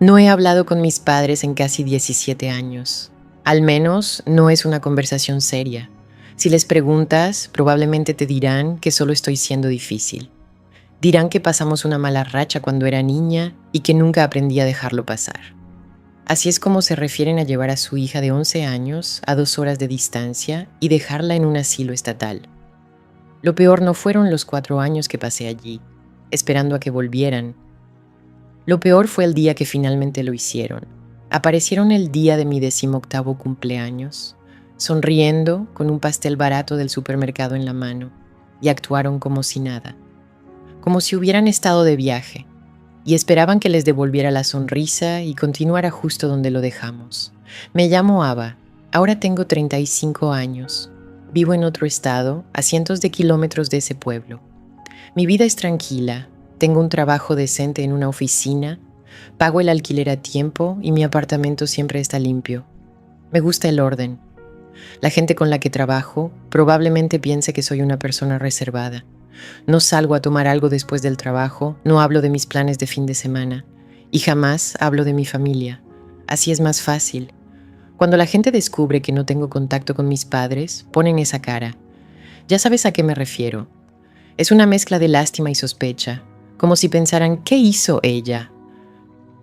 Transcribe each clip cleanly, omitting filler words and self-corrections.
No he hablado con mis padres en casi 17 años. Al menos no es una conversación seria. Si les preguntas, probablemente te dirán que solo estoy siendo difícil. Dirán que pasamos una mala racha cuando era niña y que nunca aprendí a dejarlo pasar. Así es como se refieren a llevar a su hija de 11 años a 2 horas de distancia y dejarla en un asilo estatal. Lo peor no fueron los 4 años que pasé allí, esperando a que volvieran. Lo peor fue el día que finalmente lo hicieron. Aparecieron el día de mi 18º cumpleaños, sonriendo con un pastel barato del supermercado en la mano, y actuaron como si nada, como si hubieran estado de viaje, y esperaban que les devolviera la sonrisa y continuara justo donde lo dejamos. Me llamo Ava, ahora tengo 35 años, vivo en otro estado, a cientos de kilómetros de ese pueblo. Mi vida es tranquila. Tengo un trabajo decente en una oficina, pago el alquiler a tiempo y mi apartamento siempre está limpio. Me gusta el orden. La gente con la que trabajo probablemente piense que soy una persona reservada. No salgo a tomar algo después del trabajo, no hablo de mis planes de fin de semana y jamás hablo de mi familia. Así es más fácil. Cuando la gente descubre que no tengo contacto con mis padres, ponen esa cara. Ya sabes a qué me refiero. Es una mezcla de lástima y sospecha, como si pensaran, ¿qué hizo ella?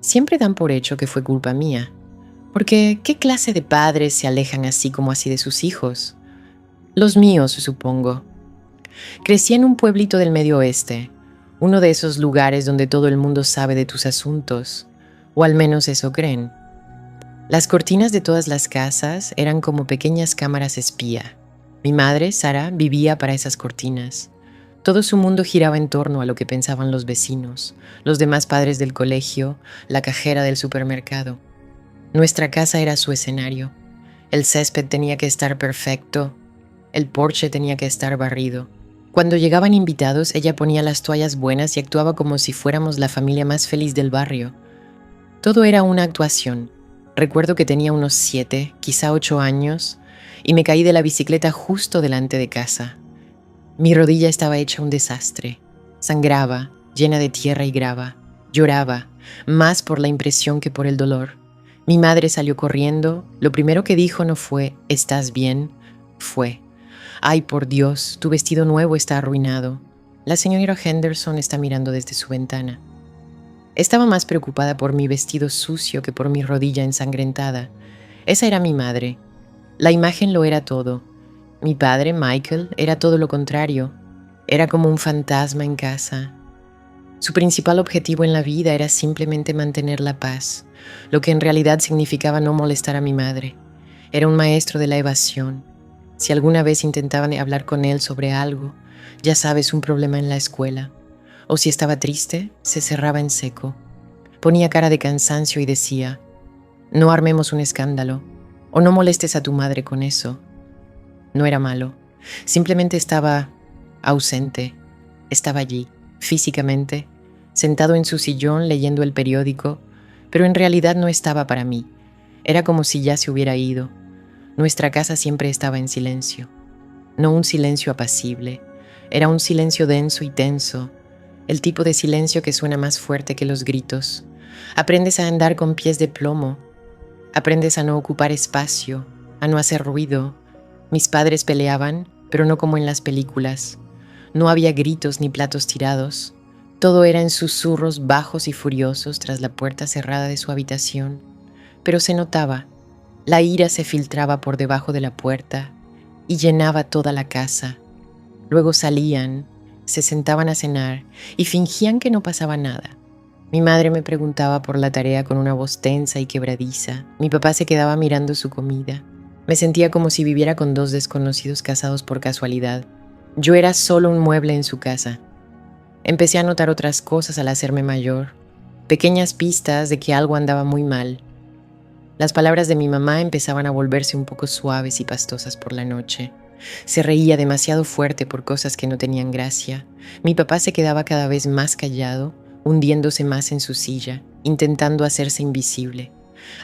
Siempre dan por hecho que fue culpa mía, porque ¿qué clase de padres se alejan así como así de sus hijos? Los míos, supongo. Crecí en un pueblito del Medio Oeste, uno de esos lugares donde todo el mundo sabe de tus asuntos, o al menos eso creen. Las cortinas de todas las casas eran como pequeñas cámaras espía. Mi madre, Sara, vivía para esas cortinas. Todo su mundo giraba en torno a lo que pensaban los vecinos, los demás padres del colegio, la cajera del supermercado. Nuestra casa era su escenario. El césped tenía que estar perfecto, el porche tenía que estar barrido. Cuando llegaban invitados, ella ponía las toallas buenas y actuaba como si fuéramos la familia más feliz del barrio. Todo era una actuación. Recuerdo que tenía unos 7, quizá 8 años, y me caí de la bicicleta justo delante de casa. Mi rodilla estaba hecha un desastre. Sangraba, llena de tierra y grava. Lloraba, más por la impresión que por el dolor. Mi madre salió corriendo. Lo primero que dijo no fue «¿Estás bien?». Fue «Ay, por Dios, tu vestido nuevo está arruinado. La señora Henderson está mirando desde su ventana». Estaba más preocupada por mi vestido sucio que por mi rodilla ensangrentada. Esa era mi madre. La imagen lo era todo. Mi padre, Michael, era todo lo contrario. Era como un fantasma en casa. Su principal objetivo en la vida era simplemente mantener la paz, lo que en realidad significaba no molestar a mi madre. Era un maestro de la evasión. Si alguna vez intentaban hablar con él sobre algo, ya sabes, un problema en la escuela, o si estaba triste, se cerraba en seco. Ponía cara de cansancio y decía, «No armemos un escándalo, o no molestes a tu madre con eso». No era malo, simplemente estaba ausente. Estaba allí, físicamente, sentado en su sillón leyendo el periódico, pero en realidad no estaba para mí. Era como si ya se hubiera ido. Nuestra casa siempre estaba en silencio. No un silencio apacible, era un silencio denso y tenso, el tipo de silencio que suena más fuerte que los gritos. Aprendes a andar con pies de plomo, aprendes a no ocupar espacio, a no hacer ruido. Mis padres peleaban, pero no como en las películas. No había gritos ni platos tirados. Todo era en susurros bajos y furiosos tras la puerta cerrada de su habitación. Pero se notaba. La ira se filtraba por debajo de la puerta y llenaba toda la casa. Luego salían, se sentaban a cenar y fingían que no pasaba nada. Mi madre me preguntaba por la tarea con una voz tensa y quebradiza. Mi papá se quedaba mirando su comida. Me sentía como si viviera con 2 desconocidos casados por casualidad. Yo era solo un mueble en su casa. Empecé a notar otras cosas al hacerme mayor, pequeñas pistas de que algo andaba muy mal. Las palabras de mi mamá empezaban a volverse un poco suaves y pastosas por la noche. Se reía demasiado fuerte por cosas que no tenían gracia. Mi papá se quedaba cada vez más callado, hundiéndose más en su silla, intentando hacerse invisible.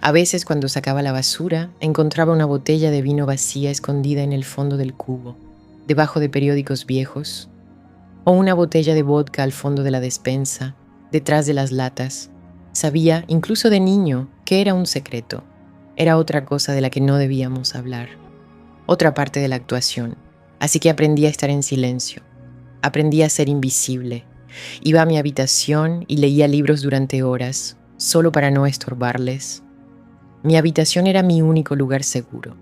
A veces, cuando sacaba la basura, encontraba una botella de vino vacía escondida en el fondo del cubo, debajo de periódicos viejos, o una botella de vodka al fondo de la despensa, detrás de las latas. Sabía, incluso de niño, que era un secreto. Era otra cosa de la que no debíamos hablar. Otra parte de la actuación. Así que aprendí a estar en silencio. Aprendí a ser invisible. Iba a mi habitación y leía libros durante horas, solo para no estorbarles. Mi habitación era mi único lugar seguro.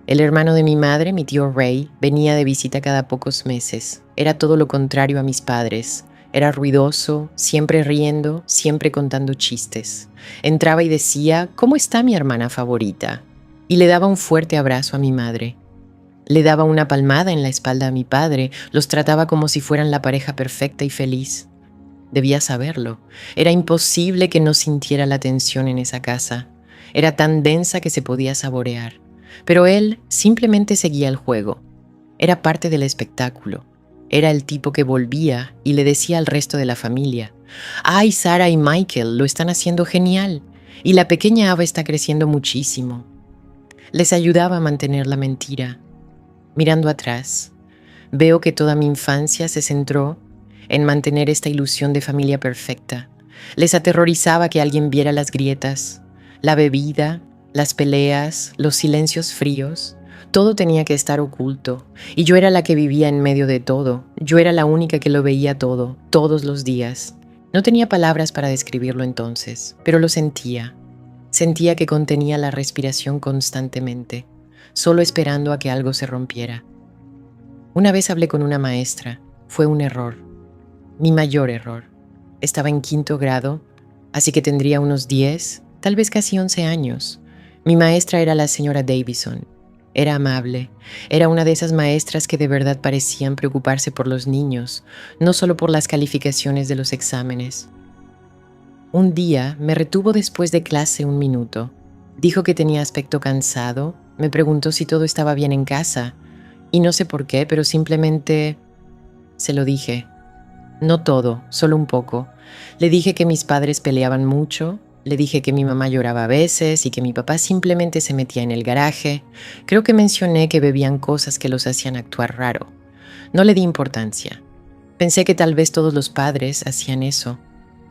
El hermano de mi madre, mi tío Ray, venía de visita cada pocos meses. Era todo lo contrario a mis padres. Era ruidoso, siempre riendo, siempre contando chistes. Entraba y decía, ¿cómo está mi hermana favorita? Y le daba un fuerte abrazo a mi madre. Le daba una palmada en la espalda a mi padre, los trataba como si fueran la pareja perfecta y feliz. Debía saberlo. Era imposible que no sintiera la tensión en esa casa. Era tan densa que se podía saborear. Pero él simplemente seguía el juego. Era parte del espectáculo. Era el tipo que volvía y le decía al resto de la familia, «Ay, Sarah y Michael, lo están haciendo genial. Y la pequeña Ava está creciendo muchísimo». Les ayudaba a mantener la mentira. Mirando atrás, veo que toda mi infancia se centró en mantener esta ilusión de familia perfecta. Les aterrorizaba que alguien viera las grietas, la bebida, las peleas, los silencios fríos. Todo tenía que estar oculto, y yo era la que vivía en medio de todo. Yo era la única que lo veía todo, todos los días. No tenía palabras para describirlo entonces, pero lo sentía. Sentía que contenía la respiración constantemente, solo esperando a que algo se rompiera. Una vez hablé con una maestra. Fue un error. Mi mayor error. Estaba en 5º grado, así que tendría unos 10, tal vez casi 11 años. Mi maestra era la señora Davison. Era amable. Era una de esas maestras que de verdad parecían preocuparse por los niños, no solo por las calificaciones de los exámenes. Un día me retuvo después de clase un minuto. Dijo que tenía aspecto cansado, me preguntó si todo estaba bien en casa, y no sé por qué, pero simplemente se lo dije. No todo, solo un poco. Le dije que mis padres peleaban mucho, le dije que mi mamá lloraba a veces y que mi papá simplemente se metía en el garaje. Creo que mencioné que bebían cosas que los hacían actuar raro. No le di importancia. Pensé que tal vez todos los padres hacían eso.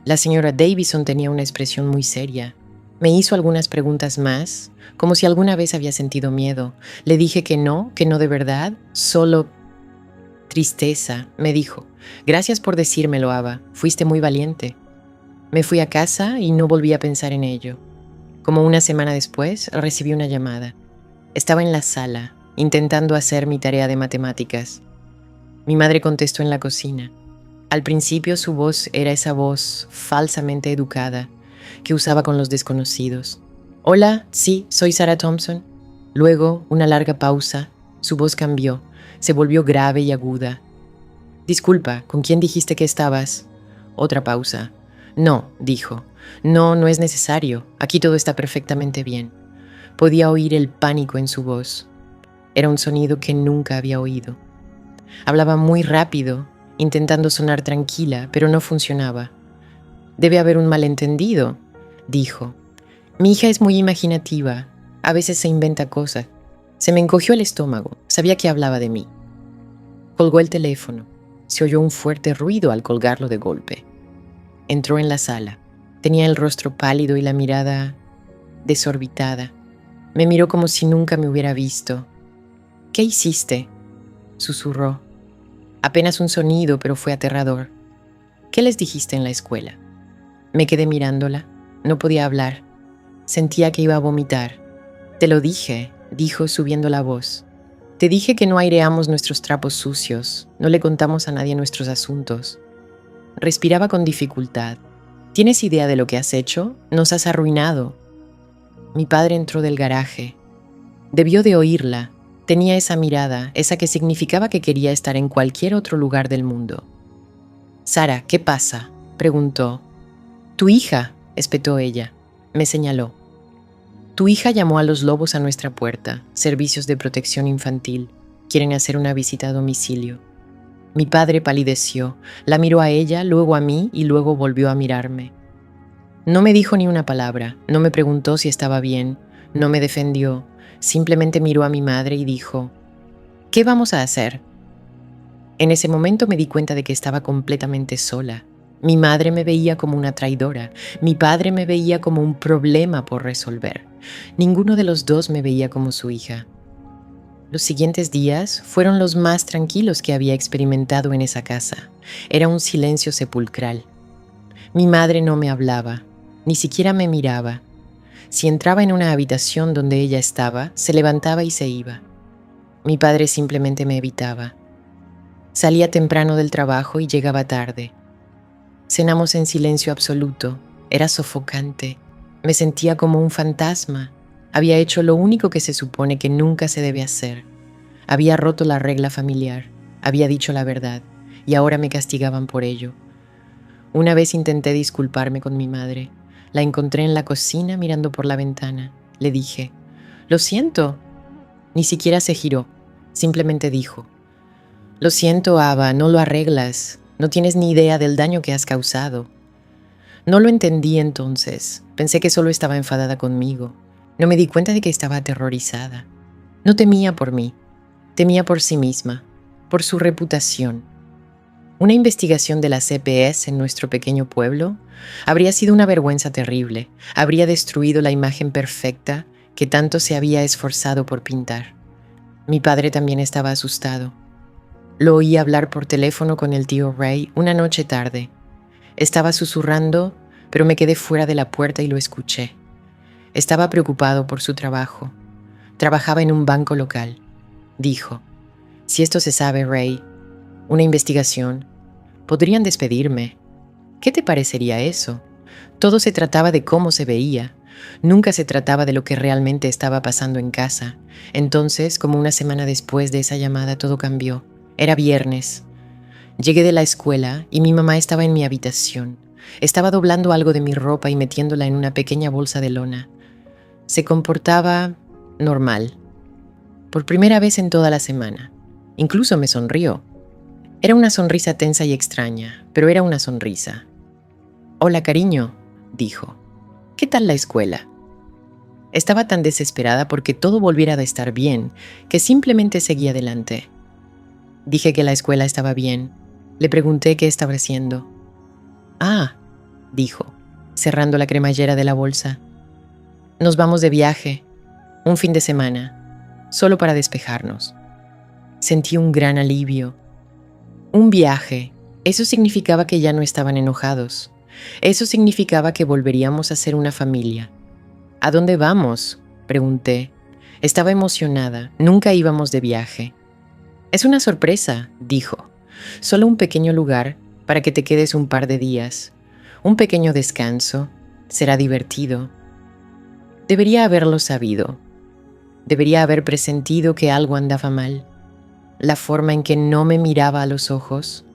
La señora Davison tenía una expresión muy seria. Me hizo algunas preguntas más, como si alguna vez había sentido miedo. Le dije que no de verdad, solo tristeza. Me dijo, «Gracias por decírmelo, Ava, fuiste muy valiente». Me fui a casa y no volví a pensar en ello. Como una semana después, recibí una llamada. Estaba en la sala, intentando hacer mi tarea de matemáticas. Mi madre contestó en la cocina. Al principio su voz era esa voz falsamente educada que usaba con los desconocidos. «Hola, sí, soy Sarah Thompson». Luego, una larga pausa. Su voz cambió, se volvió grave y aguda. «Disculpa, ¿con quién dijiste que estabas?» Otra pausa. «No», dijo. «No, no es necesario. Aquí todo está perfectamente bien». Podía oír el pánico en su voz. Era un sonido que nunca había oído. Hablaba muy rápido, intentando sonar tranquila, pero no funcionaba. «Debe haber un malentendido», dijo. «Mi hija es muy imaginativa. A veces se inventa cosas». Se me encogió el estómago. Sabía que hablaba de mí. Colgó el teléfono. Se oyó un fuerte ruido al colgarlo de golpe. Entró en la sala. Tenía el rostro pálido y la mirada desorbitada. Me miró como si nunca me hubiera visto. «¿Qué hiciste?», susurró. Apenas un sonido, pero fue aterrador. «¿Qué les dijiste en la escuela?». Me quedé mirándola. No podía hablar. Sentía que iba a vomitar. «Te lo dije», dijo subiendo la voz. «Te dije que no aireamos nuestros trapos sucios, no le contamos a nadie nuestros asuntos». Respiraba con dificultad. «¿Tienes idea de lo que has hecho? Nos has arruinado». Mi padre entró del garaje. Debió de oírla. Tenía esa mirada, esa que significaba que quería estar en cualquier otro lugar del mundo. «Sarah, ¿qué pasa?», preguntó. «Tu hija», espetó ella. Me señaló. «Tu hija llamó a los lobos a nuestra puerta, servicios de protección infantil. Quieren hacer una visita a domicilio». Mi padre palideció, la miró a ella, luego a mí y luego volvió a mirarme. No me dijo ni una palabra, no me preguntó si estaba bien, no me defendió, simplemente miró a mi madre y dijo, «¿Qué vamos a hacer?». En ese momento me di cuenta de que estaba completamente sola. Mi madre me veía como una traidora. Mi padre me veía como un problema por resolver. Ninguno de los dos me veía como su hija. Los siguientes días fueron los más tranquilos que había experimentado en esa casa. Era un silencio sepulcral. Mi madre no me hablaba, ni siquiera me miraba. Si entraba en una habitación donde ella estaba, se levantaba y se iba. Mi padre simplemente me evitaba. Salía temprano del trabajo y llegaba tarde. Cenamos en silencio absoluto. Era sofocante. Me sentía como un fantasma. Había hecho lo único que se supone que nunca se debe hacer. Había roto la regla familiar. Había dicho la verdad. Y ahora me castigaban por ello. Una vez intenté disculparme con mi madre. La encontré en la cocina mirando por la ventana. Le dije, «Lo siento». Ni siquiera se giró. Simplemente dijo, «Lo siento, Ava, no lo arreglas. No tienes ni idea del daño que has causado». No lo entendí entonces. Pensé que solo estaba enfadada conmigo. No me di cuenta de que estaba aterrorizada. No temía por mí. Temía por sí misma, por su reputación. Una investigación de la CPS en nuestro pequeño pueblo habría sido una vergüenza terrible. Habría destruido la imagen perfecta que tanto se había esforzado por pintar. Mi padre también estaba asustado. Lo oí hablar por teléfono con el tío Ray una noche tarde. Estaba susurrando, pero me quedé fuera de la puerta y lo escuché. Estaba preocupado por su trabajo. Trabajaba en un banco local. Dijo, «Si esto se sabe, Ray, una investigación, podrían despedirme. ¿Qué te parecería eso?» Todo se trataba de cómo se veía. Nunca se trataba de lo que realmente estaba pasando en casa. Entonces, como una semana después de esa llamada, todo cambió. Era viernes. Llegué de la escuela y mi mamá estaba en mi habitación. Estaba doblando algo de mi ropa y metiéndola en una pequeña bolsa de lona. Se comportaba normal. Por primera vez en toda la semana. Incluso me sonrió. Era una sonrisa tensa y extraña, pero era una sonrisa. «Hola, cariño», dijo. «¿Qué tal la escuela?» Estaba tan desesperada porque todo volviera a estar bien, que simplemente seguí adelante. Dije que la escuela estaba bien. Le pregunté qué estaba haciendo. «Ah», dijo, cerrando la cremallera de la bolsa. «Nos vamos de viaje, un fin de semana, solo para despejarnos». Sentí un gran alivio. Un viaje. Eso significaba que ya no estaban enojados. Eso significaba que volveríamos a ser una familia. «¿A dónde vamos?», pregunté. Estaba emocionada. Nunca íbamos de viaje. «Es una sorpresa», dijo. «Solo un pequeño lugar para que te quedes un par de días. Un pequeño descanso. Será divertido». Debería haberlo sabido. Debería haber presentido que algo andaba mal. La forma en que no me miraba a los ojos,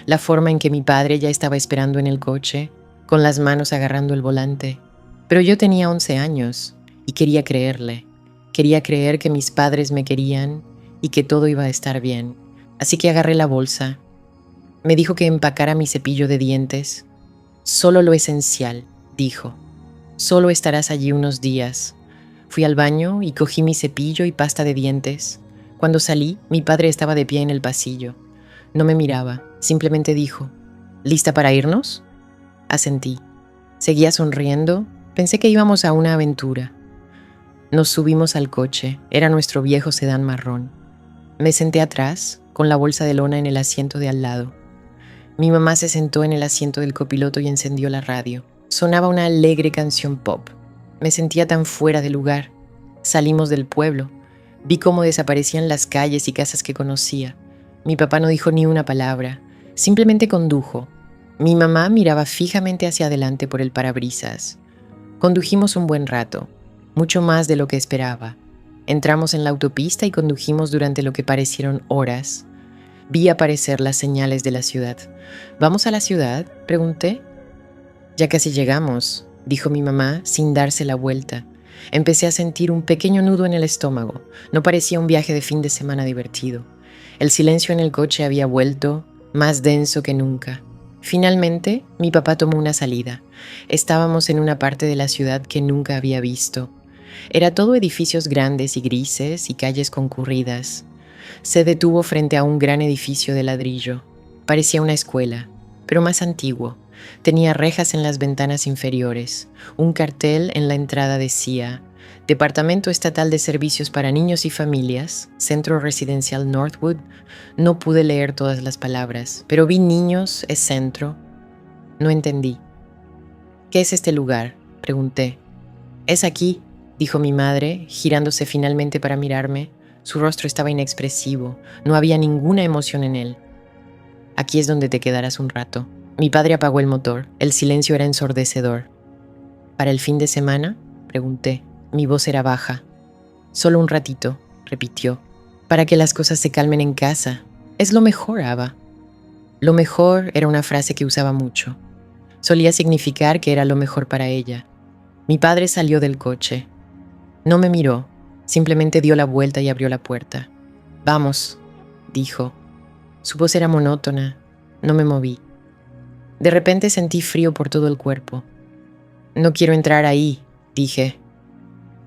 la forma en que mi padre ya estaba esperando en el coche, con las manos agarrando el volante. Pero yo tenía 11 años y quería creerle. Quería creer que mis padres me querían y que todo iba a estar bien. Así que agarré la bolsa. Me dijo que empacara mi cepillo de dientes. «Solo lo esencial», dijo. «Solo estarás allí unos días». Fui al baño y cogí mi cepillo y pasta de dientes. Cuando salí, mi padre estaba de pie en el pasillo. No me miraba, simplemente dijo, «¿Lista para irnos?». Asentí. Seguía sonriendo. Pensé que íbamos a una aventura. Nos subimos al coche. Era nuestro viejo sedán marrón. Me senté atrás, con la bolsa de lona en el asiento de al lado. Mi mamá se sentó en el asiento del copiloto y encendió la radio. Sonaba una alegre canción pop. Me sentía tan fuera de lugar. Salimos del pueblo. Vi cómo desaparecían las calles y casas que conocía. Mi papá no dijo ni una palabra. Simplemente condujo. Mi mamá miraba fijamente hacia adelante por el parabrisas. Condujimos un buen rato, mucho más de lo que esperaba. Entramos en la autopista y condujimos durante lo que parecieron horas. Vi aparecer las señales de la ciudad. «¿Vamos a la ciudad?», pregunté. «Ya casi llegamos», dijo mi mamá sin darse la vuelta. Empecé a sentir un pequeño nudo en el estómago. No parecía un viaje de fin de semana divertido. El silencio en el coche había vuelto más denso que nunca. Finalmente, mi papá tomó una salida. Estábamos en una parte de la ciudad que nunca había visto. Era todo edificios grandes y grises y calles concurridas. Se detuvo frente a un gran edificio de ladrillo. Parecía una escuela, pero más antiguo. Tenía rejas en las ventanas inferiores. Un cartel en la entrada decía: Departamento Estatal de Servicios para Niños y Familias, Centro Residencial Northwood. No pude leer todas las palabras, pero vi niños, es centro. No entendí. ¿Qué es este lugar?, pregunté. Es aquí, dijo mi madre, girándose finalmente para mirarme. Su rostro estaba inexpresivo, no había ninguna emoción en él. Aquí es donde te quedarás un rato. Mi padre apagó el motor, el silencio era ensordecedor. ¿Para el fin de semana?, pregunté. Mi voz era baja. Solo un ratito, repitió. Para que las cosas se calmen en casa. Es lo mejor, Ava. Lo mejor era una frase que usaba mucho. Solía significar que era lo mejor para ella. Mi padre salió del coche. No me miró, simplemente dio la vuelta y abrió la puerta. Vamos, dijo. Su voz era monótona. No me moví. De repente sentí frío por todo el cuerpo. No quiero entrar ahí, dije.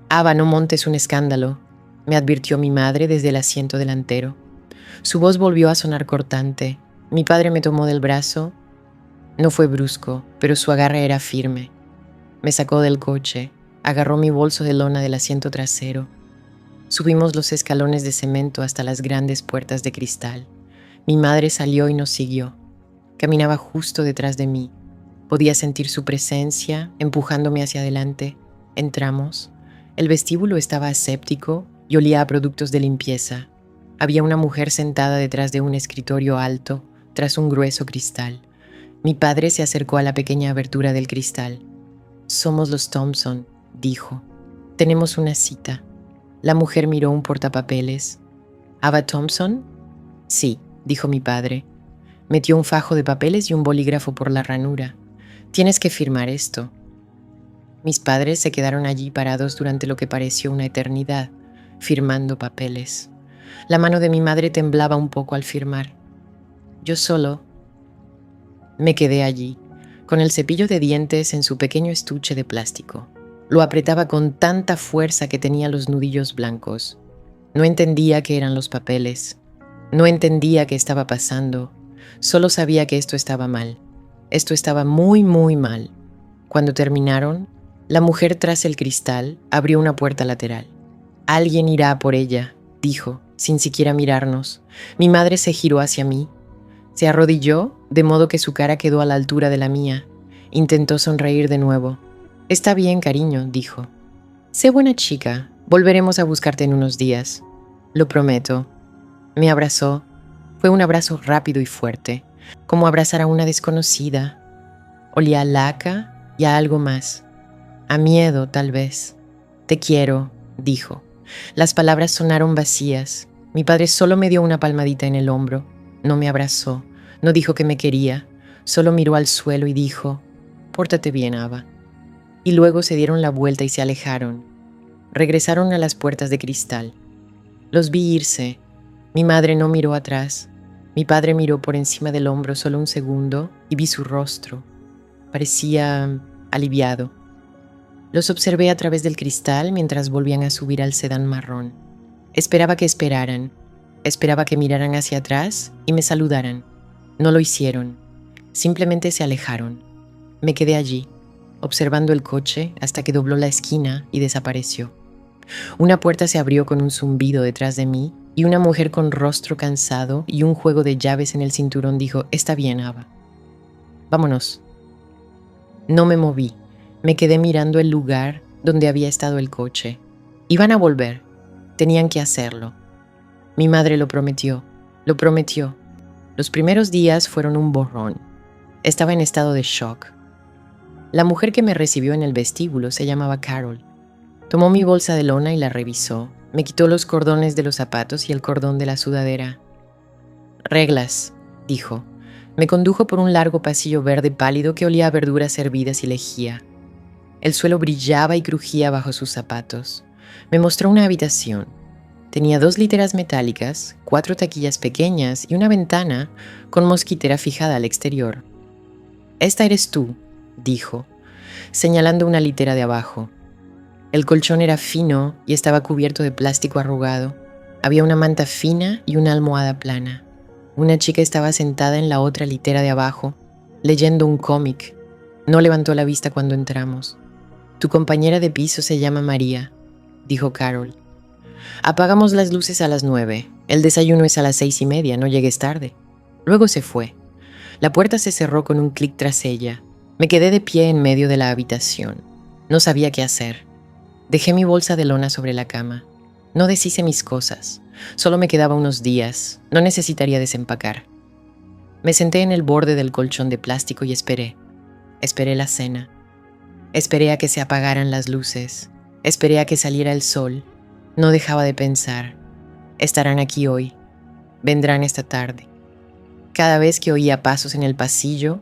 Ava, no montes un escándalo, me advirtió mi madre desde el asiento delantero. Su voz volvió a sonar cortante. Mi padre me tomó del brazo. No fue brusco, pero su agarre era firme. Me sacó del coche, agarró mi bolso de lona del asiento trasero. Subimos los escalones de cemento hasta las grandes puertas de cristal. Mi madre salió y nos siguió. Caminaba justo detrás de mí. Podía sentir su presencia, empujándome hacia adelante. Entramos. El vestíbulo estaba aséptico y olía a productos de limpieza. Había una mujer sentada detrás de un escritorio alto, tras un grueso cristal. Mi padre se acercó a la pequeña abertura del cristal. Somos los Thompson, dijo. Tenemos una cita. La mujer miró un portapapeles. ¿Ava Thompson? Sí, dijo mi padre. Metió un fajo de papeles y un bolígrafo por la ranura. Tienes que firmar esto. Mis padres se quedaron allí parados durante lo que pareció una eternidad, firmando papeles. La mano de mi madre temblaba un poco al firmar. Yo solo me quedé allí, con el cepillo de dientes en su pequeño estuche de plástico. Lo apretaba con tanta fuerza que tenía los nudillos blancos. No entendía qué eran los papeles. No entendía qué estaba pasando. Solo sabía que esto estaba mal. Esto estaba muy, muy mal. Cuando terminaron, la mujer tras el cristal abrió una puerta lateral. Alguien irá por ella, dijo, sin siquiera mirarnos. Mi madre se giró hacia mí. Se arrodilló, de modo que su cara quedó a la altura de la mía. Intentó sonreír de nuevo. Está bien, cariño, dijo. Sé buena chica. Volveremos a buscarte en unos días. Lo prometo. Me abrazó. Fue un abrazo rápido y fuerte, como abrazar a una desconocida. Olía a laca y a algo más. A miedo, tal vez. Te quiero, dijo. Las palabras sonaron vacías. Mi padre solo me dio una palmadita en el hombro. No me abrazó. No dijo que me quería. Solo miró al suelo y dijo: Pórtate bien, Ava. Y luego se dieron la vuelta y se alejaron. Regresaron a las puertas de cristal. Los vi irse. Mi madre no miró atrás. Mi padre miró por encima del hombro solo un segundo y vi su rostro. Parecía aliviado. Los observé a través del cristal mientras volvían a subir al sedán marrón. Esperaba que esperaran. Esperaba que miraran hacia atrás y me saludaran. No lo hicieron. Simplemente se alejaron. Me quedé allí, observando el coche hasta que dobló la esquina y desapareció. Una puerta se abrió con un zumbido detrás de mí y una mujer con rostro cansado y un juego de llaves en el cinturón dijo: Está bien, Ava. Vámonos. No me moví. Me quedé mirando el lugar donde había estado el coche. Iban a volver. Tenían que hacerlo. Mi madre lo prometió. Lo prometió. Los primeros días fueron un borrón. Estaba en estado de shock. La mujer que me recibió en el vestíbulo se llamaba Carol. Tomó mi bolsa de lona y la revisó. Me quitó los cordones de los zapatos y el cordón de la sudadera. Reglas, dijo. Me condujo por un largo pasillo verde pálido que olía a verduras hervidas y lejía. El suelo brillaba y crujía bajo sus zapatos. Me mostró una habitación. Tenía 2 literas metálicas, 4 taquillas pequeñas y una ventana con mosquitera fijada al exterior. Esta eres tú, dijo, señalando una litera de abajo. El colchón era fino y estaba cubierto de plástico arrugado. Había una manta fina y una almohada plana. Una chica estaba sentada en la otra litera de abajo. leyendo un cómic. No levantó la vista cuando entramos. Tu compañera de piso se llama María, dijo Carol. Apagamos las luces a las 9. El desayuno es a las 6:30, no llegues tarde. Luego se fue. La puerta se cerró con un clic tras ella. Me quedé de pie en medio de la habitación. No sabía qué hacer. Dejé mi bolsa de lona sobre la cama. No deshice mis cosas. Solo me quedaba unos días. No necesitaría desempacar. Me senté en el borde del colchón de plástico y esperé. Esperé la cena. Esperé a que se apagaran las luces. Esperé a que saliera el sol. No dejaba de pensar. Estarán aquí hoy. Vendrán esta tarde. Cada vez que oía pasos en el pasillo,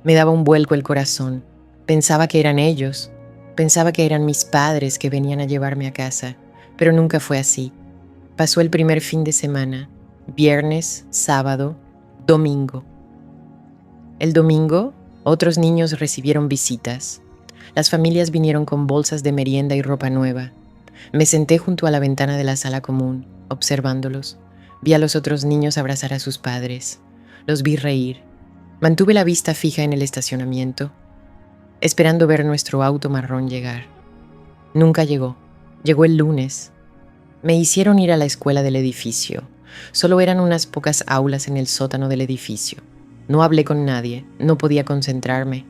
me daba un vuelco el corazón. Pensaba que eran ellos. Pensaba que eran mis padres que venían a llevarme a casa. Pero nunca fue así. Pasó el primer fin de semana. Viernes, sábado, domingo. El domingo, otros niños recibieron visitas. Las familias vinieron con bolsas de merienda y ropa nueva. Me senté junto a la ventana de la sala común, observándolos. Vi a los otros niños abrazar a sus padres. Los vi reír. Mantuve la vista fija en el estacionamiento, esperando ver nuestro auto marrón llegar. Nunca llegó. Llegó el lunes. Me hicieron ir a la escuela del edificio. Solo eran unas pocas aulas en el sótano del edificio. No hablé con nadie, no podía concentrarme.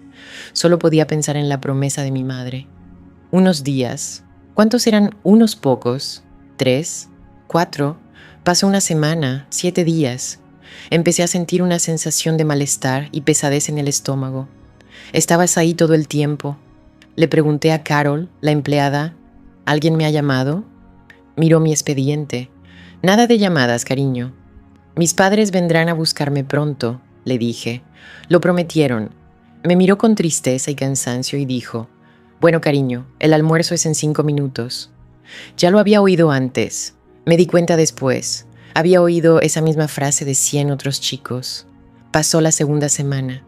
Solo podía pensar en la promesa de mi madre. Unos días. ¿Cuántos eran unos pocos? 3, 4. Pasó una semana, 7 días. Empecé a sentir una sensación de malestar y pesadez en el estómago. Estabas ahí todo el tiempo. Le pregunté a Carol, la empleada, ¿alguien me ha llamado? Miró mi expediente. Nada de llamadas, cariño. Mis padres vendrán a buscarme pronto, le dije. Lo prometieron. Me miró con tristeza y cansancio y dijo, bueno, cariño, el almuerzo es en 5 minutos. Ya lo había oído antes. Me di cuenta después. Había oído esa misma frase de 100 otros chicos. Pasó la segunda semana,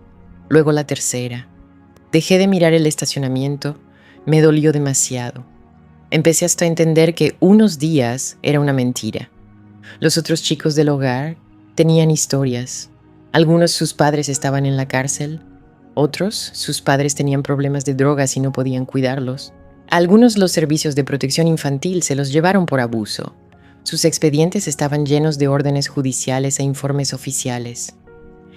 luego la tercera. Dejé de mirar el estacionamiento. Me dolió demasiado. Empecé hasta a entender que unos días era una mentira. Los otros chicos del hogar tenían historias. Algunos sus padres estaban en la cárcel. Otros, sus padres tenían problemas de drogas y no podían cuidarlos. Algunos los servicios de protección infantil se los llevaron por abuso. Sus expedientes estaban llenos de órdenes judiciales e informes oficiales.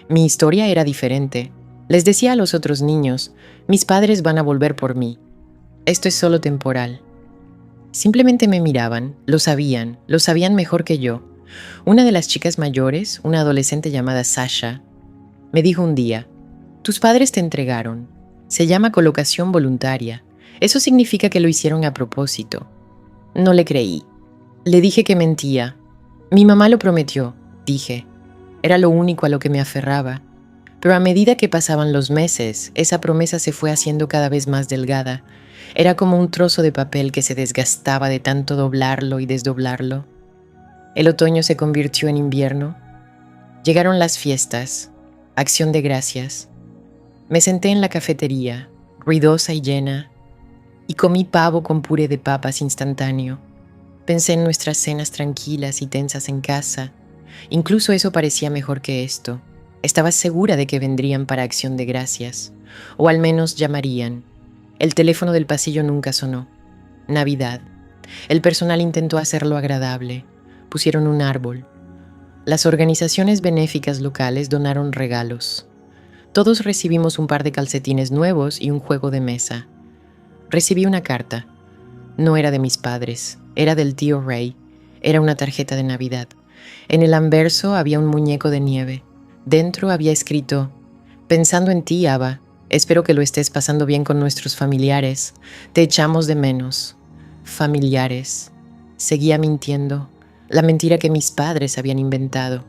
Mi historia era diferente. Les decía a los otros niños, mis padres van a volver por mí. Esto es solo temporal. Simplemente me miraban, lo sabían mejor que yo. Una de las chicas mayores, una adolescente llamada Sasha, me dijo un día, tus padres te entregaron. Se llama colocación voluntaria. Eso significa que lo hicieron a propósito. No le creí. Le dije que mentía. Mi mamá lo prometió, dije. Era lo único a lo que me aferraba. Pero a medida que pasaban los meses, esa promesa se fue haciendo cada vez más delgada. Era como un trozo de papel que se desgastaba de tanto doblarlo y desdoblarlo. El otoño se convirtió en invierno. Llegaron las fiestas, Acción de Gracias. Me senté en la cafetería, ruidosa y llena, y comí pavo con puré de papas instantáneo. Pensé en nuestras cenas tranquilas y tensas en casa. Incluso eso parecía mejor que esto. Estaba segura de que vendrían para Acción de Gracias, o al menos llamarían. El teléfono del pasillo nunca sonó. Navidad. El personal intentó hacerlo agradable. Pusieron un árbol. Las organizaciones benéficas locales donaron regalos. Todos recibimos un par de calcetines nuevos y un juego de mesa. Recibí una carta. No era de mis padres, era del tío Ray. Era una tarjeta de Navidad. En el anverso había un muñeco de nieve. Dentro había escrito, pensando en ti, Ava. Espero que lo estés pasando bien con nuestros familiares. Te echamos de menos. Familiares. Seguía mintiendo. La mentira que mis padres habían inventado.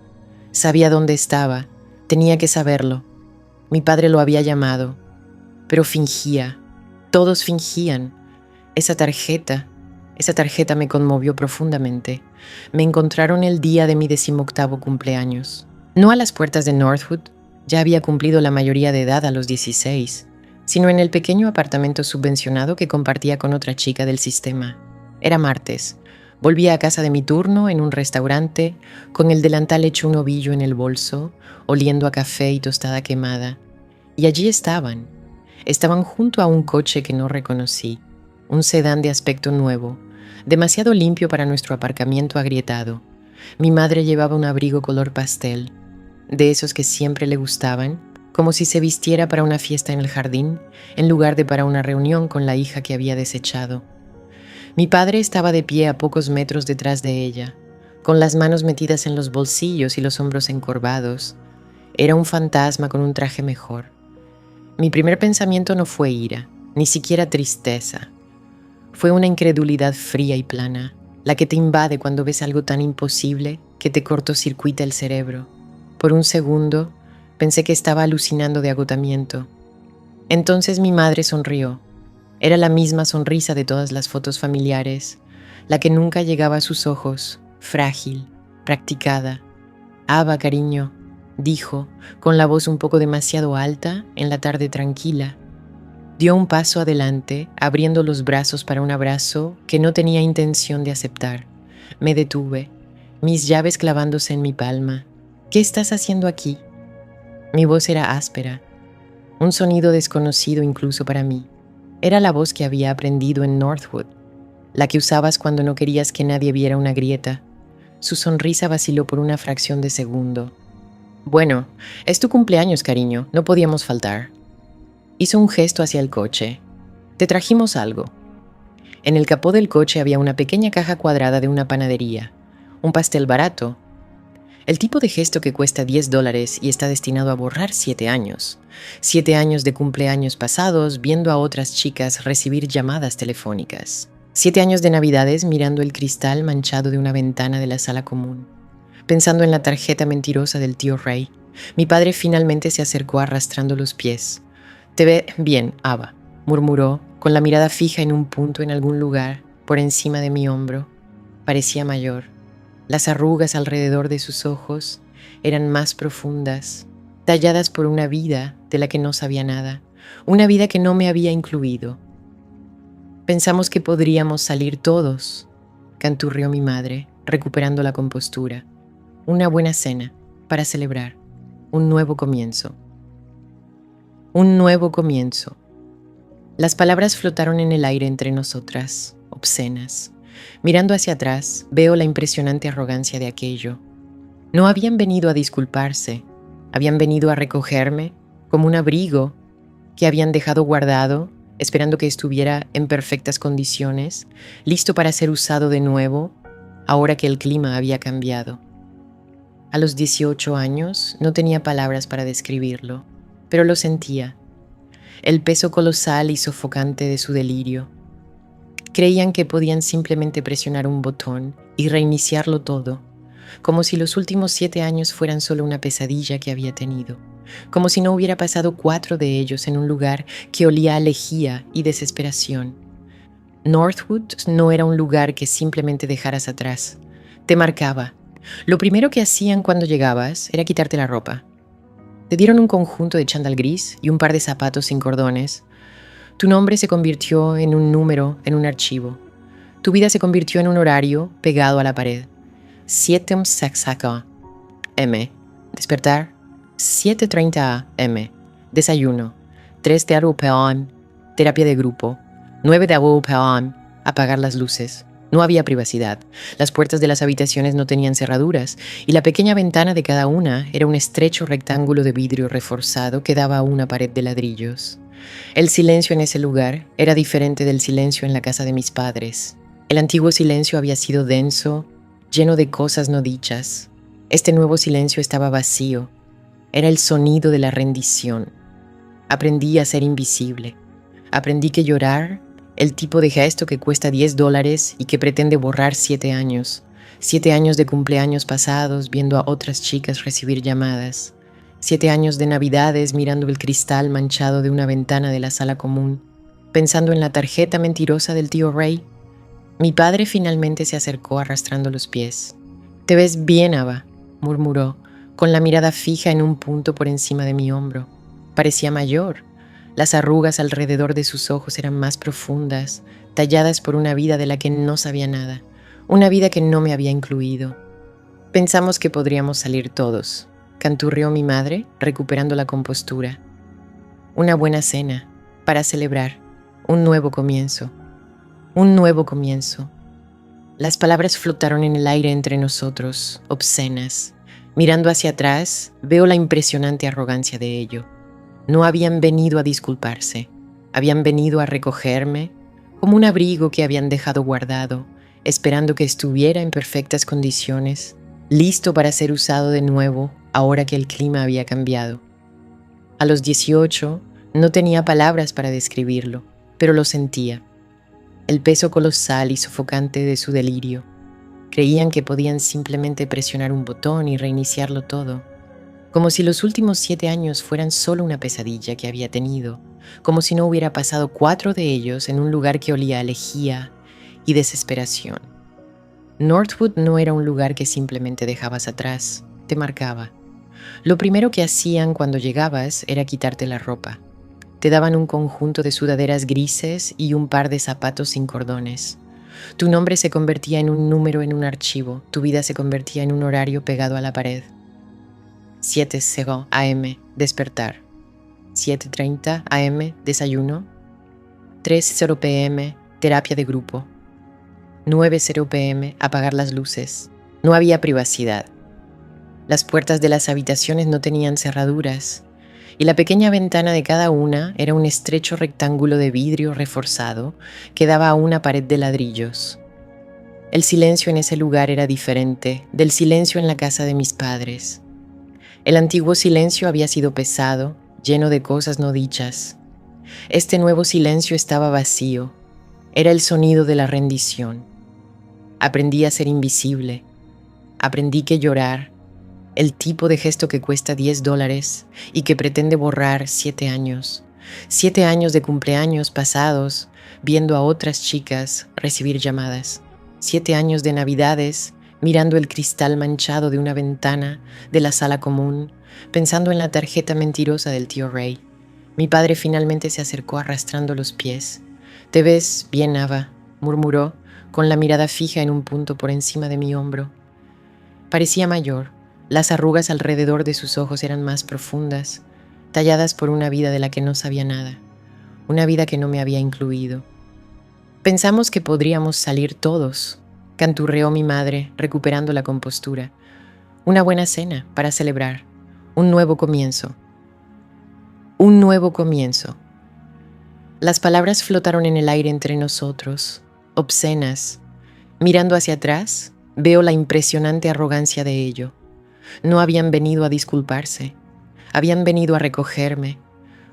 Sabía dónde estaba. Tenía que saberlo. Mi padre lo había llamado. Pero fingía. Todos fingían. Esa tarjeta me conmovió profundamente. Me encontraron el día de mi 18º cumpleaños. No a las puertas de Northwood. Ya había cumplido la mayoría de edad a los 16, sino en el pequeño apartamento subvencionado que compartía con otra chica del sistema. Era martes. Volvía a casa de mi turno en un restaurante, con el delantal hecho un ovillo en el bolso, oliendo a café y tostada quemada. Y allí estaban. Estaban junto a un coche que no reconocí, un sedán de aspecto nuevo, demasiado limpio para nuestro aparcamiento agrietado. Mi madre llevaba un abrigo color pastel, de esos que siempre le gustaban, como si se vistiera para una fiesta en el jardín, en lugar de para una reunión con la hija que había desechado. Mi padre estaba de pie a pocos metros detrás de ella, con las manos metidas en los bolsillos y los hombros encorvados. Era un fantasma con un traje mejor. Mi primer pensamiento no fue ira, ni siquiera tristeza. Fue una incredulidad fría y plana, la que te invade cuando ves algo tan imposible que te cortocircuita el cerebro. Por un segundo, pensé que estaba alucinando de agotamiento. Entonces mi madre sonrió. Era la misma sonrisa de todas las fotos familiares, la que nunca llegaba a sus ojos, frágil, practicada. «Ava, cariño», dijo, con la voz un poco demasiado alta en la tarde tranquila. Dio un paso adelante, abriendo los brazos para un abrazo que no tenía intención de aceptar. Me detuve, mis llaves clavándose en mi palma. «¿Qué estás haciendo aquí?» Mi voz era áspera, un sonido desconocido incluso para mí. Era la voz que había aprendido en Northwood, la que usabas cuando no querías que nadie viera una grieta. Su sonrisa vaciló por una fracción de segundo. «Bueno, es tu cumpleaños, cariño, no podíamos faltar». Hizo un gesto hacia el coche. «Te trajimos algo». En el capó del coche había una pequeña caja cuadrada de una panadería, un pastel barato. El tipo de gesto que cuesta $10 y está destinado a borrar 7 años. 7 años de cumpleaños pasados viendo a otras chicas recibir llamadas telefónicas. 7 años de navidades mirando el cristal manchado de una ventana de la sala común. Pensando en la tarjeta mentirosa del tío Ray, mi padre finalmente se acercó arrastrando los pies. «Te ve bien, Ava», murmuró, con la mirada fija en un punto en algún lugar, por encima de mi hombro. Parecía mayor. Las arrugas alrededor de sus ojos eran más profundas, talladas por una vida de la que no sabía nada, una vida que no me había incluido. «Pensamos que podríamos salir todos», canturrió mi madre, recuperando la compostura. «Una buena cena, para celebrar, un nuevo comienzo». Un nuevo comienzo. Las palabras flotaron en el aire entre nosotras, obscenas. Mirando hacia atrás, veo la impresionante arrogancia de aquello. No habían venido a disculparse, habían venido a recogerme como un abrigo que habían dejado guardado, esperando que estuviera en perfectas condiciones, listo para ser usado de nuevo, ahora que el clima había cambiado. A los 18 años no tenía palabras para describirlo, pero lo sentía, el peso colosal y sofocante de su delirio. Creían que podían simplemente presionar un botón y reiniciarlo todo, como si los últimos 7 años fueran solo una pesadilla que había tenido, como si no hubiera pasado 4 de ellos en un lugar que olía a lejía y desesperación. Northwood no era un lugar que simplemente dejaras atrás, te marcaba. Lo primero que hacían cuando llegabas era quitarte la ropa. Te dieron un conjunto de chándal gris y un par de zapatos sin cordones. Tu nombre se convirtió en un número en un archivo. Tu vida se convirtió en un horario pegado a la pared. 7:00 M. Despertar. 7:30 M. Desayuno. 3 p.m. Terapia de grupo. 9 p.m. Apagar las luces. No había privacidad. Las puertas de las habitaciones no tenían cerraduras y la pequeña ventana de cada una era un estrecho rectángulo de vidrio reforzado que daba a una pared de ladrillos. El silencio en ese lugar era diferente del silencio en la casa de mis padres. El antiguo silencio había sido denso, lleno de cosas no dichas. Este nuevo silencio estaba vacío. Era el sonido de la rendición. Aprendí a ser invisible. Aprendí que llorar, el tipo de gesto que cuesta $10 y que pretende borrar 7 años. 7 años de cumpleaños pasados viendo a otras chicas recibir llamadas. 7 años de navidades mirando el cristal manchado de una ventana de la sala común, pensando en la tarjeta mentirosa del tío Ray. Mi padre finalmente se acercó arrastrando los pies. «Te ves bien, Ava», murmuró, con la mirada fija en un punto por encima de mi hombro. Parecía mayor. Las arrugas alrededor de sus ojos eran más profundas, talladas por una vida de la que no sabía nada, una vida que no me había incluido. «Pensamos que podríamos salir todos», canturreó mi madre, recuperando la compostura. una buena cena, para celebrar un nuevo comienzo. Un nuevo comienzo. Las palabras flotaron en el aire entre nosotros, obscenas. Mirando hacia atrás, veo la impresionante arrogancia de ello. No habían venido a disculparse, habían venido a recogerme como un abrigo que habían dejado guardado, esperando que estuviera en perfectas condiciones, listo para ser usado de nuevo ahora que el clima había cambiado. A los 18 no tenía palabras para describirlo, pero lo sentía. El peso colosal y sofocante de su delirio. Creían que podían simplemente presionar un botón y reiniciarlo todo, como si los últimos 7 años fueran solo una pesadilla que había tenido, como si no hubiera pasado 4 de ellos en un lugar que olía a lejía y desesperación. Northwood no era un lugar que simplemente dejabas atrás, te marcaba. Lo primero que hacían cuando llegabas era quitarte la ropa. Te daban un conjunto de sudaderas grises y un par de zapatos sin cordones. Tu nombre se convertía en un número en un archivo, tu vida se convertía en un horario pegado a la pared. 7:00 AM, despertar. 7:30 AM, desayuno. 3:00 PM, terapia de grupo. 9:00 PM, apagar las luces. No había privacidad. Las puertas de las habitaciones no tenían cerraduras, y la pequeña ventana de cada una era un estrecho rectángulo de vidrio reforzado que daba a una pared de ladrillos. El silencio en ese lugar era diferente del silencio en la casa de mis padres. El antiguo silencio había sido pesado, lleno de cosas no dichas. Este nuevo silencio estaba vacío. Era el sonido de la rendición. Aprendí a ser invisible. Aprendí que llorar, el tipo de gesto que cuesta $10 y que pretende borrar 7 años. 7 años de cumpleaños pasados, viendo a otras chicas recibir llamadas. 7 años de navidades, mirando el cristal manchado de una ventana de la sala común, pensando en la tarjeta mentirosa del tío Ray. Mi padre finalmente se acercó arrastrando los pies. «Te ves bien, Ava», murmuró, con la mirada fija en un punto por encima de mi hombro. Parecía mayor. Las arrugas alrededor de sus ojos eran más profundas, talladas por una vida de la que no sabía nada, una vida que no me había incluido. «Pensamos que podríamos salir todos», canturreó mi madre, recuperando la compostura. «Una buena cena para celebrar, un nuevo comienzo». Un nuevo comienzo. Las palabras flotaron en el aire entre nosotros, obscenas. Mirando hacia atrás, veo la impresionante arrogancia de ello. No habían venido a disculparse, habían venido a recogerme,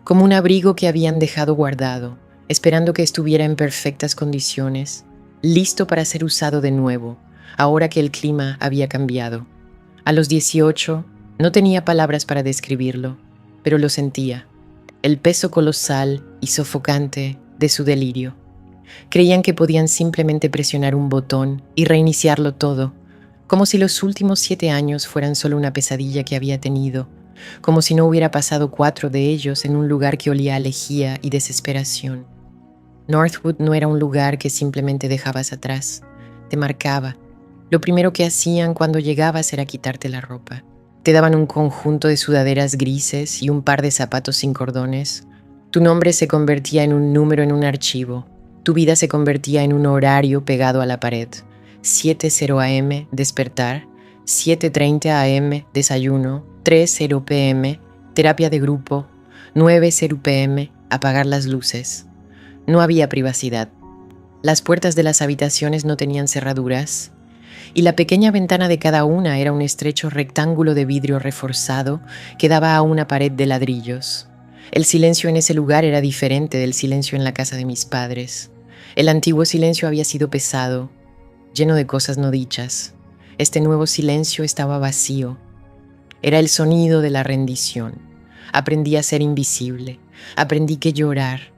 como un abrigo que habían dejado guardado, esperando que estuviera en perfectas condiciones, listo para ser usado de nuevo, ahora que el clima había cambiado. A los 18 no tenía palabras para describirlo, pero lo sentía, el peso colosal y sofocante de su delirio. Creían que podían simplemente presionar un botón y reiniciarlo todo, como si los últimos 7 años fueran solo una pesadilla que había tenido, como si no hubiera pasado 4 de ellos en un lugar que olía a lejía y desesperación. Northwood no era un lugar que simplemente dejabas atrás, te marcaba. Lo primero que hacían cuando llegabas era quitarte la ropa. Te daban un conjunto de sudaderas grises y un par de zapatos sin cordones. Tu nombre se convertía en un número en un archivo. Tu vida se convertía en un horario pegado a la pared. 7:00 AM, despertar. 7:30 AM, desayuno. 3:00 PM, terapia de grupo. 9:00 PM, apagar las luces. No había privacidad. Las puertas de las habitaciones no tenían cerraduras, y la pequeña ventana de cada una era un estrecho rectángulo de vidrio reforzado que daba a una pared de ladrillos. El silencio en ese lugar era diferente del silencio en la casa de mis padres. El antiguo silencio había sido pesado, lleno de cosas no dichas. Este nuevo silencio estaba vacío. Era el sonido de la rendición. Aprendí a ser invisible. Aprendí que llorar.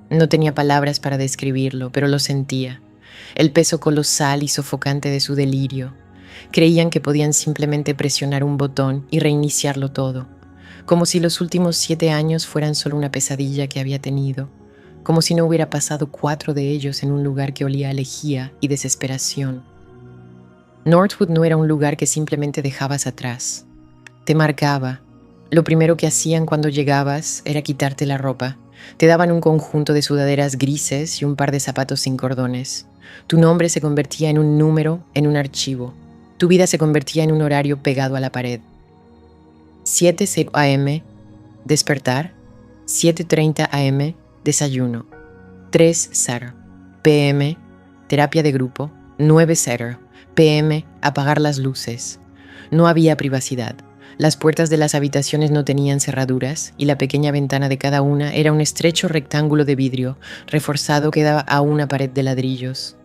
No tenía palabras para describirlo, pero lo sentía. El peso colosal y sofocante de su delirio. Creían que podían simplemente presionar un botón y reiniciarlo todo, como si los últimos 7 años fueran solo una pesadilla que había tenido, como si no hubiera pasado 4 de ellos en un lugar que olía a lejía y desesperación. Northwood no era un lugar que simplemente dejabas atrás. Te marcaba. Lo primero que hacían cuando llegabas era quitarte la ropa. Te daban un conjunto de sudaderas grises y un par de zapatos sin cordones. Tu nombre se convertía en un número en un archivo. Tu vida se convertía en un horario pegado a la pared. 7:00 a.m. despertar. 7:30 a.m. desayuno. 3:00 p.m. terapia de grupo. 9:00 p.m. apagar las luces. No había privacidad. Las puertas de las habitaciones no tenían cerraduras y la pequeña ventana de cada una era un estrecho rectángulo de vidrio reforzado que daba a una pared de ladrillos.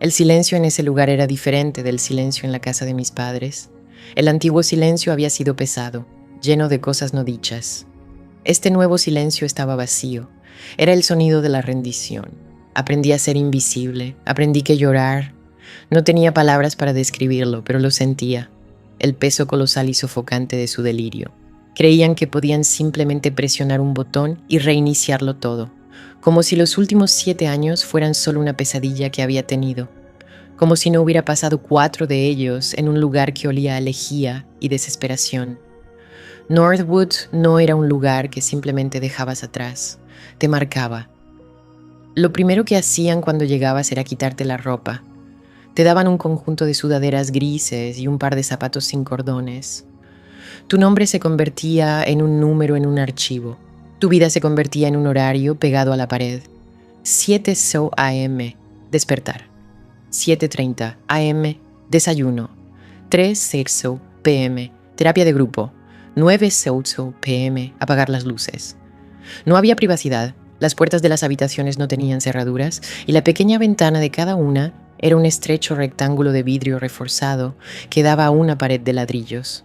El silencio en ese lugar era diferente del silencio en la casa de mis padres. El antiguo silencio había sido pesado, lleno de cosas no dichas. Este nuevo silencio estaba vacío. Era el sonido de la rendición. Aprendí a ser invisible, aprendí que llorar. No tenía palabras para describirlo, pero lo sentía. El peso colosal y sofocante de su delirio. Creían que podían simplemente presionar un botón y reiniciarlo todo, como si los últimos 7 años fueran solo una pesadilla que había tenido, como si no hubiera pasado 4 de ellos en un lugar que olía a lejía y desesperación. Northwood no era un lugar que simplemente dejabas atrás, te marcaba. Lo primero que hacían cuando llegabas era quitarte la ropa. Te daban un conjunto de sudaderas grises y un par de zapatos sin cordones. Tu nombre se convertía en un número en un archivo. Tu vida se convertía en un horario pegado a la pared. 7:00 a.m. despertar. 7:30 a.m. desayuno. 3:00 p.m. terapia de grupo. 9:00 p.m. apagar las luces. No había privacidad. Las puertas de las habitaciones no tenían cerraduras y la pequeña ventana de cada una era un estrecho rectángulo de vidrio reforzado que daba a una pared de ladrillos.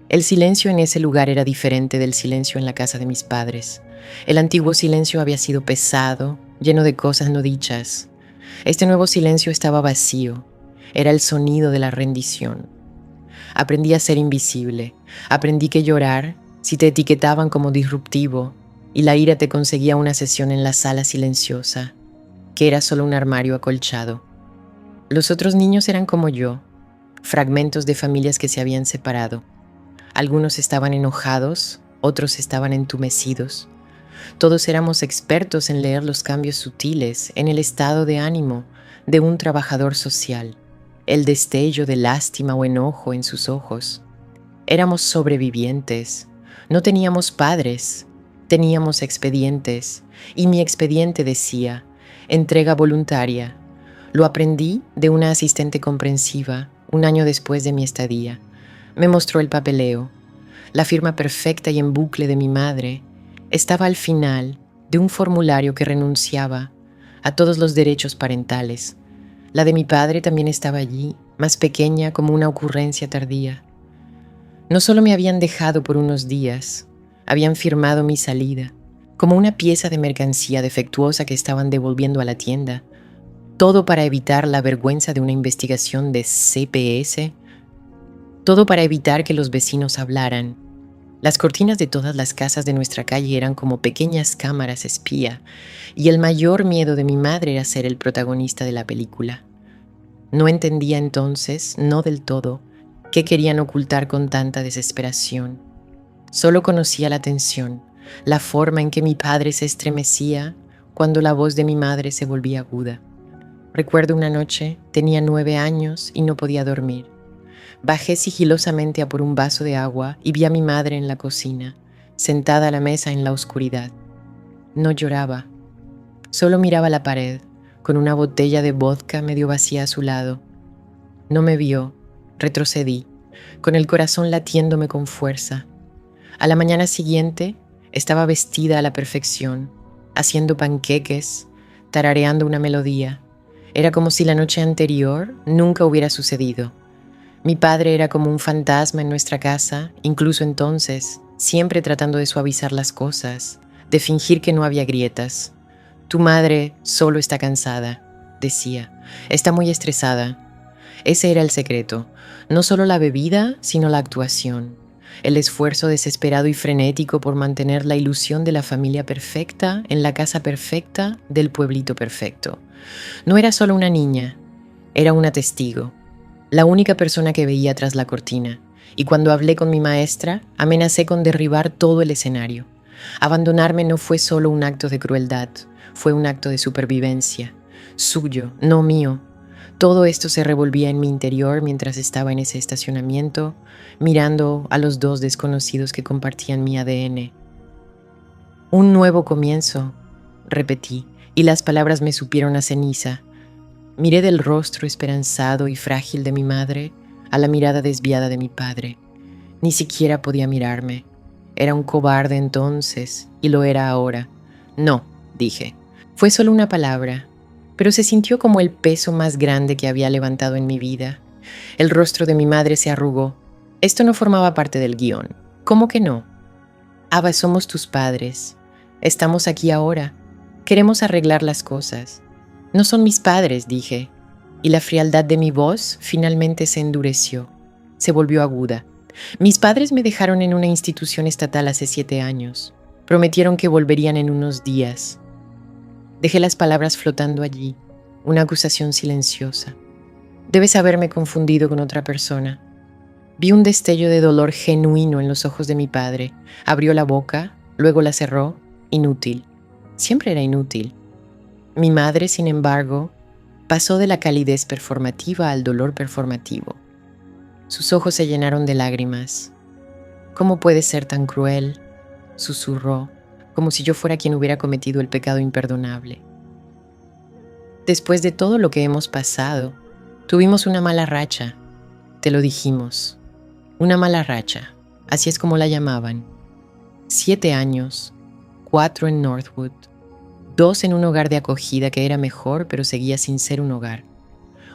El silencio en ese lugar era diferente del silencio en la casa de mis padres. El antiguo silencio había sido pesado, lleno de cosas no dichas. Este nuevo silencio estaba vacío. Era el sonido de la rendición. Aprendí a ser invisible. Aprendí que llorar, si te etiquetaban como disruptivo, y la ira te conseguía una sesión en la sala silenciosa, que era solo un armario acolchado. Los otros niños eran como yo, fragmentos de familias que se habían separado. Algunos estaban enojados, otros estaban entumecidos. Todos éramos expertos en leer los cambios sutiles en el estado de ánimo de un trabajador social, el destello de lástima o enojo en sus ojos. Éramos sobrevivientes, no teníamos padres, teníamos expedientes, y mi expediente decía, entrega voluntaria. Lo aprendí de una asistente comprensiva, un año después de mi estadía. Me mostró el papeleo. La firma perfecta y en bucle de mi madre estaba al final de un formulario que renunciaba a todos los derechos parentales. La de mi padre también estaba allí, más pequeña como una ocurrencia tardía. No solo me habían dejado por unos días, habían firmado mi salida, como una pieza de mercancía defectuosa que estaban devolviendo a la tienda, todo para evitar la vergüenza de una investigación de CPS, todo para evitar que los vecinos hablaran. Las cortinas de todas las casas de nuestra calle eran como pequeñas cámaras espía, y el mayor miedo de mi madre era ser el protagonista de la película. No entendía entonces, no del todo, qué querían ocultar con tanta desesperación. Solo conocía la tensión, la forma en que mi padre se estremecía cuando la voz de mi madre se volvía aguda. Recuerdo una noche, tenía 9 años y no podía dormir. Bajé sigilosamente a por un vaso de agua y vi a mi madre en la cocina, sentada a la mesa en la oscuridad. No lloraba, solo miraba la pared, con una botella de vodka medio vacía a su lado. No me vio, retrocedí, con el corazón latiéndome con fuerza. A la mañana siguiente, estaba vestida a la perfección, haciendo panqueques, tarareando una melodía. Era como si la noche anterior nunca hubiera sucedido. Mi padre era como un fantasma en nuestra casa, incluso entonces, siempre tratando de suavizar las cosas, de fingir que no había grietas. Tu madre solo está cansada, decía. Está muy estresada. Ese era el secreto. No solo la bebida, sino la actuación. El esfuerzo desesperado y frenético por mantener la ilusión de la familia perfecta en la casa perfecta del pueblito perfecto. No era solo una niña, era una testigo. La única persona que veía tras la cortina, y cuando hablé con mi maestra, amenacé con derribar todo el escenario. Abandonarme no fue solo un acto de crueldad, fue un acto de supervivencia, suyo, no mío. Todo esto se revolvía en mi interior mientras estaba en ese estacionamiento, mirando a los dos desconocidos que compartían mi ADN. Un nuevo comienzo, repetí, y las palabras me supieron a ceniza. Miré del rostro esperanzado y frágil de mi madre a la mirada desviada de mi padre. Ni siquiera podía mirarme. Era un cobarde entonces, y lo era ahora. No, dije. Fue solo una palabra, pero se sintió como el peso más grande que había levantado en mi vida. El rostro de mi madre se arrugó. Esto no formaba parte del guión. ¿Cómo que no? Abba, somos tus padres. Estamos aquí ahora. Queremos arreglar las cosas. No son mis padres, dije, y la frialdad de mi voz finalmente se endureció. Se volvió aguda. Mis padres me dejaron en una institución estatal hace 7 años. Prometieron que volverían en unos días. Dejé las palabras flotando allí, una acusación silenciosa. Debes haberme confundido con otra persona. Vi un destello de dolor genuino en los ojos de mi padre. Abrió la boca, luego la cerró. Inútil. Siempre era inútil. Mi madre, sin embargo, pasó de la calidez performativa al dolor performativo. Sus ojos se llenaron de lágrimas. ¿Cómo puede ser tan cruel?, susurró, como si yo fuera quien hubiera cometido el pecado imperdonable. Después de todo lo que hemos pasado, tuvimos una mala racha. Te lo dijimos. Una mala racha, así es como la llamaban. 7 años, 4 en Northwood, 2 en un hogar de acogida que era mejor, pero seguía sin ser un hogar.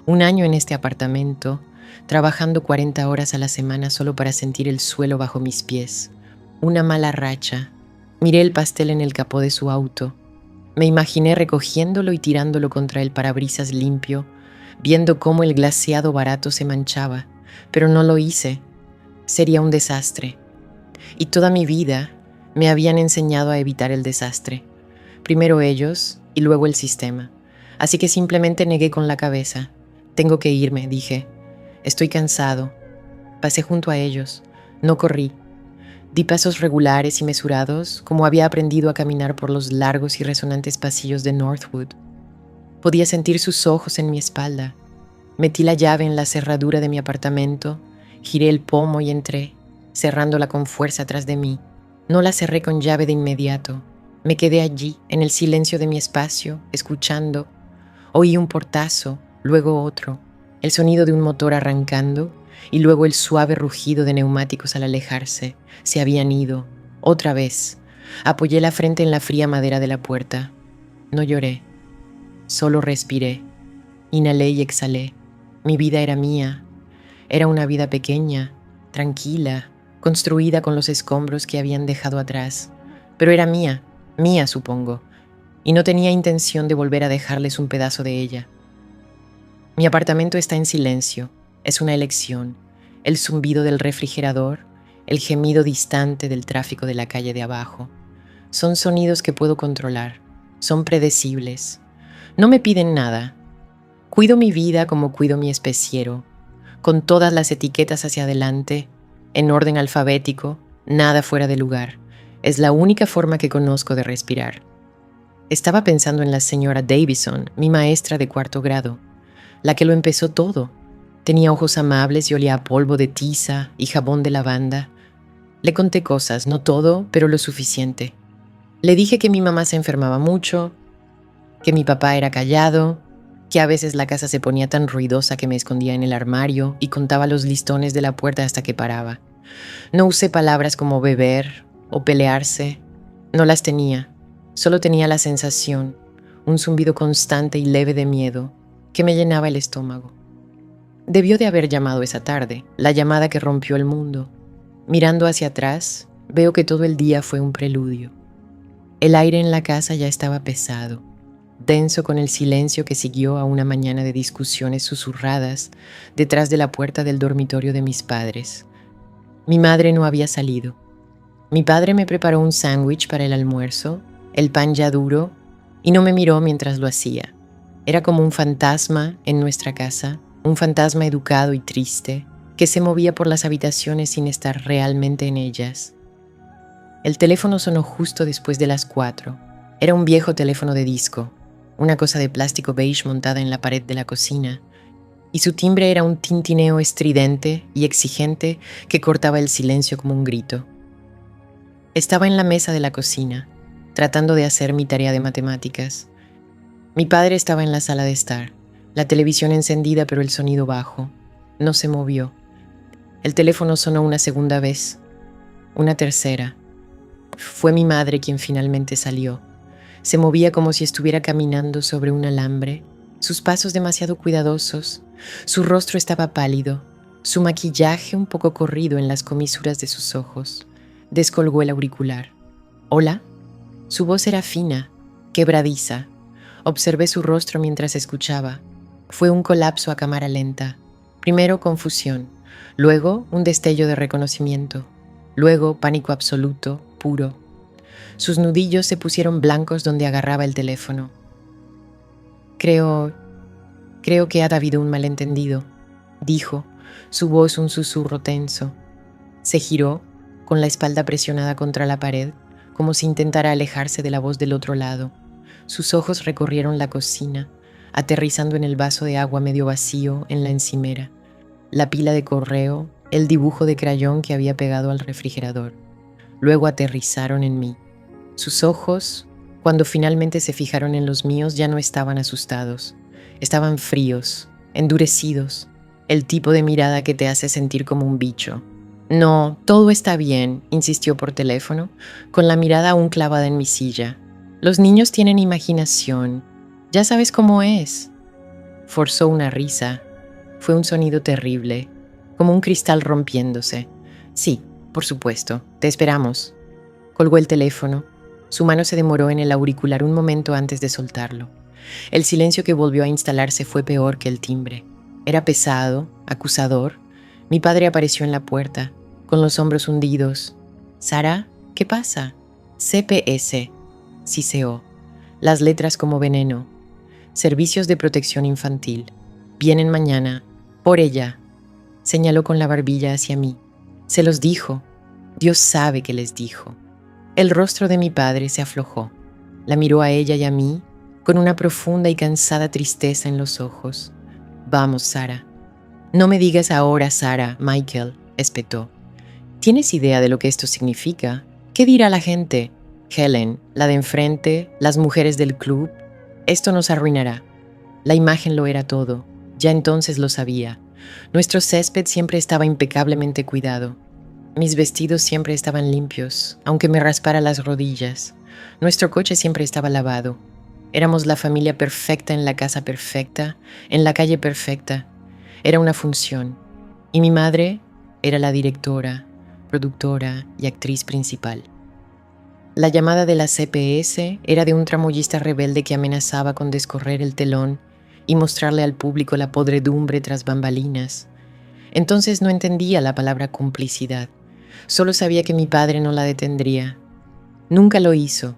1 año en este apartamento, trabajando 40 horas a la semana solo para sentir el suelo bajo mis pies. Una mala racha. Miré el pastel en el capó de su auto. Me imaginé recogiéndolo y tirándolo contra el parabrisas limpio, viendo cómo el glaseado barato se manchaba, pero no lo hice. Sería un desastre. Y toda mi vida me habían enseñado a evitar el desastre. Primero ellos y luego el sistema. Así que simplemente negué con la cabeza. Tengo que irme, dije. Estoy cansado. Pasé junto a ellos. No corrí. Di pasos regulares y mesurados, como había aprendido a caminar por los largos y resonantes pasillos de Northwood. Podía sentir sus ojos en mi espalda. Metí la llave en la cerradura de mi apartamento, giré el pomo y entré, cerrándola con fuerza tras de mí. No la cerré con llave de inmediato. Me quedé allí, en el silencio de mi espacio, escuchando. Oí un portazo, luego otro, el sonido de un motor arrancando y luego el suave rugido de neumáticos al alejarse. Se habían ido. Otra vez. Apoyé la frente en la fría madera de la puerta. No lloré. Solo respiré. Inhalé y exhalé. Mi vida era mía. Era una vida pequeña, tranquila, construida con los escombros que habían dejado atrás. Pero era mía, supongo, y no tenía intención de volver a dejarles un pedazo de ella. Mi apartamento está en silencio. Es una elección. El zumbido del refrigerador, el gemido distante del tráfico de la calle de abajo. Son sonidos que puedo controlar. Son predecibles. No me piden nada. Cuido mi vida como cuido mi especiero, con todas las etiquetas hacia adelante, en orden alfabético, nada fuera de lugar. Es la única forma que conozco de respirar. Estaba pensando en la señora Davison, mi maestra de 4º grado, la que lo empezó todo. Tenía ojos amables y olía a polvo de tiza y jabón de lavanda. Le conté cosas, no todo, pero lo suficiente. Le dije que mi mamá se enfermaba mucho, que mi papá era callado, que a veces la casa se ponía tan ruidosa que me escondía en el armario y contaba los listones de la puerta hasta que paraba. No usé palabras como beber o pelearse. No las tenía. Solo tenía la sensación, un zumbido constante y leve de miedo que me llenaba el estómago. Debió de haber llamado esa tarde, la llamada que rompió el mundo. Mirando hacia atrás, veo que todo el día fue un preludio. El aire en la casa ya estaba pesado, denso con el silencio que siguió a una mañana de discusiones susurradas detrás de la puerta del dormitorio de mis padres. Mi madre no había salido. Mi padre me preparó un sándwich para el almuerzo, el pan ya duro, y no me miró mientras lo hacía. Era como un fantasma en nuestra casa, un fantasma educado y triste, que se movía por las habitaciones sin estar realmente en ellas. El teléfono sonó justo después de las 4. Era un viejo teléfono de disco, una cosa de plástico beige montada en la pared de la cocina, y su timbre era un tintineo estridente y exigente que cortaba el silencio como un grito. Estaba en la mesa de la cocina, tratando de hacer mi tarea de matemáticas. Mi padre estaba en la sala de estar, la televisión encendida pero el sonido bajo. No se movió. El teléfono sonó una segunda vez, una tercera. Fue mi madre quien finalmente salió. Se movía como si estuviera caminando sobre un alambre, sus pasos demasiado cuidadosos. Su rostro estaba pálido, su maquillaje un poco corrido en las comisuras de sus ojos. Descolgó el auricular. ¿Hola? Su voz era fina, quebradiza. Observé su rostro mientras escuchaba. Fue un colapso a cámara lenta. Primero confusión, luego un destello de reconocimiento, luego pánico absoluto, puro. Sus nudillos se pusieron blancos donde agarraba el teléfono. Creo que ha habido un malentendido, dijo, su voz un susurro tenso. Se giró, con la espalda presionada contra la pared, como si intentara alejarse de la voz del otro lado. Sus ojos recorrieron la cocina, aterrizando en el vaso de agua medio vacío en la encimera, la pila de correo, el dibujo de crayón que había pegado al refrigerador. Luego aterrizaron en mí. Sus ojos, cuando finalmente se fijaron en los míos, ya no estaban asustados. Estaban fríos, endurecidos, el tipo de mirada que te hace sentir como un bicho. No, todo está bien, insistió por teléfono, con la mirada aún clavada en mi silla. Los niños tienen imaginación. Ya sabes cómo es. Forzó una risa. Fue un sonido terrible, como un cristal rompiéndose. Sí, por supuesto, te esperamos. Colgó el teléfono. Su mano se demoró en el auricular un momento antes de soltarlo. El silencio que volvió a instalarse fue peor que el timbre. Era pesado, acusador. Mi padre apareció en la puerta, con los hombros hundidos. «Sara, ¿qué pasa?» «CPS», siseó. Las letras como veneno. «Servicios de protección infantil. Vienen mañana. Por ella». Señaló con la barbilla hacia mí. Se los dijo. Dios sabe que les dijo. El rostro de mi padre se aflojó. La miró a ella y a mí, con una profunda y cansada tristeza en los ojos. «Vamos, Sara». «No me digas ahora, Sara», Michael espetó. «¿Tienes idea de lo que esto significa? ¿Qué dirá la gente? Helen, la de enfrente, las mujeres del club. Esto nos arruinará». La imagen lo era todo. Ya entonces lo sabía. Nuestro césped siempre estaba impecablemente cuidado. Mis vestidos siempre estaban limpios, aunque me raspara las rodillas. Nuestro coche siempre estaba lavado. Éramos la familia perfecta en la casa perfecta, en la calle perfecta. Era una función. Y mi madre era la directora, productora y actriz principal. La llamada de la CPS era de un tramoyista rebelde que amenazaba con descorrer el telón y mostrarle al público la podredumbre tras bambalinas. Entonces no entendía la palabra complicidad. Solo sabía que mi padre no la detendría. Nunca lo hizo.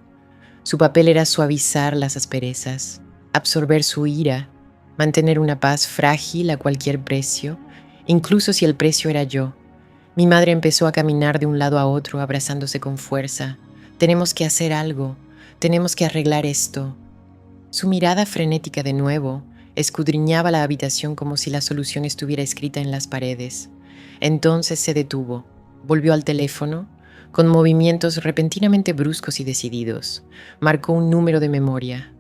Su papel era suavizar las asperezas, absorber su ira, mantener una paz frágil a cualquier precio, incluso si el precio era yo. Mi madre empezó a caminar de un lado a otro, abrazándose con fuerza. «Tenemos que hacer algo. Tenemos que arreglar esto». Su mirada frenética de nuevo escudriñaba la habitación como si la solución estuviera escrita en las paredes. Entonces se detuvo, volvió al teléfono, con movimientos repentinamente bruscos y decididos. Marcó un número de memoria.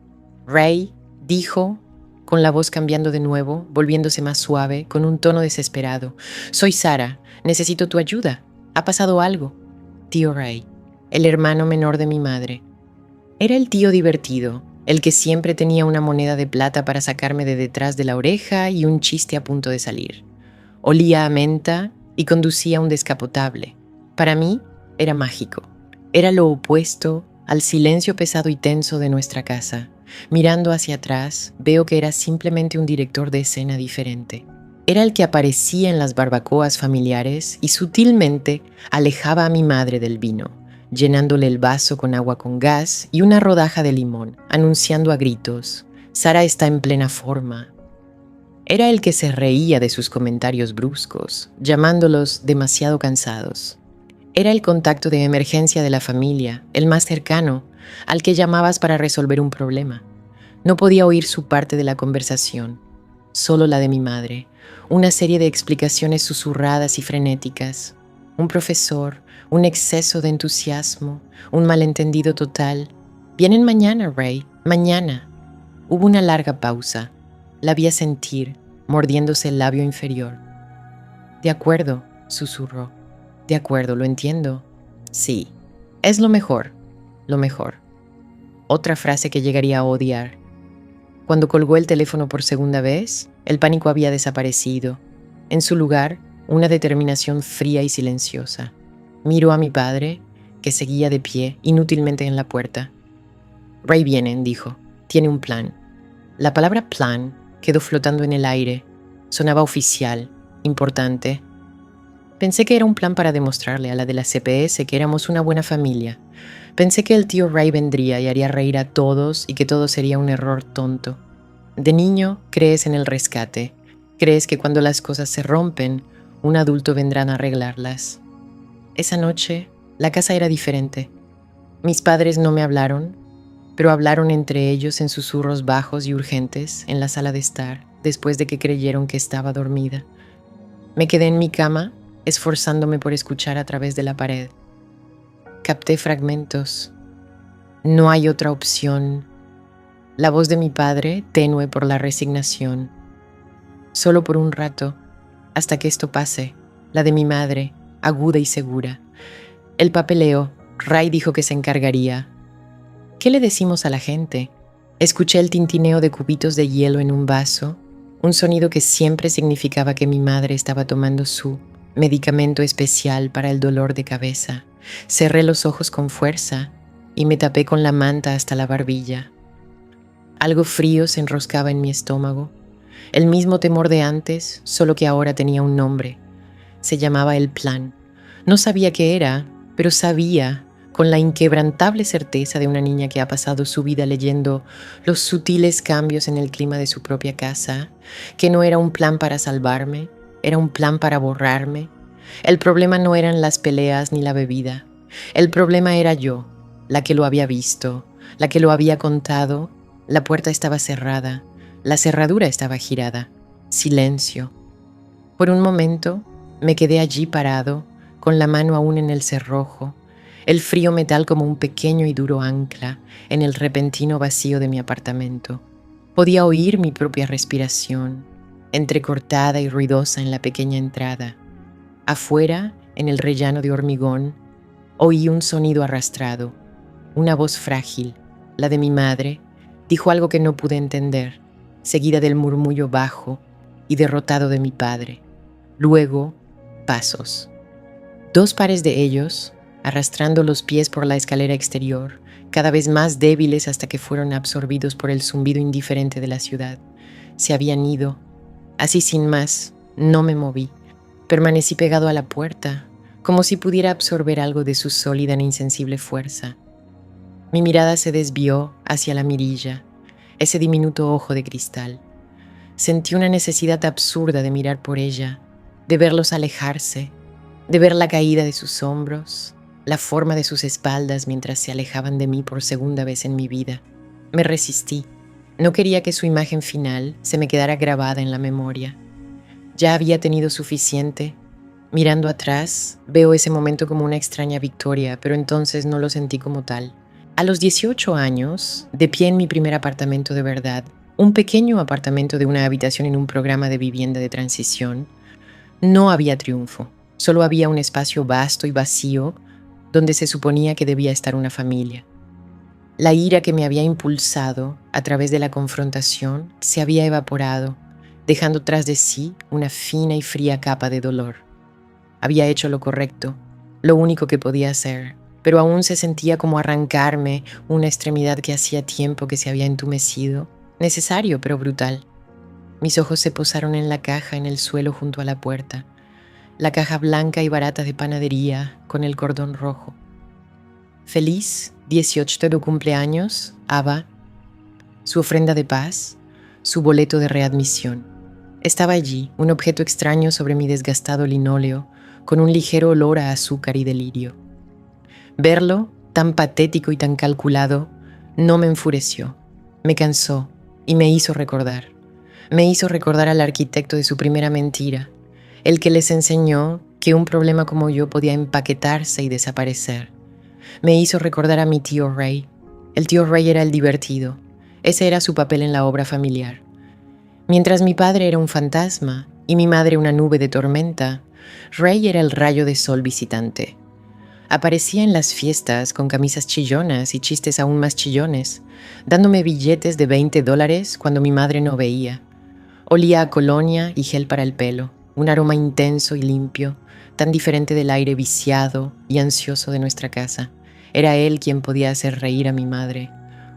«Ray», dijo, con la voz cambiando de nuevo, volviéndose más suave, con un tono desesperado. «Soy Sara. Necesito tu ayuda. Ha pasado algo». Tío Ray, el hermano menor de mi madre. Era el tío divertido, el que siempre tenía una moneda de plata para sacarme de detrás de la oreja y un chiste a punto de salir. Olía a menta y conducía un descapotable. Para mí, era mágico. Era lo opuesto al silencio pesado y tenso de nuestra casa. Mirando hacia atrás, veo que era simplemente un director de escena diferente. Era el que aparecía en las barbacoas familiares y sutilmente alejaba a mi madre del vino, llenándole el vaso con agua con gas y una rodaja de limón, anunciando a gritos: «Sara está en plena forma». Era el que se reía de sus comentarios bruscos, llamándolos demasiado cansados. Era el contacto de emergencia de la familia, el más cercano, al que llamabas para resolver un problema. No podía oír su parte de la conversación, solo la de mi madre, una serie de explicaciones susurradas y frenéticas. Un profesor, un exceso de entusiasmo, un malentendido total. Vienen mañana, Ray, mañana. Hubo una larga pausa. La vi sentir, mordiéndose el labio inferior. De acuerdo, susurró. De acuerdo, lo entiendo. Sí, es lo mejor, lo mejor. Otra frase que llegaría a odiar. Cuando colgó el teléfono por segunda vez, el pánico había desaparecido. En su lugar, una determinación fría y silenciosa. Miró a mi padre, que seguía de pie, inútilmente en la puerta. Ray viene, dijo. Tiene un plan. La palabra plan quedó flotando en el aire. Sonaba oficial, importante. Pensé que era un plan para demostrarle a la de la CPS que éramos una buena familia. Pensé que el tío Ray vendría y haría reír a todos y que todo sería un error tonto. De niño, crees en el rescate. Crees que cuando las cosas se rompen, un adulto vendrá a arreglarlas. Esa noche, la casa era diferente. Mis padres no me hablaron, pero hablaron entre ellos en susurros bajos y urgentes en la sala de estar, después de que creyeron que estaba dormida. Me quedé en mi cama, esforzándome por escuchar a través de la pared. Capté fragmentos. No hay otra opción. La voz de mi padre, tenue por la resignación. Solo por un rato, hasta que esto pase. La de mi madre, aguda y segura. El papeleo, Ray dijo que se encargaría. ¿Qué le decimos a la gente? Escuché el tintineo de cubitos de hielo en un vaso, un sonido que siempre significaba que mi madre estaba tomando su medicamento especial para el dolor de cabeza. Cerré los ojos con fuerza y me tapé con la manta hasta la barbilla. Algo frío se enroscaba en mi estómago. El mismo temor de antes, solo que ahora tenía un nombre. Se llamaba el plan. No sabía qué era, pero sabía, con la inquebrantable certeza de una niña que ha pasado su vida leyendo los sutiles cambios en el clima de su propia casa, que no era un plan para salvarme, era un plan para borrarme. El problema no eran las peleas ni la bebida. El problema era yo, la que lo había visto, la que lo había contado. La puerta estaba cerrada, la cerradura estaba girada. Silencio. Por un momento me quedé allí parado, con la mano aún en el cerrojo, el frío metal como un pequeño y duro ancla en el repentino vacío de mi apartamento. Podía oír mi propia respiración, entrecortada y ruidosa en la pequeña entrada. Afuera, en el rellano de hormigón, oí un sonido arrastrado. Una voz frágil, la de mi madre, dijo algo que no pude entender, seguida del murmullo bajo y derrotado de mi padre. Luego, pasos. 2 pares de ellos, arrastrando los pies por la escalera exterior, cada vez más débiles hasta que fueron absorbidos por el zumbido indiferente de la ciudad. Se habían ido. Así sin más, no me moví. Permanecí pegado a la puerta, como si pudiera absorber algo de su sólida e insensible fuerza. Mi mirada se desvió hacia la mirilla, ese diminuto ojo de cristal. Sentí una necesidad absurda de mirar por ella, de verlos alejarse, de ver la caída de sus hombros, la forma de sus espaldas mientras se alejaban de mí por segunda vez en mi vida. Me resistí. No quería que su imagen final se me quedara grabada en la memoria. Ya había tenido suficiente. Mirando atrás, veo ese momento como una extraña victoria, pero entonces no lo sentí como tal. A los 18 años, de pie en mi primer apartamento de verdad, un pequeño apartamento de una habitación en un programa de vivienda de transición, no había triunfo. Solo había un espacio vasto y vacío donde se suponía que debía estar una familia. La ira que me había impulsado a través de la confrontación se había evaporado, dejando tras de sí una fina y fría capa de dolor. Había hecho lo correcto, lo único que podía hacer, pero aún se sentía como arrancarme una extremidad que hacía tiempo que se había entumecido, necesario pero brutal. Mis ojos se posaron en la caja en el suelo junto a la puerta, la caja blanca y barata de panadería con el cordón rojo. Feliz 18 de cumpleaños, Ava. Su ofrenda de paz, su boleto de readmisión. Estaba allí, un objeto extraño sobre mi desgastado linóleo, con un ligero olor a azúcar y delirio. Verlo, tan patético y tan calculado, no me enfureció, me cansó y me hizo recordar. Me hizo recordar al arquitecto de su primera mentira, el que les enseñó que un problema como yo podía empaquetarse y desaparecer. Me hizo recordar a mi tío Ray. El tío Ray era el divertido. Ese era su papel en la obra familiar. Mientras mi padre era un fantasma y mi madre una nube de tormenta, Ray era el rayo de sol visitante. Aparecía en las fiestas con camisas chillonas y chistes aún más chillones, dándome billetes de $20 cuando mi madre no veía. Olía a colonia y gel para el pelo, un aroma intenso y limpio, tan diferente del aire viciado y ansioso de nuestra casa. Era él quien podía hacer reír a mi madre,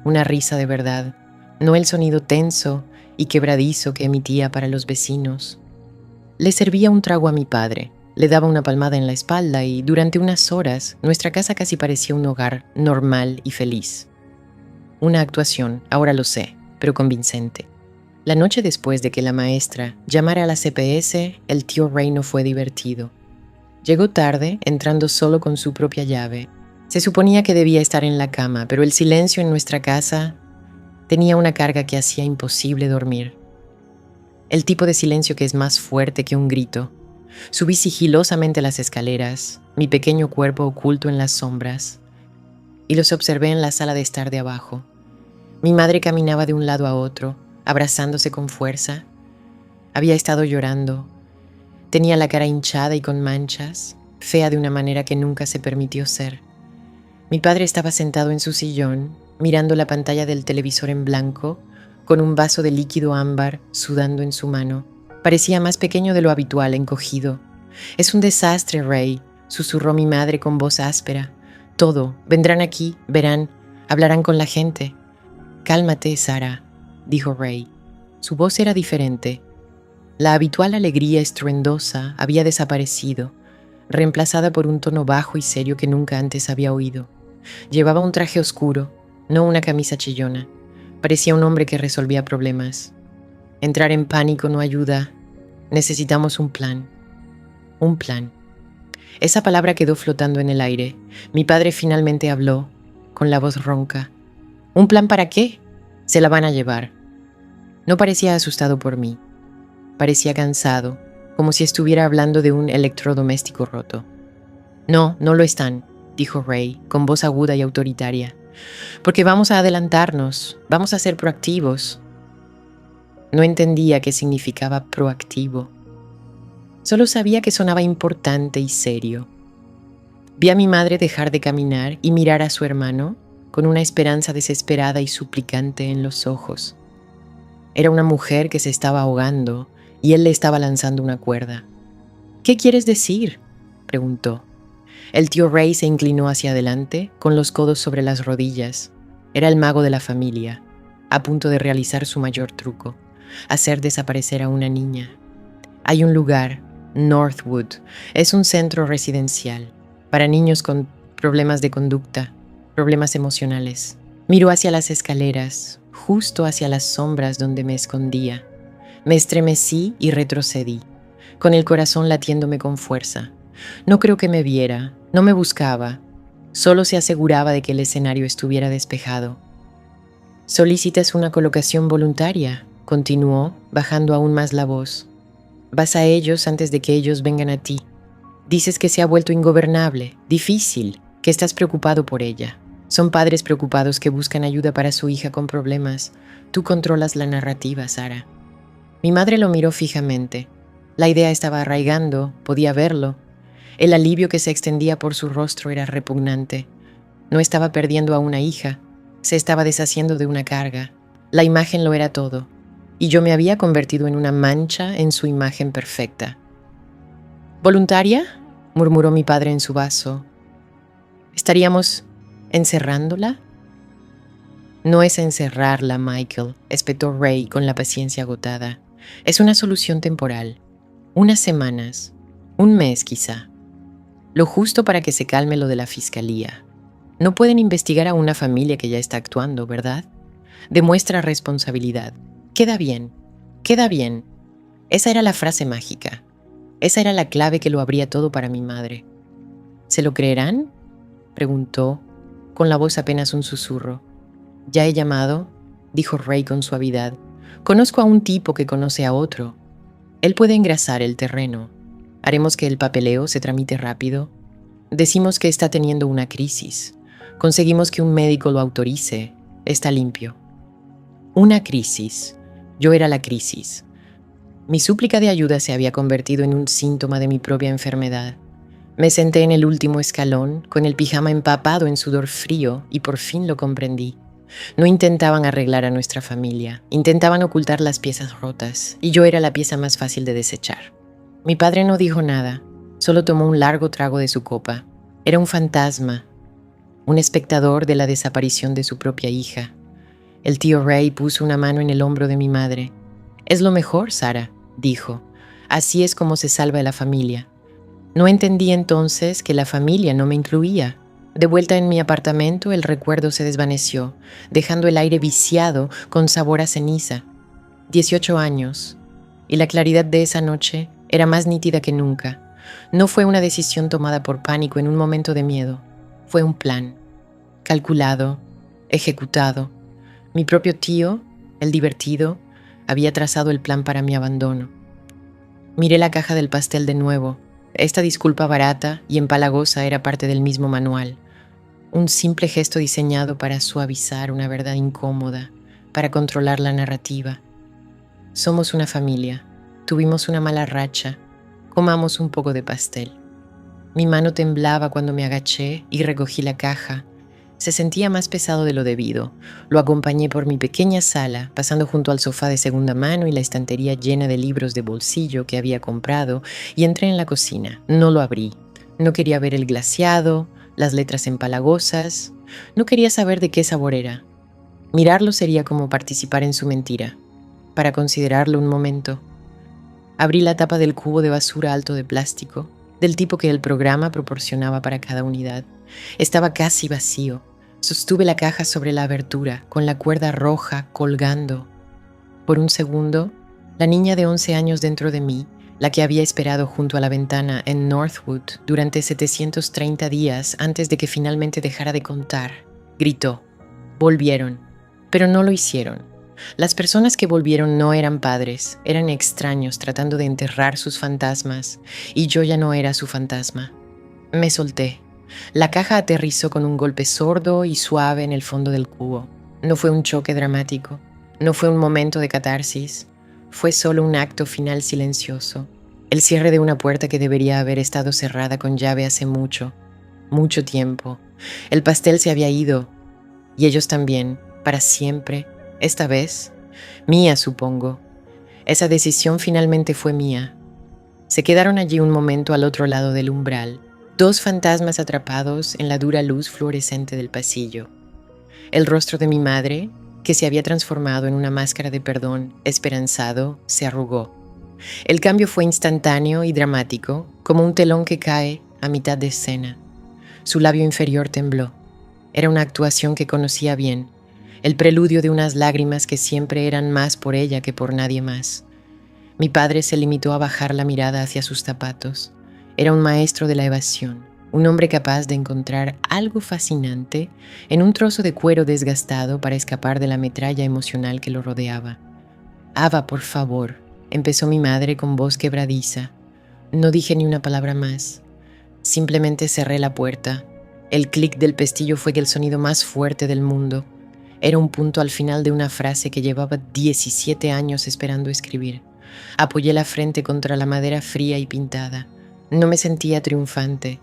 una risa de verdad, no el sonido tenso y quebradizo que emitía para los vecinos. Le servía un trago a mi padre, le daba una palmada en la espalda y durante unas horas nuestra casa casi parecía un hogar normal y feliz. Una actuación, ahora lo sé, pero convincente. La noche después de que la maestra llamara a la CPS, el tío Ray no fue divertido. Llegó tarde, entrando solo con su propia llave. Se suponía que debía estar en la cama, pero el silencio en nuestra casa tenía una carga que hacía imposible dormir. El tipo de silencio que es más fuerte que un grito. Subí sigilosamente las escaleras, mi pequeño cuerpo oculto en las sombras, y los observé en la sala de estar de abajo. Mi madre caminaba de un lado a otro, abrazándose con fuerza. Había estado llorando. Tenía la cara hinchada y con manchas, fea de una manera que nunca se permitió ser. Mi padre estaba sentado en su sillón, mirando la pantalla del televisor en blanco, con un vaso de líquido ámbar sudando en su mano. Parecía más pequeño de lo habitual, encogido. «Es un desastre, Ray», susurró mi madre con voz áspera. «Todo. Vendrán aquí, verán, hablarán con la gente». «Cálmate, Sara», dijo Ray. Su voz era diferente. La habitual alegría estruendosa había desaparecido, reemplazada por un tono bajo y serio que nunca antes había oído. Llevaba un traje oscuro, no una camisa chillona. Parecía un hombre que resolvía problemas. Entrar en pánico no ayuda. Necesitamos un plan. Un plan. Esa palabra quedó flotando en el aire. Mi padre finalmente habló, con la voz ronca. ¿Un plan para qué? Se la van a llevar. No parecía asustado por mí. Parecía cansado, como si estuviera hablando de un electrodoméstico roto. No, no lo están, dijo Ray, con voz aguda y autoritaria. Porque vamos a adelantarnos, vamos a ser proactivos. No entendía qué significaba proactivo. Solo sabía que sonaba importante y serio. Vi a mi madre dejar de caminar y mirar a su hermano con una esperanza desesperada y suplicante en los ojos. Era una mujer que se estaba ahogando y él le estaba lanzando una cuerda. «¿Qué quieres decir?», preguntó. El tío Ray se inclinó hacia adelante, con los codos sobre las rodillas. Era el mago de la familia, a punto de realizar su mayor truco, hacer desaparecer a una niña. Hay un lugar, Northwood, es un centro residencial para niños con problemas de conducta, problemas emocionales. Miró hacia las escaleras, justo hacia las sombras donde me escondía. Me estremecí y retrocedí, con el corazón latiéndome con fuerza. No creo que me viera, no me buscaba, solo se aseguraba de que el escenario estuviera despejado. «¿Solicitas una colocación voluntaria?», continuó, bajando aún más la voz. «Vas a ellos antes de que ellos vengan a ti. Dices que se ha vuelto ingobernable, difícil, que estás preocupado por ella. Son padres preocupados que buscan ayuda para su hija con problemas. Tú controlas la narrativa, Sara». Mi madre lo miró fijamente. La idea estaba arraigando, podía verlo. El alivio que se extendía por su rostro era repugnante. No estaba perdiendo a una hija, se estaba deshaciendo de una carga. La imagen lo era todo, y yo me había convertido en una mancha en su imagen perfecta. «¿Voluntaria?», murmuró mi padre en su vaso. «¿Estaríamos encerrándola?». «No es encerrarla, Michael», espetó Ray con la paciencia agotada. «Es una solución temporal. Unas semanas, un mes quizá. Lo justo para que se calme lo de la fiscalía. No pueden investigar a una familia que ya está actuando, ¿verdad? Demuestra responsabilidad. Queda bien, queda bien». Esa era la frase mágica. Esa era la clave que lo abría todo para mi madre. ¿Se lo creerán?, preguntó, con la voz apenas un susurro. «Ya he llamado», dijo Ray con suavidad. «Conozco a un tipo que conoce a otro. Él puede engrasar el terreno. Haremos que el papeleo se tramite rápido. Decimos que está teniendo una crisis. Conseguimos que un médico lo autorice. Está limpio». Una crisis. Yo era la crisis. Mi súplica de ayuda se había convertido en un síntoma de mi propia enfermedad. Me senté en el último escalón, con el pijama empapado en sudor frío, y por fin lo comprendí. No intentaban arreglar a nuestra familia, intentaban ocultar las piezas rotas, y yo era la pieza más fácil de desechar. Mi padre no dijo nada, solo tomó un largo trago de su copa. Era un fantasma, un espectador de la desaparición de su propia hija. El tío Ray puso una mano en el hombro de mi madre. «Es lo mejor, Sara», dijo. «Así es como se salva a la familia». No entendí entonces que la familia no me incluía. De vuelta en mi apartamento, el recuerdo se desvaneció, dejando el aire viciado con sabor a ceniza. 18 años, y la claridad de esa noche era más nítida que nunca. No fue una decisión tomada por pánico en un momento de miedo. Fue un plan, calculado, ejecutado. Mi propio tío, el divertido, había trazado el plan para mi abandono. Miré la caja del pastel de nuevo. Esta disculpa barata y empalagosa era parte del mismo manual. Un simple gesto diseñado para suavizar una verdad incómoda, para controlar la narrativa. Somos una familia. Tuvimos una mala racha. Comamos un poco de pastel. Mi mano temblaba cuando me agaché y recogí la caja. Se sentía más pesado de lo debido. Lo acompañé por mi pequeña sala, pasando junto al sofá de segunda mano y la estantería llena de libros de bolsillo que había comprado, y entré en la cocina. No lo abrí. No quería ver el glaseado, las letras empalagosas. No quería saber de qué sabor era. Mirarlo sería como participar en su mentira. Para considerarlo un momento, abrí la tapa del cubo de basura alto de plástico, del tipo que el programa proporcionaba para cada unidad. Estaba casi vacío. Sostuve la caja sobre la abertura, con la cuerda roja colgando. Por un segundo, la niña de 11 años dentro de mí, la que había esperado junto a la ventana en Northwood durante 730 días antes de que finalmente dejara de contar, gritó. Volvieron, pero no lo hicieron. Las personas que volvieron no eran padres, eran extraños tratando de enterrar sus fantasmas, y yo ya no era su fantasma. Me solté. La caja aterrizó con un golpe sordo y suave en el fondo del cubo. No fue un choque dramático, no fue un momento de catarsis, fue solo un acto final silencioso, el cierre de una puerta que debería haber estado cerrada con llave hace mucho, mucho tiempo. El pastel se había ido, y ellos también, para siempre, esta vez, mía supongo. Esa decisión finalmente fue mía. Se quedaron allí un momento al otro lado del umbral, dos fantasmas atrapados en la dura luz fluorescente del pasillo. El rostro de mi madre, que se había transformado en una máscara de perdón esperanzado, se arrugó. El cambio fue instantáneo y dramático, como un telón que cae a mitad de escena. Su labio inferior tembló. Era una actuación que conocía bien, el preludio de unas lágrimas que siempre eran más por ella que por nadie más. Mi padre se limitó a bajar la mirada hacia sus zapatos. Era un maestro de la evasión, un hombre capaz de encontrar algo fascinante en un trozo de cuero desgastado para escapar de la metralla emocional que lo rodeaba. «Ava, por favor», empezó mi madre con voz quebradiza. No dije ni una palabra más. Simplemente cerré la puerta. El clic del pestillo fue el sonido más fuerte del mundo. Era un punto al final de una frase que llevaba 17 años esperando escribir. Apoyé la frente contra la madera fría y pintada. No me sentía triunfante.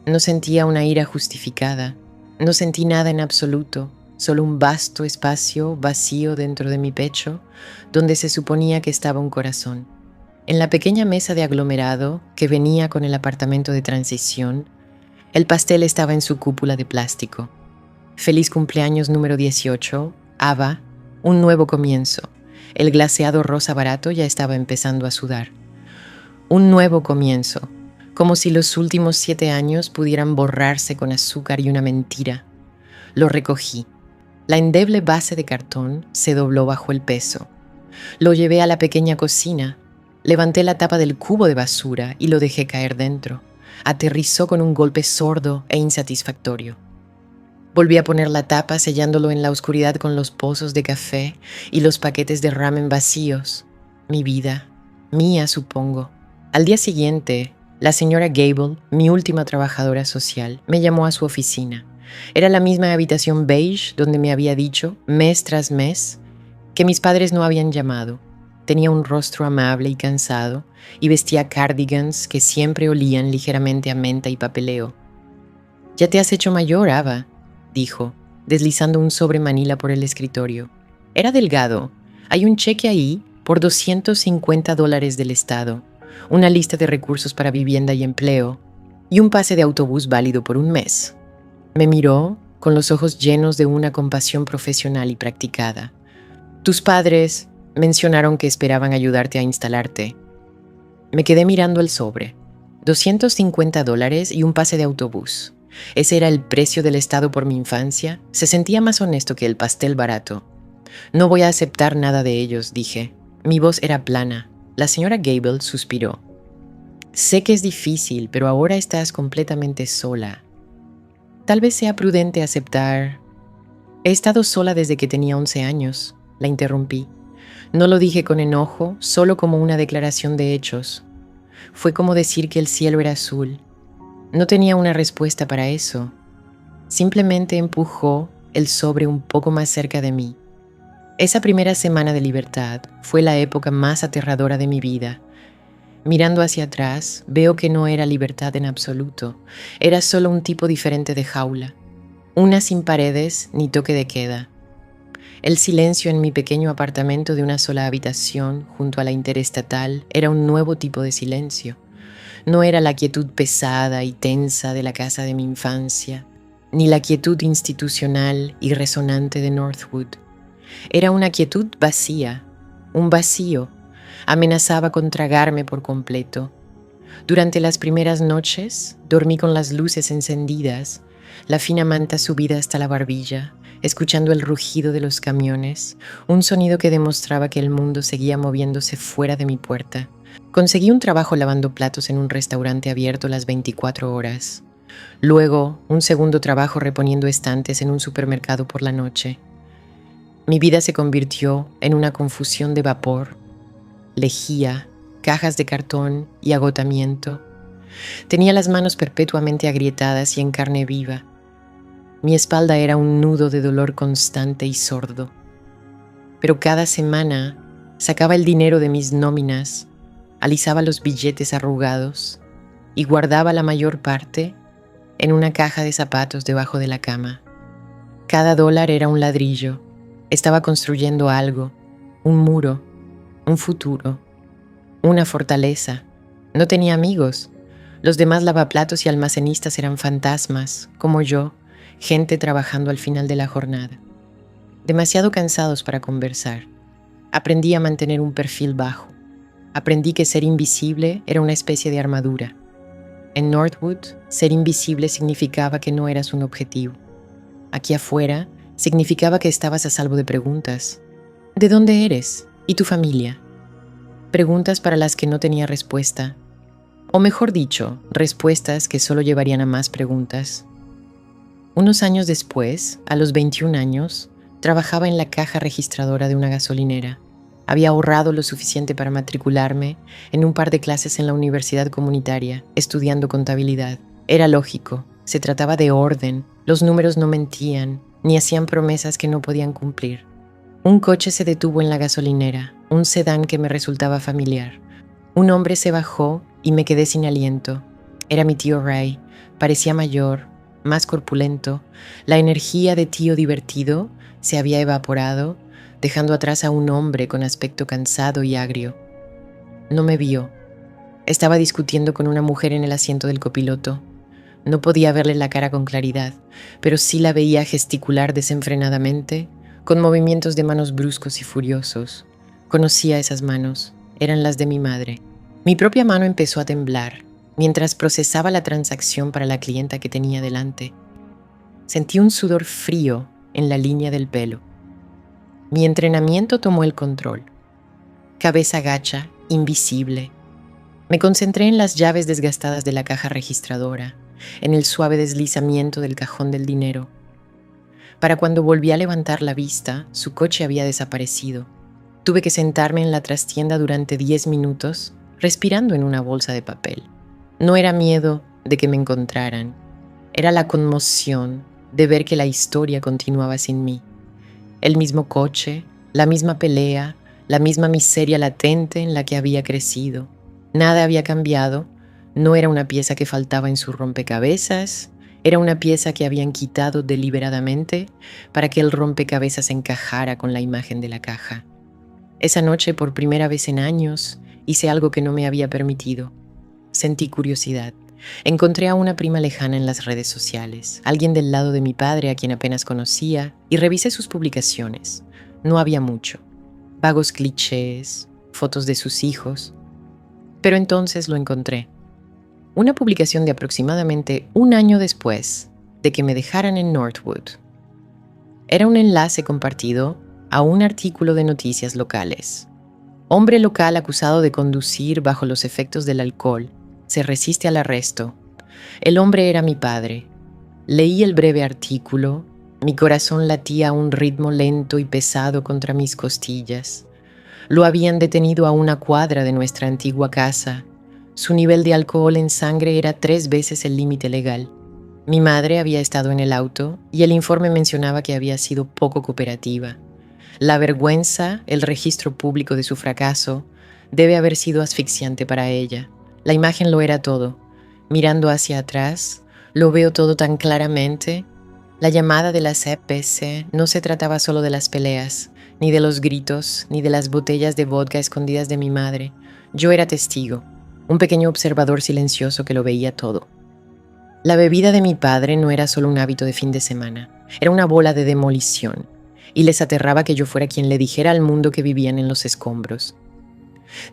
No sentía una ira justificada. No sentí nada en absoluto, solo un vasto espacio vacío dentro de mi pecho, donde se suponía que estaba un corazón. En la pequeña mesa de aglomerado que venía con el apartamento de transición, el pastel estaba en su cúpula de plástico. Feliz cumpleaños número 18, Ava, un nuevo comienzo. El glaseado rosa barato ya estaba empezando a sudar. Un nuevo comienzo, como si los últimos 7 años pudieran borrarse con azúcar y una mentira. Lo recogí. La endeble base de cartón se dobló bajo el peso. Lo llevé a la pequeña cocina. Levanté la tapa del cubo de basura y lo dejé caer dentro. Aterrizó con un golpe sordo e insatisfactorio. Volví a poner la tapa sellándolo en la oscuridad con los pozos de café y los paquetes de ramen vacíos. Mi vida, mía supongo. Al día siguiente, la señora Gable, mi última trabajadora social, me llamó a su oficina. Era la misma habitación beige donde me había dicho, mes tras mes, que mis padres no habían llamado. Tenía un rostro amable y cansado y vestía cardigans que siempre olían ligeramente a menta y papeleo. «Ya te has hecho mayor, Ava», dijo, deslizando un sobre manila por el escritorio. Era delgado. Hay un cheque ahí por $250 del Estado, una lista de recursos para vivienda y empleo, y un pase de autobús válido por un mes. Me miró con los ojos llenos de una compasión profesional y practicada. «Tus padres mencionaron que esperaban ayudarte a instalarte». Me quedé mirando el sobre. $250 y un pase de autobús. ¿Ese era el precio del Estado por mi infancia? Se sentía más honesto que el pastel barato. «No voy a aceptar nada de ellos», dije. Mi voz era plana. La señora Gable suspiró. «Sé que es difícil, pero ahora estás completamente sola. Tal vez sea prudente aceptar». «He estado sola desde que tenía 11 años», la interrumpí. No lo dije con enojo, solo como una declaración de hechos. Fue como decir que el cielo era azul. No tenía una respuesta para eso. Simplemente empujó el sobre un poco más cerca de mí. Esa primera semana de libertad fue la época más aterradora de mi vida. Mirando hacia atrás, veo que no era libertad en absoluto. Era solo un tipo diferente de jaula. Una sin paredes ni toque de queda. El silencio en mi pequeño apartamento de una sola habitación junto a la interestatal era un nuevo tipo de silencio. No era la quietud pesada y tensa de la casa de mi infancia, ni la quietud institucional y resonante de Northwood. Era una quietud vacía, un vacío. Amenazaba con tragarme por completo. Durante las primeras noches, dormí con las luces encendidas, la fina manta subida hasta la barbilla, escuchando el rugido de los camiones, un sonido que demostraba que el mundo seguía moviéndose fuera de mi puerta. Conseguí un trabajo lavando platos en un restaurante abierto las 24 horas. Luego, un segundo trabajo reponiendo estantes en un supermercado por la noche. Mi vida se convirtió en una confusión de vapor, lejía, cajas de cartón y agotamiento. Tenía las manos perpetuamente agrietadas y en carne viva. Mi espalda era un nudo de dolor constante y sordo. Pero cada semana sacaba el dinero de mis nóminas, alisaba los billetes arrugados y guardaba la mayor parte en una caja de zapatos debajo de la cama. Cada dólar era un ladrillo. Estaba construyendo algo, un muro, un futuro, una fortaleza. No tenía amigos. Los demás lavaplatos y almacenistas eran fantasmas, como yo, gente trabajando al final de la jornada. Demasiado cansados para conversar. Aprendí a mantener un perfil bajo. Aprendí que ser invisible era una especie de armadura. En Northwood, ser invisible significaba que no eras un objetivo. Aquí afuera, significaba que estabas a salvo de preguntas. ¿De dónde eres? ¿Y tu familia? Preguntas para las que no tenía respuesta. O mejor dicho, respuestas que solo llevarían a más preguntas. Unos años después, a los 21 años, trabajaba en la caja registradora de una gasolinera. Había ahorrado lo suficiente para matricularme en un par de clases en la universidad comunitaria, estudiando contabilidad. Era lógico, se trataba de orden, los números no mentían, ni hacían promesas que no podían cumplir. Un coche se detuvo en la gasolinera, un sedán que me resultaba familiar. Un hombre se bajó y me quedé sin aliento. Era mi tío Ray, parecía mayor, más corpulento. La energía de tío divertido se había evaporado, dejando atrás a un hombre con aspecto cansado y agrio. No me vio. Estaba discutiendo con una mujer en el asiento del copiloto. No podía verle la cara con claridad, pero sí la veía gesticular desenfrenadamente, con movimientos de manos bruscos y furiosos. Conocía esas manos. Eran las de mi madre. Mi propia mano empezó a temblar mientras procesaba la transacción para la clienta que tenía delante. Sentí un sudor frío en la línea del pelo. Mi entrenamiento tomó el control. Cabeza gacha invisible. Me concentré en las llaves desgastadas de la caja registradora, en el suave deslizamiento del cajón del dinero. Para cuando volví a levantar la vista, su coche había desaparecido. Tuve que sentarme en la trastienda durante 10 minutos, respirando en una bolsa de papel. No era miedo de que me encontraran, era la conmoción de ver que la historia continuaba sin mí. El mismo coche, la misma pelea, la misma miseria latente en la que había crecido. Nada había cambiado, no era una pieza que faltaba en su rompecabezas, era una pieza que habían quitado deliberadamente para que el rompecabezas encajara con la imagen de la caja. Esa noche, por primera vez en años, hice algo que no me había permitido. Sentí curiosidad. Encontré a una prima lejana en las redes sociales, alguien del lado de mi padre a quien apenas conocía, y revisé sus publicaciones. No había mucho. Vagos clichés, fotos de sus hijos. Pero entonces lo encontré. Una publicación de aproximadamente un año después de que me dejaran en Northwood. Era un enlace compartido a un artículo de noticias locales. Hombre local acusado de conducir bajo los efectos del alcohol se resiste al arresto. El hombre era mi padre. Leí el breve artículo. Mi corazón latía a un ritmo lento y pesado contra mis costillas. Lo habían detenido a una cuadra de nuestra antigua casa. Su nivel de alcohol en sangre era 3 veces el límite legal. Mi madre había estado en el auto y el informe mencionaba que había sido poco cooperativa. La vergüenza, el registro público de su fracaso, debe haber sido asfixiante para ella. La imagen lo era todo. Mirando hacia atrás, lo veo todo tan claramente. La llamada de la CPC no se trataba solo de las peleas, ni de los gritos, ni de las botellas de vodka escondidas de mi madre. Yo era testigo, un pequeño observador silencioso que lo veía todo. La bebida de mi padre no era solo un hábito de fin de semana, era una bola de demolición, y les aterraba que yo fuera quien le dijera al mundo que vivían en los escombros.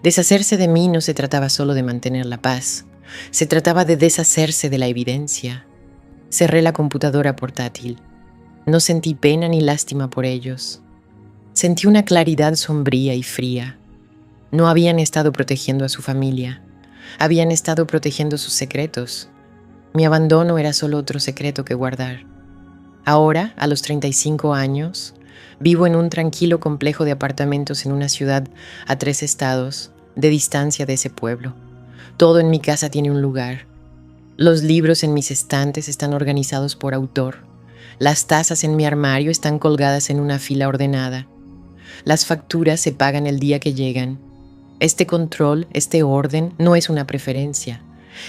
Deshacerse de mí no se trataba solo de mantener la paz, se trataba de deshacerse de la evidencia. Cerré la computadora portátil. No sentí pena ni lástima por ellos. Sentí una claridad sombría y fría. No habían estado protegiendo a su familia, habían estado protegiendo sus secretos. Mi abandono era solo otro secreto que guardar. Ahora, a los 35 años, vivo en un tranquilo complejo de apartamentos en una ciudad a 3 estados de distancia de ese pueblo. Todo en mi casa tiene un lugar. Los libros en mis estantes están organizados por autor. Las tazas en mi armario están colgadas en una fila ordenada. Las facturas se pagan el día que llegan. Este control, este orden, no es una preferencia.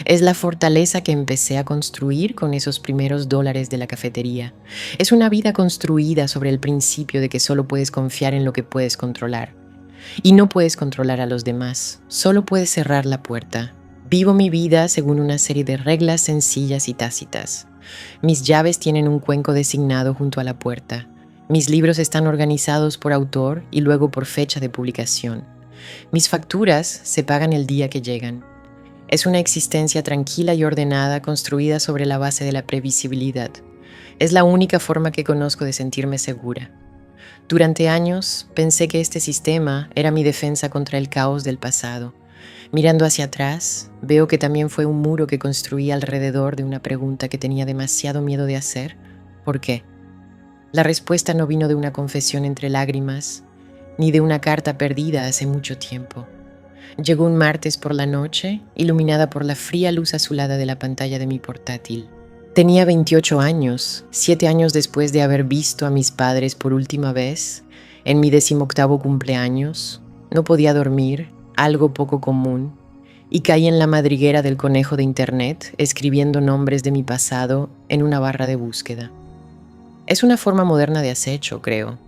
Es la fortaleza que empecé a construir con esos primeros $, de la cafetería. Es una vida construida sobre el principio de que solo puedes confiar en lo que puedes controlar. Y no puedes controlar a los demás, solo puedes cerrar la puerta. Vivo mi vida según una serie de reglas sencillas y tácitas. Mis llaves tienen un cuenco designado junto a la puerta. Mis libros están organizados por autor y luego por fecha de publicación. Mis facturas se pagan el día que llegan. Es una existencia tranquila y ordenada construida sobre la base de la previsibilidad. Es la única forma que conozco de sentirme segura. Durante años pensé que este sistema era mi defensa contra el caos del pasado. Mirando hacia atrás, veo que también fue un muro que construí alrededor de una pregunta que tenía demasiado miedo de hacer. ¿Por qué? La respuesta no vino de una confesión entre lágrimas, ni de una carta perdida hace mucho tiempo. Llegó un martes por la noche, iluminada por la fría luz azulada de la pantalla de mi portátil. Tenía 28 años, 7 años después de haber visto a mis padres por última vez, en mi 18º cumpleaños. No podía dormir, algo poco común, y caí en la madriguera del conejo de internet, escribiendo nombres de mi pasado en una barra de búsqueda. Es una forma moderna de acecho, creo.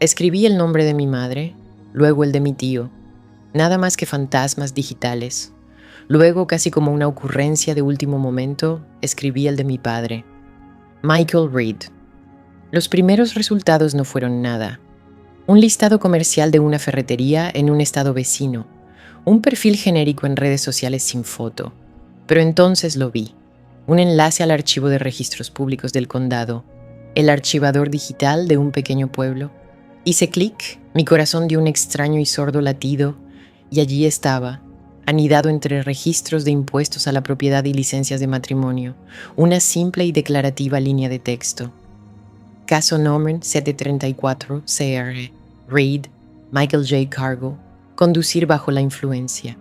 Escribí el nombre de mi madre, luego el de mi tío, nada más que fantasmas digitales. Luego, casi como una ocurrencia de último momento, escribí el de mi padre, Michael Reed. Los primeros resultados no fueron nada. Un listado comercial de una ferretería en un estado vecino, un perfil genérico en redes sociales sin foto. Pero entonces lo vi, un enlace al archivo de registros públicos del condado, el archivador digital de un pequeño pueblo. Hice clic, mi corazón dio un extraño y sordo latido, y allí estaba, anidado entre registros de impuestos a la propiedad y licencias de matrimonio, una simple y declarativa línea de texto. Caso Nomen 734 CR, Reed, Michael J. Cargo, conducir bajo la influencia.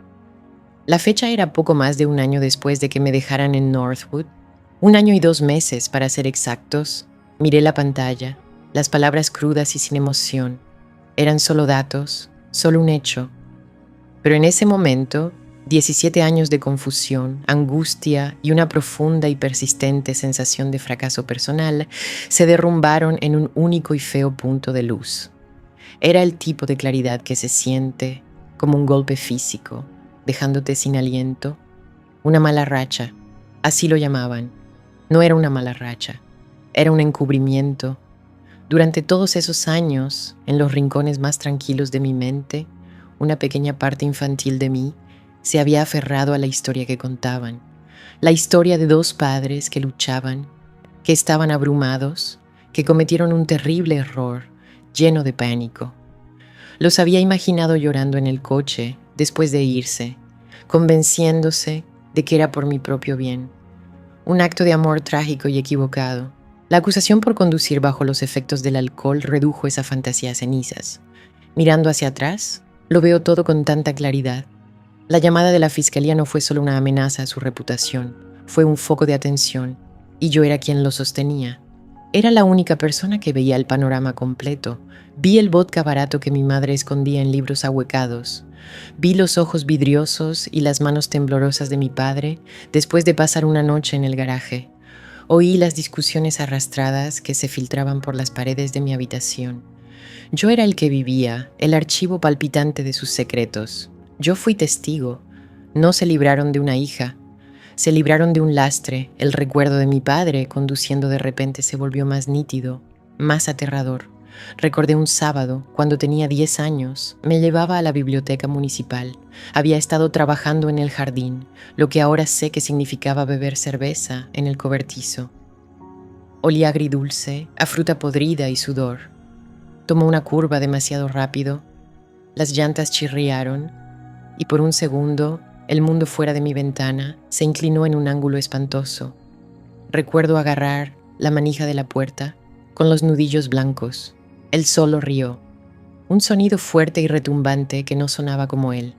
La fecha era poco más de un año después de que me dejaran en Northwood, 1 año y 2 meses para ser exactos. Miré la pantalla, las palabras crudas y sin emoción. Eran solo datos, solo un hecho. Pero en ese momento, 17 años de confusión, angustia y una profunda y persistente sensación de fracaso personal se derrumbaron en un único y feo punto de luz. Era el tipo de claridad que se siente como un golpe físico, dejándote sin aliento. Una mala racha, así lo llamaban. No era una mala racha, era un encubrimiento. Durante todos esos años, en los rincones más tranquilos de mi mente, una pequeña parte infantil de mí se había aferrado a la historia que contaban. La historia de 2 padres que luchaban, que estaban abrumados, que cometieron un terrible error, lleno de pánico. Los había imaginado llorando en el coche después de irse, convenciéndose de que era por mi propio bien. Un acto de amor trágico y equivocado. La acusación por conducir bajo los efectos del alcohol redujo esa fantasía a cenizas. Mirando hacia atrás, lo veo todo con tanta claridad. La llamada de la fiscalía no fue solo una amenaza a su reputación, fue un foco de atención, y yo era quien lo sostenía. Era la única persona que veía el panorama completo. Vi el vodka barato que mi madre escondía en libros ahuecados. Vi los ojos vidriosos y las manos temblorosas de mi padre después de pasar una noche en el garaje. Oí las discusiones arrastradas que se filtraban por las paredes de mi habitación. Yo era el que vivía, el archivo palpitante de sus secretos. Yo fui testigo. No se libraron de una hija. Se libraron de un lastre. El recuerdo de mi padre conduciendo de repente se volvió más nítido, más aterrador. Recordé un sábado, cuando tenía 10 años, me llevaba a la biblioteca municipal. Había estado trabajando en el jardín, lo que ahora sé que significaba beber cerveza en el cobertizo. Olía agridulce, a fruta podrida y sudor. Tomó una curva demasiado rápido. Las llantas chirriaron y por un segundo el mundo fuera de mi ventana se inclinó en un ángulo espantoso. Recuerdo agarrar la manija de la puerta con los nudillos blancos. Él solo rió. Un sonido fuerte y retumbante que no sonaba como él.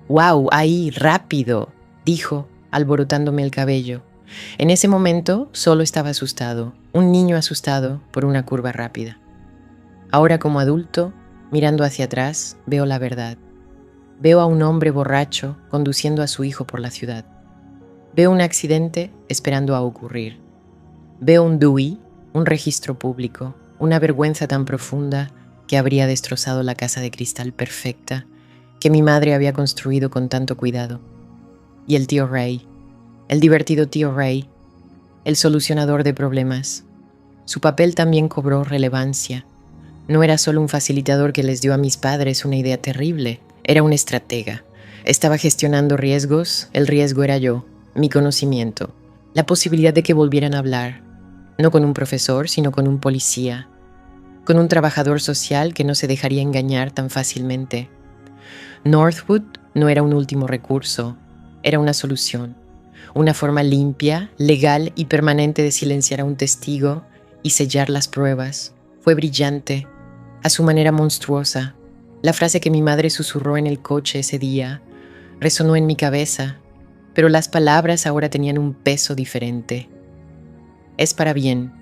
«¡Guau! ¡Ahí! ¡Rápido!», dijo, alborotándome el cabello. En ese momento solo estaba asustado, un niño asustado por una curva rápida. Ahora como adulto, mirando hacia atrás, veo la verdad. Veo a un hombre borracho conduciendo a su hijo por la ciudad. Veo un accidente esperando a ocurrir. Veo un DUI, un registro público, una vergüenza tan profunda que habría destrozado la casa de cristal perfecta que mi madre había construido con tanto cuidado. Y el tío Ray, el divertido tío Ray, el solucionador de problemas. Su papel también cobró relevancia. No era solo un facilitador que les dio a mis padres una idea terrible, era un estratega. Estaba gestionando riesgos, el riesgo era yo, mi conocimiento, la posibilidad de que volvieran a hablar, no con un profesor, sino con un policía, con un trabajador social que no se dejaría engañar tan fácilmente. Northwood no era un último recurso, era una solución, una forma limpia, legal y permanente de silenciar a un testigo y sellar las pruebas. Fue brillante, a su manera monstruosa. La frase que mi madre susurró en el coche ese día resonó en mi cabeza, pero las palabras ahora tenían un peso diferente. Es para bien,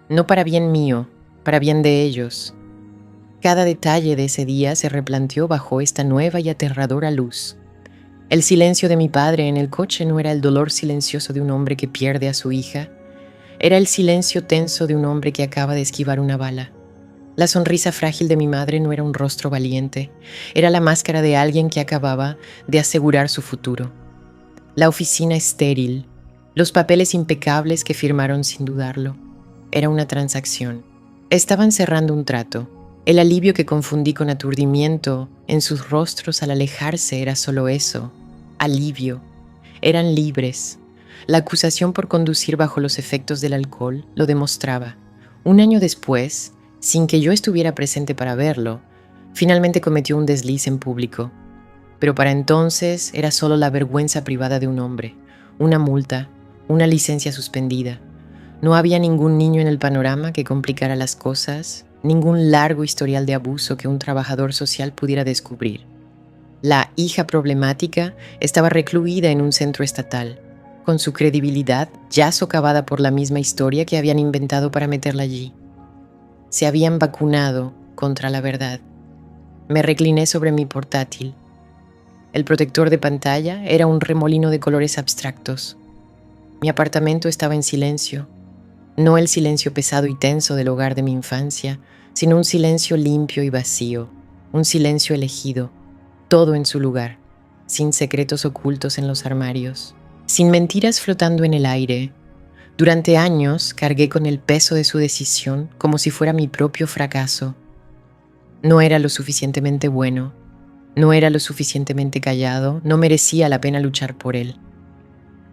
no para bien mío, para bien de ellos. Cada detalle de ese día se replanteó bajo esta nueva y aterradora luz. El silencio de mi padre en el coche no era el dolor silencioso de un hombre que pierde a su hija, era el silencio tenso de un hombre que acaba de esquivar una bala. La sonrisa frágil de mi madre no era un rostro valiente, era la máscara de alguien que acababa de asegurar su futuro. La oficina estéril, los papeles impecables que firmaron sin dudarlo. Era una transacción. Estaban cerrando un trato. El alivio que confundí con aturdimiento en sus rostros al alejarse era solo eso, alivio. Eran libres. La acusación por conducir bajo los efectos del alcohol lo demostraba. 1 año después, sin que yo estuviera presente para verlo, finalmente cometió un desliz en público. pero para entonces era solo la vergüenza privada de un hombre, una multa, una licencia suspendida. No había ningún niño en el panorama que complicara las cosas, ningún largo historial de abuso que un trabajador social pudiera descubrir. La hija problemática estaba recluida en un centro estatal, con su credibilidad ya socavada por la misma historia que habían inventado para meterla allí. Se habían vacunado contra la verdad. Me recliné sobre mi portátil. El protector de pantalla era un remolino de colores abstractos. Mi apartamento estaba en silencio. No el silencio pesado y tenso del hogar de mi infancia, sino un silencio limpio y vacío, un silencio elegido, todo en su lugar, sin secretos ocultos en los armarios, sin mentiras flotando en el aire. Durante años cargué con el peso de su decisión como si fuera mi propio fracaso. No era lo suficientemente bueno, no era lo suficientemente callado, no merecía la pena luchar por él.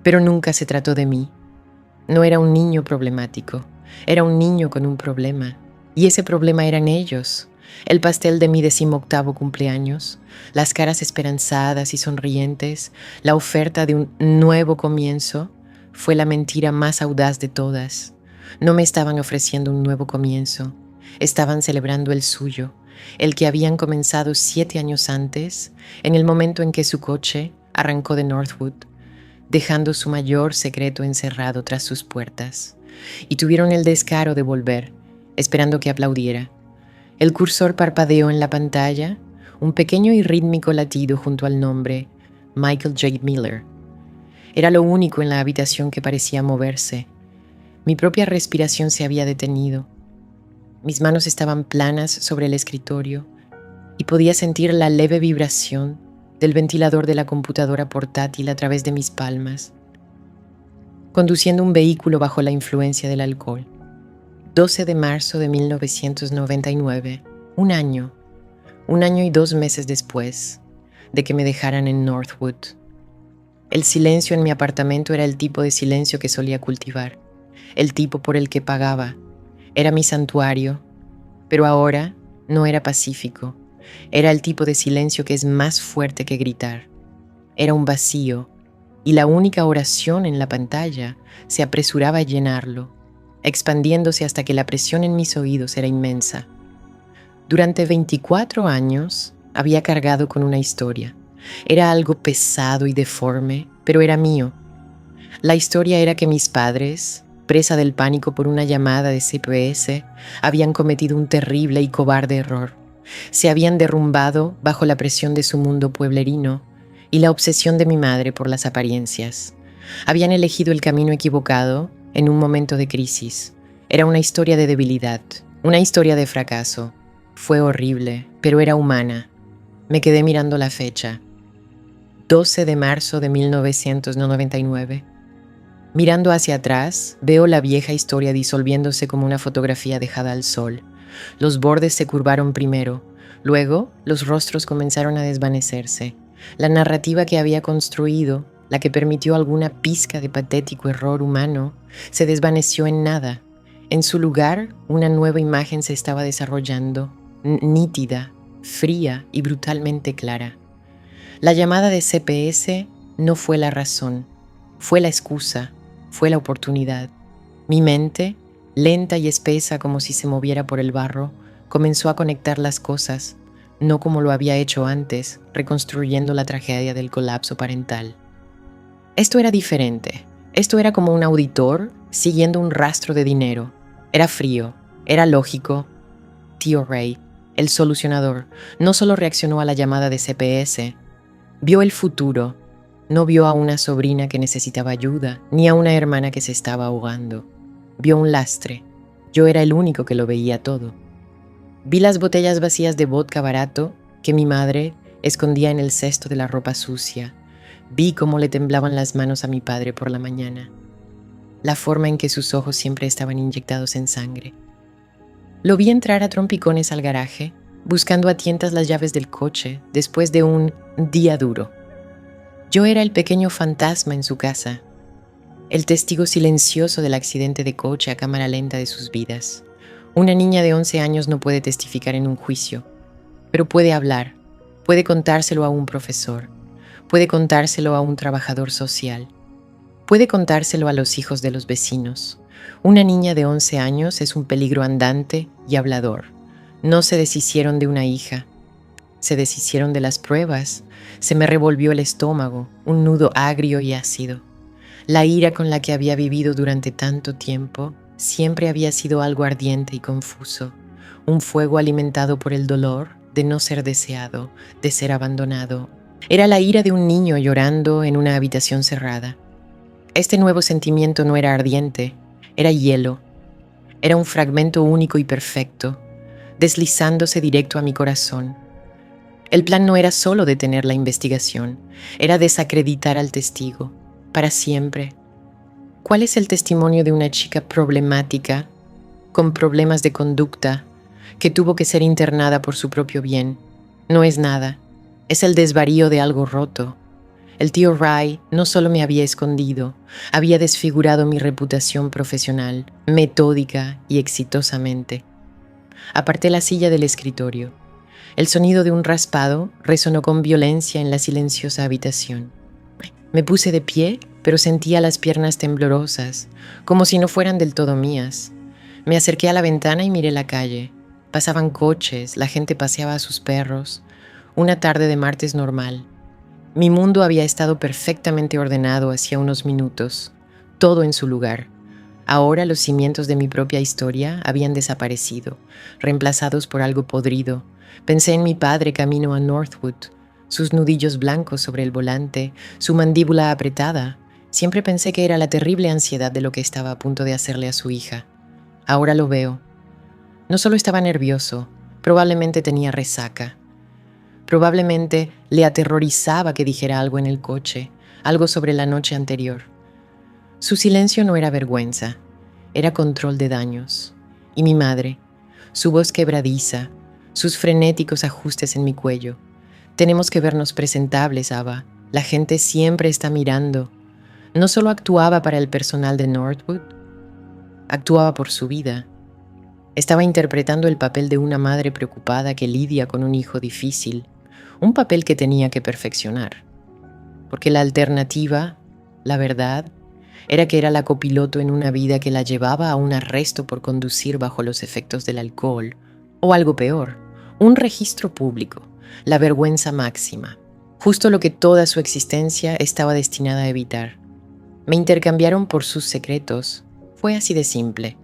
Pero nunca se trató de mí. No era un niño problemático, era un niño con un problema. Y ese problema eran ellos. El pastel de mi 18º cumpleaños, las caras esperanzadas y sonrientes, la oferta de un nuevo comienzo, fue la mentira más audaz de todas. No me estaban ofreciendo un nuevo comienzo, estaban celebrando el suyo, el que habían comenzado 7 años antes, en el momento en que su coche arrancó de Northwood, dejando su mayor secreto encerrado tras sus puertas, y tuvieron el descaro de volver, esperando que aplaudiera. El cursor parpadeó en la pantalla, un pequeño y rítmico latido junto al nombre Michael J. Miller. Era lo único en la habitación que parecía moverse. Mi propia respiración se había detenido. Mis manos estaban planas sobre el escritorio y podía sentir la leve vibración del ventilador de la computadora portátil a través de mis palmas, conduciendo un vehículo bajo la influencia del alcohol. 12 de marzo de 1999, un año y 2 meses después de que me dejaran en Northwood. El silencio en mi apartamento era el tipo de silencio que solía cultivar, el tipo por el que pagaba. Era mi santuario, pero ahora no era pacífico. Era el tipo de silencio que es más fuerte que gritar. Era un vacío, y la única oración en la pantalla se apresuraba a llenarlo, expandiéndose hasta que la presión en mis oídos era inmensa. Durante 24 años había cargado con una historia. Era algo pesado y deforme, pero era mío. La historia era que mis padres, presa del pánico por una llamada de CPS, habían cometido un terrible y cobarde error. Se habían derrumbado bajo la presión de su mundo pueblerino y la obsesión de mi madre por las apariencias. Habían elegido el camino equivocado en un momento de crisis. Era una historia de debilidad, una historia de fracaso. Fue horrible, pero era humana. Me quedé mirando la fecha. 12 de marzo de 1999. Mirando hacia atrás, veo la vieja historia disolviéndose como una fotografía dejada al sol. Los bordes se curvaron primero, luego los rostros comenzaron a desvanecerse. La narrativa que había construido, la que permitió alguna pizca de patético error humano, se desvaneció en nada. En su lugar, una nueva imagen se estaba desarrollando, nítida, fría y brutalmente clara. La llamada de CPS no fue la razón, fue la excusa, fue la oportunidad. Mi mente, lenta y espesa como si se moviera por el barro, comenzó a conectar las cosas, no como lo había hecho antes, reconstruyendo la tragedia del colapso parental. Esto era diferente. Esto era como un auditor siguiendo un rastro de dinero. Era frío, era lógico. Tío Ray, el solucionador, no solo reaccionó a la llamada de CPS, vio el futuro. No vio a una sobrina que necesitaba ayuda, ni a una hermana que se estaba ahogando. Vio un lastre. Yo era el único que lo veía todo. Vi las botellas vacías de vodka barato que mi madre escondía en el cesto de la ropa sucia. Vi cómo le temblaban las manos a mi padre por la mañana. La forma en que sus ojos siempre estaban inyectados en sangre. Lo vi entrar a trompicones al garaje, buscando a tientas las llaves del coche después de un día duro. Yo era el pequeño fantasma en su casa, el testigo silencioso del accidente de coche a cámara lenta de sus vidas. Una niña de 11 años no puede testificar en un juicio, pero puede hablar, Puede contárselo a un profesor, puede contárselo a un trabajador social, puede contárselo a los hijos de los vecinos. Una niña de 11 años es un peligro andante y hablador. No se deshicieron de una hija, se deshicieron de las pruebas. Se me revolvió el estómago, un nudo agrio y ácido. La ira con la que había vivido durante tanto tiempo siempre había sido algo ardiente y confuso, un fuego alimentado por el dolor de no ser deseado, de ser abandonado. Era la ira de un niño llorando en una habitación cerrada. Este nuevo sentimiento no era ardiente, era hielo. Era un fragmento único y perfecto, deslizándose directo a mi corazón. El plan no era solo detener la investigación, era desacreditar al testigo, para siempre. ¿Cuál es el testimonio de una chica problemática, con problemas de conducta, que tuvo que ser internada por su propio bien? No es nada, es el desvarío de algo roto. El tío Ray no solo me había escondido, había desfigurado mi reputación profesional, metódica y exitosamente. Aparté la silla del escritorio. El sonido de un raspado resonó con violencia en la silenciosa habitación. Me puse de pie, pero sentía las piernas temblorosas, como si no fueran del todo mías. Me acerqué a la ventana y miré la calle. Pasaban coches, la gente paseaba a sus perros. Una tarde de martes normal. Mi mundo había estado perfectamente ordenado hacía unos minutos, todo en su lugar. Ahora los cimientos de mi propia historia habían desaparecido, reemplazados por algo podrido. Pensé en mi padre camino a Northwood, sus nudillos blancos sobre el volante, su mandíbula apretada. Siempre pensé que era la terrible ansiedad de lo que estaba a punto de hacerle a su hija. Ahora lo veo. No solo estaba nervioso, probablemente tenía resaca. Probablemente le aterrorizaba que dijera algo en el coche, algo sobre la noche anterior. Su silencio no era vergüenza, era control de daños. Y mi madre, su voz quebradiza, sus frenéticos ajustes en mi cuello. Tenemos que vernos presentables, Ava. La gente siempre está mirando. No solo actuaba para el personal de Northwood, actuaba por su vida. Estaba interpretando el papel de una madre preocupada que lidia con un hijo difícil, un papel que tenía que perfeccionar. Porque la alternativa, la verdad, era que era la copiloto en una vida que la llevaba a un arresto por conducir bajo los efectos del alcohol, o algo peor, un registro público, la vergüenza máxima, justo lo que toda su existencia estaba destinada a evitar. Me intercambiaron por sus secretos, fue así de simple,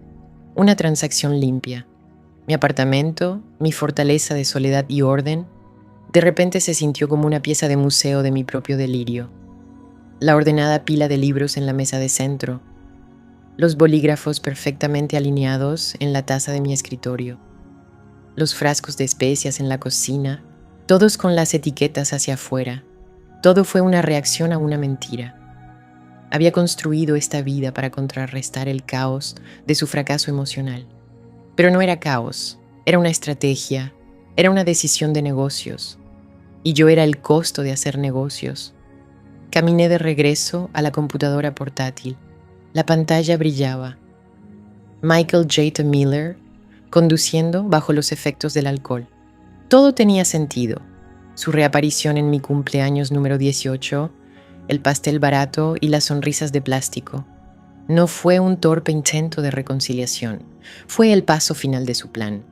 una transacción limpia. Mi apartamento, mi fortaleza de soledad y orden, de repente se sintió como una pieza de museo de mi propio delirio. La ordenada pila de libros en la mesa de centro, los bolígrafos perfectamente alineados en la taza de mi escritorio, los frascos de especias en la cocina, todos con las etiquetas hacia afuera. Todo fue una reacción a una mentira. Había construido esta vida para contrarrestar el caos de su fracaso emocional. Pero no era caos, era una estrategia, era una decisión de negocios. Y yo era el costo de hacer negocios. Caminé de regreso a la computadora portátil. La pantalla brillaba. Michael J. Miller conduciendo bajo los efectos del alcohol. Todo tenía sentido. Su reaparición en mi cumpleaños número 18, el pastel barato y las sonrisas de plástico. No fue un torpe intento de reconciliación. Fue el paso final de su plan.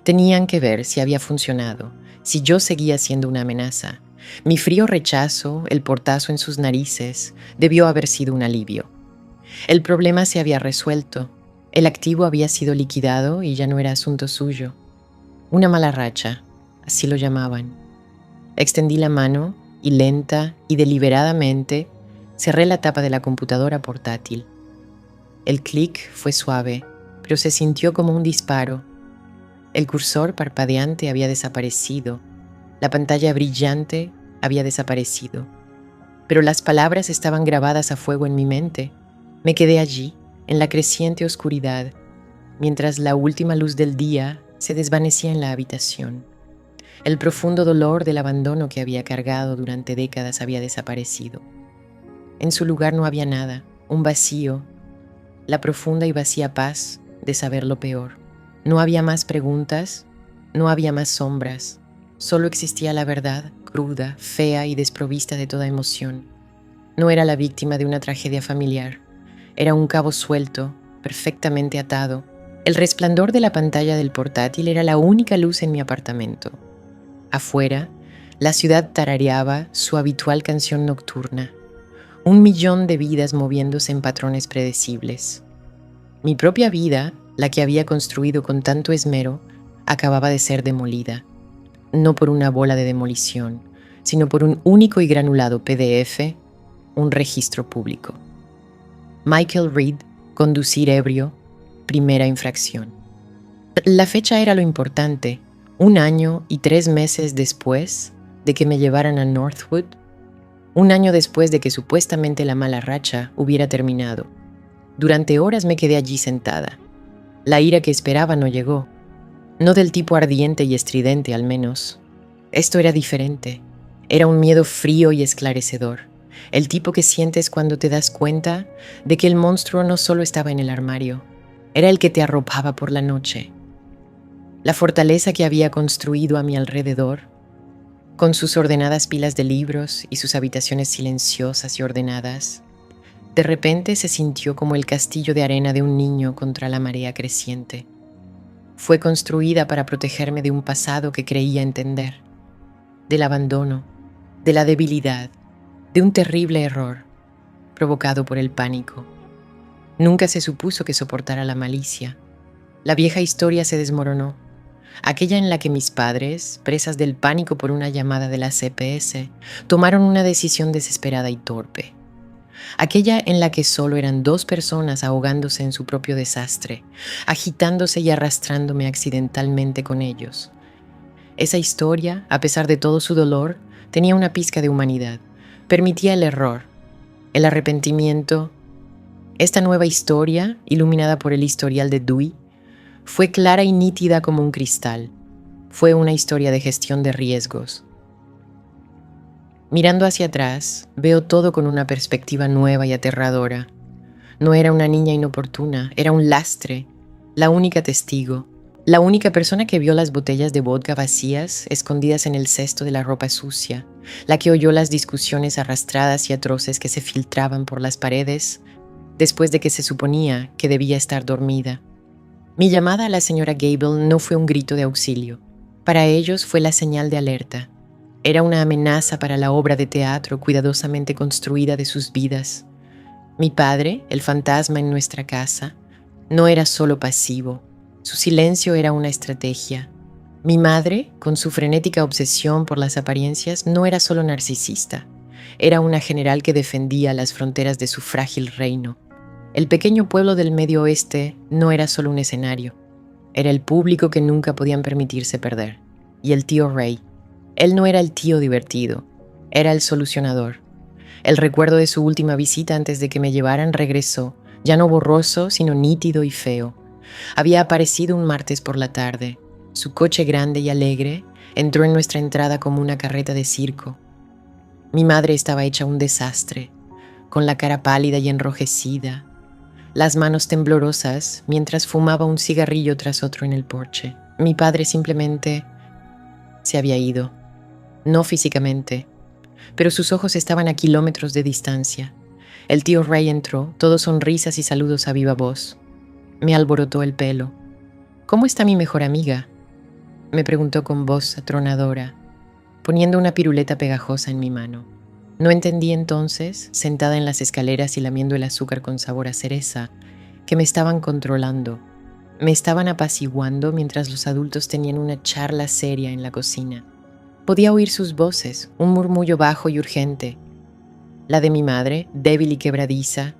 Tenían que ver si había funcionado, si yo seguía siendo una amenaza. Mi frío rechazo, el portazo en sus narices, debió haber sido un alivio. El problema se había resuelto. El activo había sido liquidado y ya no era asunto suyo. Una mala racha, así lo llamaban. Extendí la mano y lenta y deliberadamente cerré la tapa de la computadora portátil. El clic fue suave, pero se sintió como un disparo. El cursor parpadeante había desaparecido. La pantalla brillante había desaparecido. Pero las palabras estaban grabadas a fuego en mi mente. Me quedé allí, en la creciente oscuridad, mientras la última luz del día se desvanecía en la habitación. El profundo dolor del abandono que había cargado durante décadas había desaparecido. En su lugar no había nada, un vacío, la profunda y vacía paz de saber lo peor. No había más preguntas, no había más sombras, solo existía la verdad cruda, fea y desprovista de toda emoción. No era la víctima de una tragedia familiar. Era un cabo suelto, perfectamente atado. El resplandor de la pantalla del portátil era la única luz en mi apartamento. Afuera, la ciudad tarareaba su habitual canción nocturna. 1 millón de vidas moviéndose en patrones predecibles. Mi propia vida, la que había construido con tanto esmero, acababa de ser demolida. No por una bola de demolición, sino por un único y granulado PDF, un registro público. Michael Reed, conducir ebrio, primera infracción. La fecha era lo importante. 1 año y 3 meses después de que me llevaran a Northwood, 1 año después de que supuestamente la mala racha hubiera terminado. Durante horas me quedé allí sentada. La ira que esperaba no llegó. No del tipo ardiente y estridente, al menos. Esto era diferente. Era un miedo frío y esclarecedor. El tipo que sientes cuando te das cuenta de que el monstruo no solo estaba en el armario, era el que te arropaba por la noche. La fortaleza que había construido a mi alrededor, con sus ordenadas pilas de libros y sus habitaciones silenciosas y ordenadas, de repente se sintió como el castillo de arena de un niño contra la marea creciente. Fue construida para protegerme de un pasado que creía entender, del abandono, de la debilidad, de un terrible error provocado por el pánico. Nunca se supuso que soportara la malicia. La vieja historia se desmoronó, aquella en la que mis padres, presas del pánico por una llamada de la CPS, tomaron una decisión desesperada y torpe. Aquella en la que solo eran 2 personas ahogándose en su propio desastre, agitándose y arrastrándome accidentalmente con ellos. Esa historia, a pesar de todo su dolor, tenía una pizca de humanidad. Permitía el error, el arrepentimiento. Esta nueva historia, iluminada por el historial de Dewey, fue clara y nítida como un cristal. Fue una historia de gestión de riesgos. Mirando hacia atrás, veo todo con una perspectiva nueva y aterradora. No era una niña inoportuna, era un lastre, la única testigo, la única persona que vio las botellas de vodka vacías escondidas en el cesto de la ropa sucia, la que oyó las discusiones arrastradas y atroces que se filtraban por las paredes después de que se suponía que debía estar dormida. Mi llamada a la señora Gable no fue un grito de auxilio. Para ellos fue la señal de alerta. Era una amenaza para la obra de teatro cuidadosamente construida de sus vidas. Mi padre, el fantasma en nuestra casa, no era solo pasivo. Su silencio era una estrategia. Mi madre, con su frenética obsesión por las apariencias, no era solo narcisista. Era una general que defendía las fronteras de su frágil reino. El pequeño pueblo del Medio Oeste no era solo un escenario. Era el público que nunca podían permitirse perder. Y el tío Ray. Él no era el tío divertido, era el solucionador. El recuerdo de su última visita antes de que me llevaran regresó, ya no borroso, sino nítido y feo. Había aparecido un martes por la tarde. Su coche grande y alegre entró en nuestra entrada como una carreta de circo. Mi madre estaba hecha un desastre, con la cara pálida y enrojecida, las manos temblorosas mientras fumaba un cigarrillo tras otro en el porche. Mi padre simplemente se había ido. No físicamente, pero sus ojos estaban a kilómetros de distancia. El tío Ray entró, todo sonrisas y saludos a viva voz. Me alborotó el pelo. ¿Cómo está mi mejor amiga?, me preguntó con voz atronadora, poniendo una piruleta pegajosa en mi mano. No entendí entonces, sentada en las escaleras y lamiendo el azúcar con sabor a cereza, que me estaban controlando. Me estaban apaciguando mientras los adultos tenían una charla seria en la cocina. Podía oír sus voces, un murmullo bajo y urgente. La de mi madre, débil y quebradiza.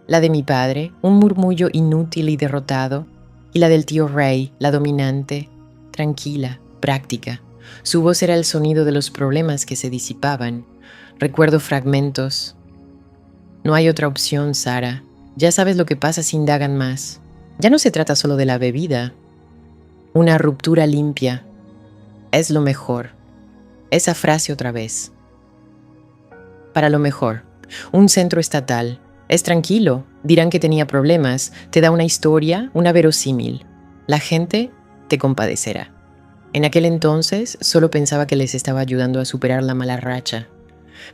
La de mi padre, un murmullo inútil y derrotado. Y la del tío Ray, la dominante, tranquila, práctica. Su voz era el sonido de los problemas que se disipaban. Recuerdo fragmentos. No hay otra opción, Sara. Ya sabes lo que pasa si indagan más. Ya no se trata solo de la bebida. Una ruptura limpia. Es lo mejor. Esa frase otra vez. Para lo mejor. Un centro estatal. Es tranquilo. Dirán que tenía problemas. Te da una historia, una verosímil. La gente te compadecerá. En aquel entonces solo pensaba que les estaba ayudando a superar la mala racha.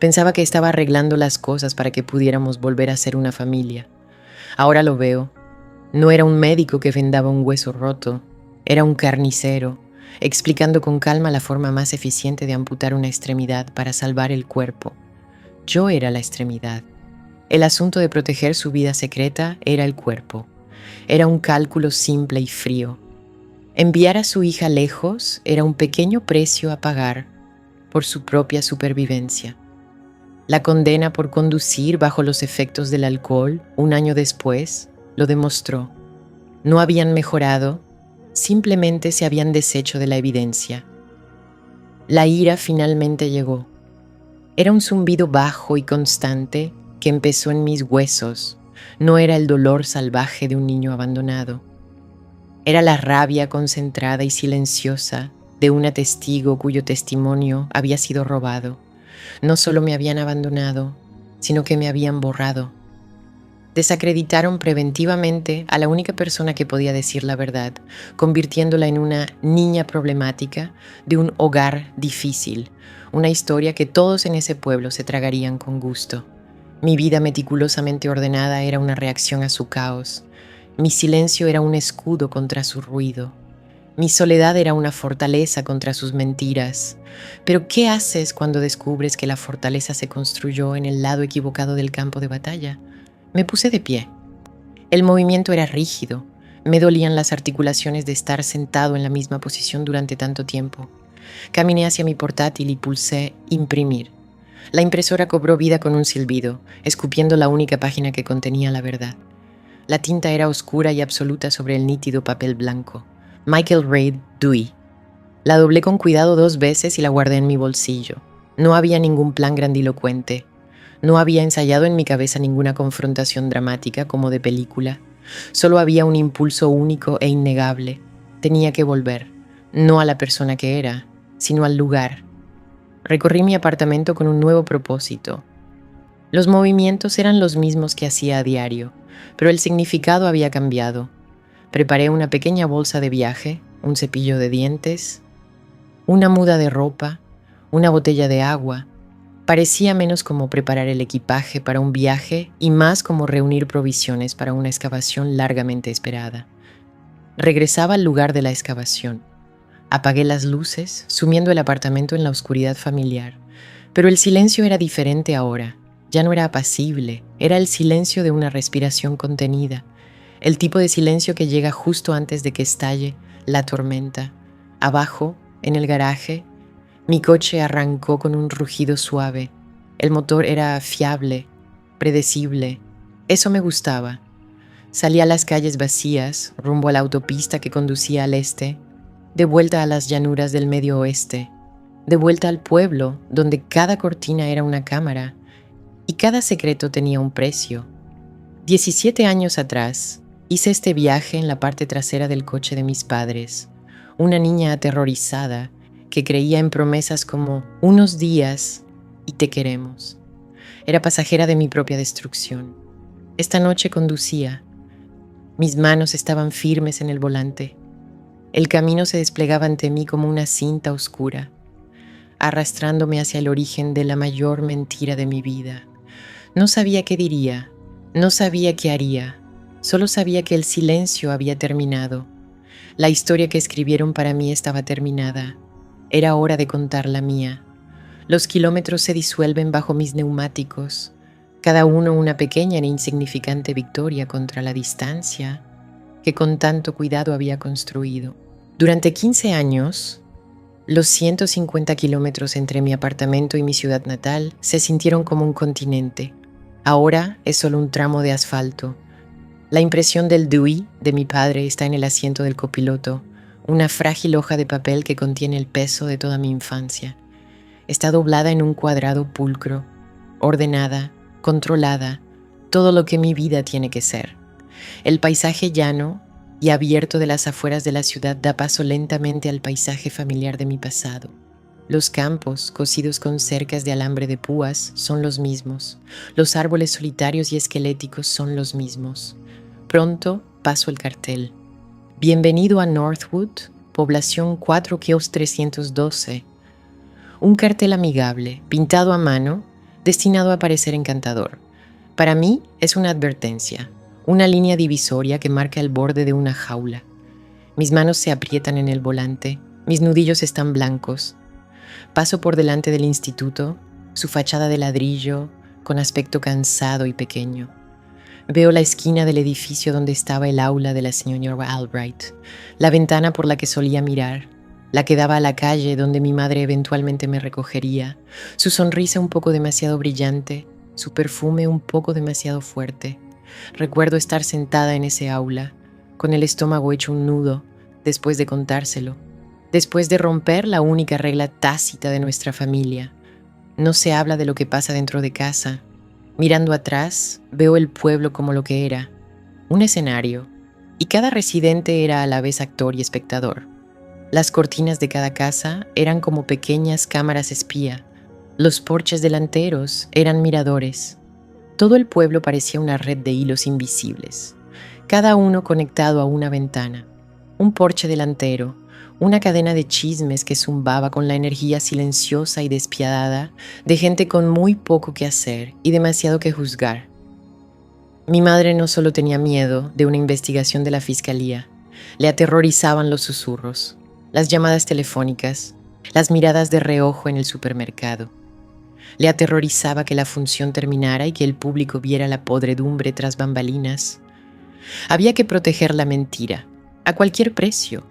Pensaba que estaba arreglando las cosas para que pudiéramos volver a ser una familia. Ahora lo veo. No era un médico que vendaba un hueso roto, era un carnicero, explicando con calma la forma más eficiente de amputar una extremidad para salvar el cuerpo. Yo era la extremidad. El asunto de proteger su vida secreta era el cuerpo. Era un cálculo simple y frío. Enviar a su hija lejos era un pequeño precio a pagar por su propia supervivencia. La condena por conducir bajo los efectos del alcohol, un año después, lo demostró. No habían mejorado, simplemente se habían deshecho de la evidencia. La ira finalmente llegó. Era un zumbido bajo y constante que empezó en mis huesos. No era el dolor salvaje de un niño abandonado. Era la rabia concentrada y silenciosa de una testigo cuyo testimonio había sido robado. No solo me habían abandonado, sino que me habían borrado. Desacreditaron preventivamente a la única persona que podía decir la verdad, convirtiéndola en una niña problemática de un hogar difícil, una historia que todos en ese pueblo se tragarían con gusto. Mi vida meticulosamente ordenada era una reacción a su caos. Mi silencio era un escudo contra su ruido. Mi soledad era una fortaleza contra sus mentiras. Pero ¿qué haces cuando descubres que la fortaleza se construyó en el lado equivocado del campo de batalla? Me puse de pie. El movimiento era rígido. Me dolían las articulaciones de estar sentado en la misma posición durante tanto tiempo. Caminé hacia mi portátil y pulsé imprimir. La impresora cobró vida con un silbido, escupiendo la única página que contenía la verdad. La tinta era oscura y absoluta sobre el nítido papel blanco. Michael Reid Dewey. La doblé con cuidado 2 veces y la guardé en mi bolsillo. No había ningún plan grandilocuente. No había ensayado en mi cabeza ninguna confrontación dramática como de película. Solo había un impulso único e innegable. Tenía que volver, no a la persona que era, sino al lugar. Recorrí mi apartamento con un nuevo propósito. Los movimientos eran los mismos que hacía a diario, pero el significado había cambiado. Preparé una pequeña bolsa de viaje, un cepillo de dientes, una muda de ropa, una botella de agua. Parecía menos como preparar el equipaje para un viaje y más como reunir provisiones para una excavación largamente esperada. Regresaba al lugar de la excavación. Apagué las luces, sumiendo el apartamento en la oscuridad familiar. Pero el silencio era diferente ahora. Ya no era apacible, era el silencio de una respiración contenida. El tipo de silencio que llega justo antes de que estalle la tormenta. Abajo, en el garaje, mi coche arrancó con un rugido suave. El motor era fiable, predecible. Eso me gustaba. Salí a las calles vacías, rumbo a la autopista que conducía al este, de vuelta a las llanuras del medio oeste, de vuelta al pueblo donde cada cortina era una cámara y cada secreto tenía un precio. 17 años atrás, hice este viaje en la parte trasera del coche de mis padres, una niña aterrorizada que creía en promesas como unos días y te queremos. Era pasajera de mi propia destrucción. Esta noche conducía. Mis manos estaban firmes en el volante. El camino se desplegaba ante mí como una cinta oscura, arrastrándome hacia el origen de la mayor mentira de mi vida. No sabía qué diría, no sabía qué haría, solo sabía que el silencio había terminado. La historia que escribieron para mí estaba terminada. Era hora de contar la mía. Los kilómetros se disuelven bajo mis neumáticos, cada uno una pequeña e insignificante victoria contra la distancia que con tanto cuidado había construido. Durante 15 años, los 150 kilómetros entre mi apartamento y mi ciudad natal se sintieron como un continente. Ahora es solo un tramo de asfalto. La impresión del Dewey de mi padre está en el asiento del copiloto, una frágil hoja de papel que contiene el peso de toda mi infancia. Está doblada en un cuadrado pulcro, ordenada, controlada, todo lo que mi vida tiene que ser. El paisaje llano y abierto de las afueras de la ciudad da paso lentamente al paisaje familiar de mi pasado. Los campos, cosidos con cercas de alambre de púas, son los mismos. Los árboles solitarios y esqueléticos son los mismos. Pronto paso el cartel. Bienvenido a Northwood población 4 Kills 312. Un cartel amigable, pintado a mano, destinado a parecer encantador. Para mí es una advertencia, una línea divisoria que marca el borde de una jaula. Mis manos se aprietan en el volante, mis nudillos están blancos. Paso por delante del instituto, su fachada de ladrillo, con aspecto cansado y pequeño. Veo la esquina del edificio donde estaba el aula de la señora Albright, la ventana por la que solía mirar, la que daba a la calle donde mi madre eventualmente me recogería, su sonrisa un poco demasiado brillante, su perfume un poco demasiado fuerte. Recuerdo estar sentada en ese aula, con el estómago hecho un nudo, después de contárselo, después de romper la única regla tácita de nuestra familia. No se habla de lo que pasa dentro de casa. Mirando atrás, veo el pueblo como lo que era, un escenario, y cada residente era a la vez actor y espectador. Las cortinas de cada casa eran como pequeñas cámaras espía. Los porches delanteros eran miradores. Todo el pueblo parecía una red de hilos invisibles, cada uno conectado a una ventana. Un porche delantero, una cadena de chismes que zumbaba con la energía silenciosa y despiadada de gente con muy poco que hacer y demasiado que juzgar. Mi madre no solo tenía miedo de una investigación de la fiscalía, le aterrorizaban los susurros, las llamadas telefónicas, las miradas de reojo en el supermercado. Le aterrorizaba que la función terminara y que el público viera la podredumbre tras bambalinas. Había que proteger la mentira, a cualquier precio.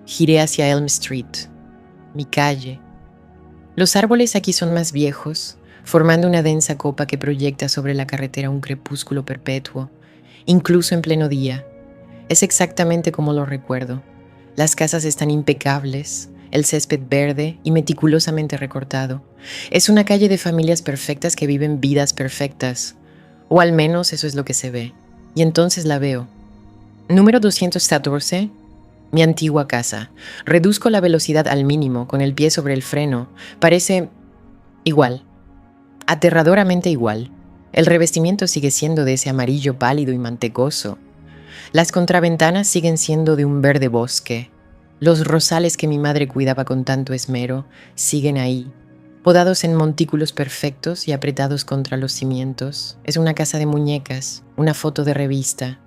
Giré hacia Elm Street, mi calle. Los árboles aquí son más viejos, formando una densa copa que proyecta sobre la carretera un crepúsculo perpetuo, incluso en pleno día. Es exactamente como lo recuerdo. Las casas están impecables, el césped verde y meticulosamente recortado. Es una calle de familias perfectas que viven vidas perfectas, o al menos eso es lo que se ve. Y entonces la veo. Número 214, mi antigua casa. Reduzco la velocidad al mínimo, con el pie sobre el freno. Parece igual, aterradoramente igual. El revestimiento sigue siendo de ese amarillo pálido y mantecoso. Las contraventanas siguen siendo de un verde bosque. Los rosales que mi madre cuidaba con tanto esmero siguen ahí, podados en montículos perfectos y apretados contra los cimientos. Es una casa de muñecas, una foto de revista.